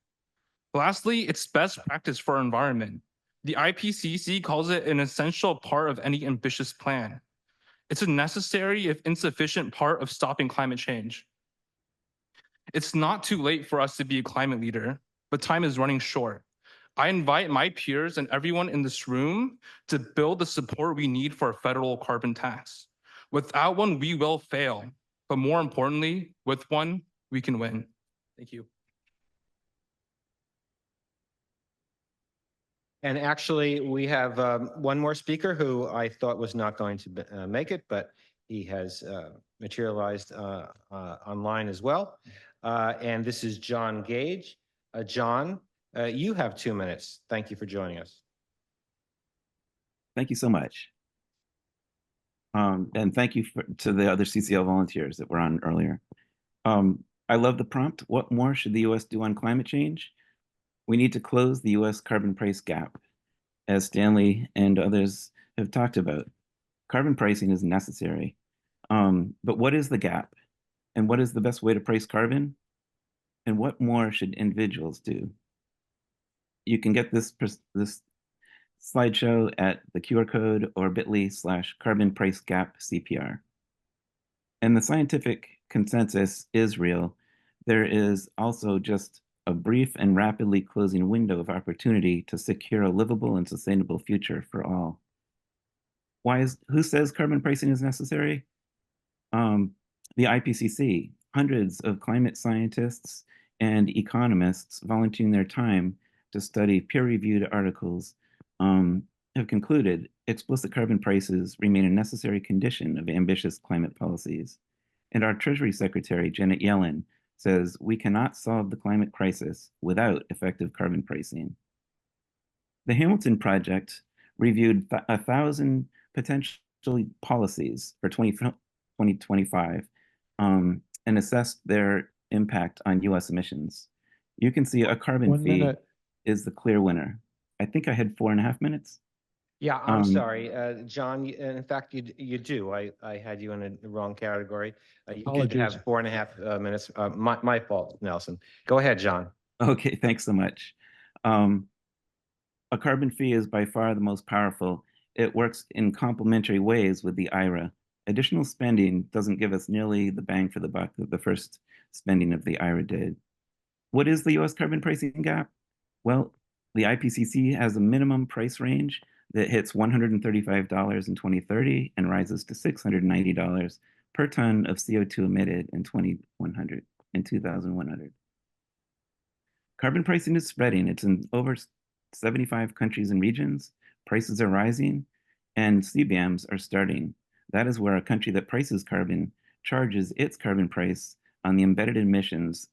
Lastly, it's best practice for our environment. The IPCC calls it an essential part of any ambitious plan. It's a necessary, if insufficient, part of stopping climate change. It's not too late for us to be a climate leader, but time is running short. I invite my peers and everyone in this room to build the support we need for a federal carbon tax. Without one, we will fail. But more importantly, with one, we can win. Thank you.
And actually, we have one more speaker who I thought was not going to make it, but he has materialized online as well. And this is John Gage. John, you have 2 minutes. Thank you for joining us.
Thank you so much. And thank you to the other CCL volunteers that were on earlier. I love the prompt. What more should the U.S. do on climate change? We need to close the U.S. carbon price gap, as Stanley and others have talked about. Carbon pricing is necessary. But what is the gap? And what is the best way to price carbon? And what more should individuals do? You can get this slideshow at the QR code or bit.ly/carbon price gap CPR. And the scientific consensus is real. There is also just a brief and rapidly closing window of opportunity to secure a livable and sustainable future for all. Who says carbon pricing is necessary? The IPCC, hundreds of climate scientists and economists volunteering their time to study peer-reviewed articles have concluded explicit carbon prices remain a necessary condition of ambitious climate policies. And our Treasury Secretary, Janet Yellen, says we cannot solve the climate crisis without effective carbon pricing. The Hamilton Project reviewed 1,000 potential policies for 2025 and assessed their impact on US emissions. You can see a carbon
1
fee
minute.
is the clear winner. I think I had 4.5 minutes.
Yeah, I'm sorry, John. In fact, you do. I had you in the wrong category. You could have 4.5 minutes. My fault, Nelson. Go ahead, John.
Okay, thanks so much. A carbon fee is by far the most powerful. It works in complementary ways with the IRA, Additional spending doesn't give us nearly the bang for the buck that the first spending of the IRA did. What is the US carbon pricing gap? Well, the IPCC has a minimum price range that hits $135 in 2030 and rises to $690 per ton of CO2 emitted in 2100. Carbon pricing is spreading. It's in over 75 countries and regions. Prices are rising and CBAMs are starting. That is where a country that prices carbon charges its carbon price on the embedded emissions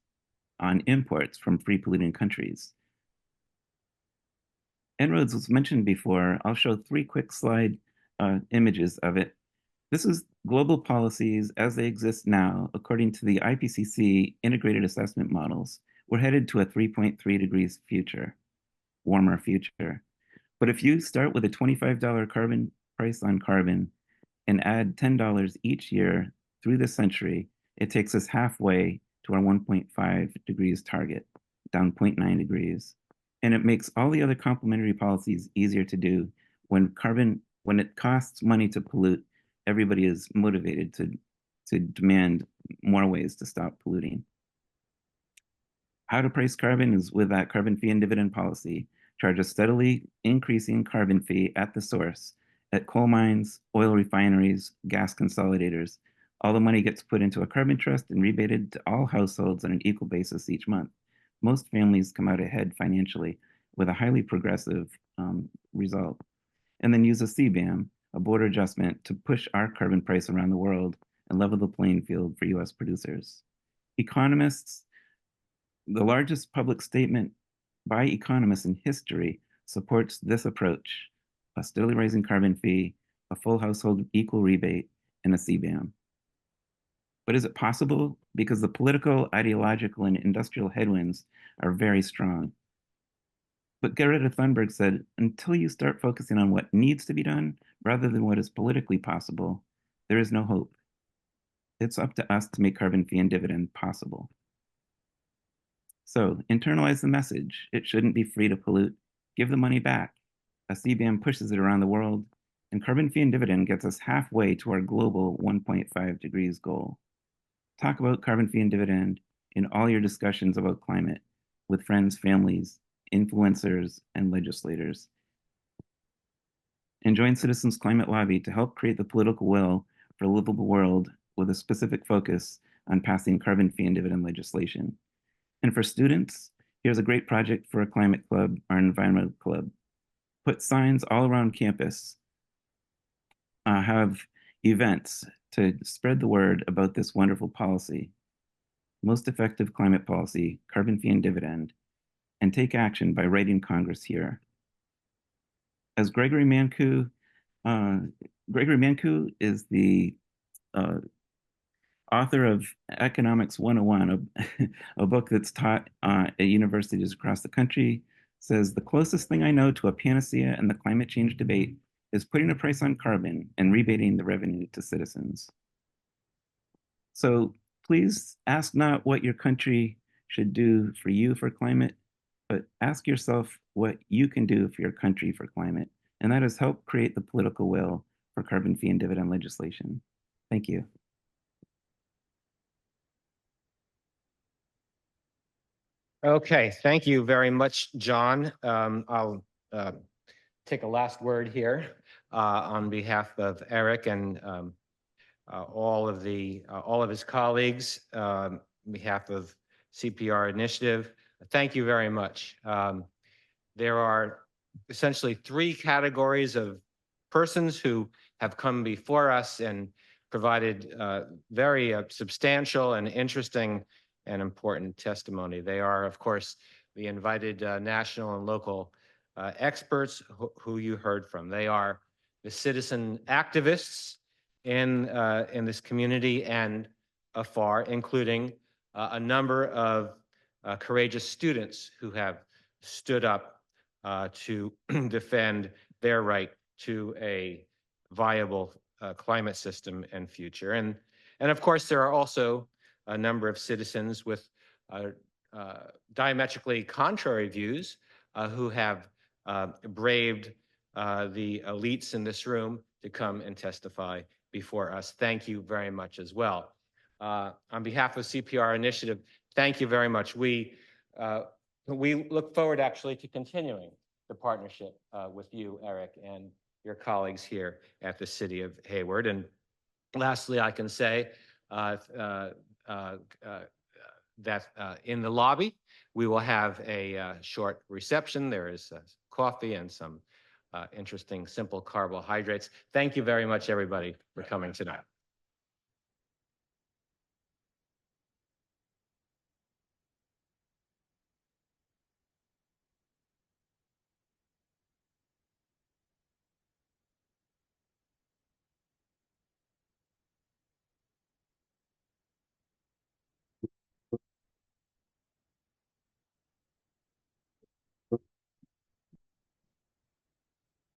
on imports from free polluting countries. En-ROADS was mentioned before. I'll show 3 quick slide images of it. This is global policies as they exist now, according to the IPCC integrated assessment models. We're headed to a 3.3 degrees future, warmer future. But if you start with a $25 carbon price on carbon and add $10 each year through the century, it takes us halfway to our 1.5 degrees target, down 0.9 degrees. And it makes all the other complementary policies easier to do. When it costs money to pollute, everybody is motivated to demand more ways to stop polluting. How to price carbon is with that carbon fee and dividend policy. Charge a steadily increasing carbon fee at the source, at coal mines, oil refineries, gas consolidators. All the money gets put into a carbon trust and rebated to all households on an equal basis each month. Most families come out ahead financially with a highly progressive result. And then use a CBAM, a border adjustment, to push our carbon price around the world and level the playing field for US producers. Economists, the largest public statement by economists in history supports this approach: a steadily rising carbon fee, a full household equal rebate, and a CBAM. But is it possible? Because the political, ideological, and industrial headwinds are very strong. But Greta Thunberg said, until you start focusing on what needs to be done rather than what is politically possible, there is no hope. It's up to us to make carbon fee and dividend possible. So internalize the message. It shouldn't be free to pollute. Give the money back. A CBAM pushes it around the world, and carbon fee and dividend gets us halfway to our global 1.5 degrees goal. Talk about carbon fee and dividend in all your discussions about climate with friends, families, influencers, and legislators. And join Citizens Climate Lobby to help create the political will for a livable world with a specific focus on passing carbon fee and dividend legislation. And for students, here's a great project for a climate club or an environmental club. Put signs all around campus. Have events to spread the word about this wonderful policy. Most effective climate policy, carbon fee and dividend, and take action by writing Congress here. As Gregory Mankiw is the author of Economics 101, a book that's taught at universities across the country, says, the closest thing I know to a panacea in the climate change debate is putting a price on carbon and rebating the revenue to citizens. So please ask not what your country should do for you for climate, but ask yourself what you can do for your country for climate. And that has helped create the political will for carbon fee and dividend legislation. Thank you.
Okay, thank you very much, John. I'll take a last word here on behalf of Erik and all of his colleagues, on behalf of CPR Initiative. Thank you very much. There are essentially 3 categories of persons who have come before us and provided very substantial and interesting and important testimony. They are, of course, the invited national and local experts who you heard from. They are the citizen activists in this community and afar, including a number of courageous students who have stood up to defend their right to a viable climate system and future. And of course, there are also a number of citizens with diametrically contrary views who have braved the elites in this room to come and testify before us. Thank you very much as well. On behalf of CPR Initiative, thank you very much. We look forward actually to continuing the partnership with you, Erik, and your colleagues here at the City of Hayward. And lastly, I can say that in the lobby, we will have a short reception. There is coffee and some interesting simple carbohydrates. Thank you very much, everybody, for coming tonight.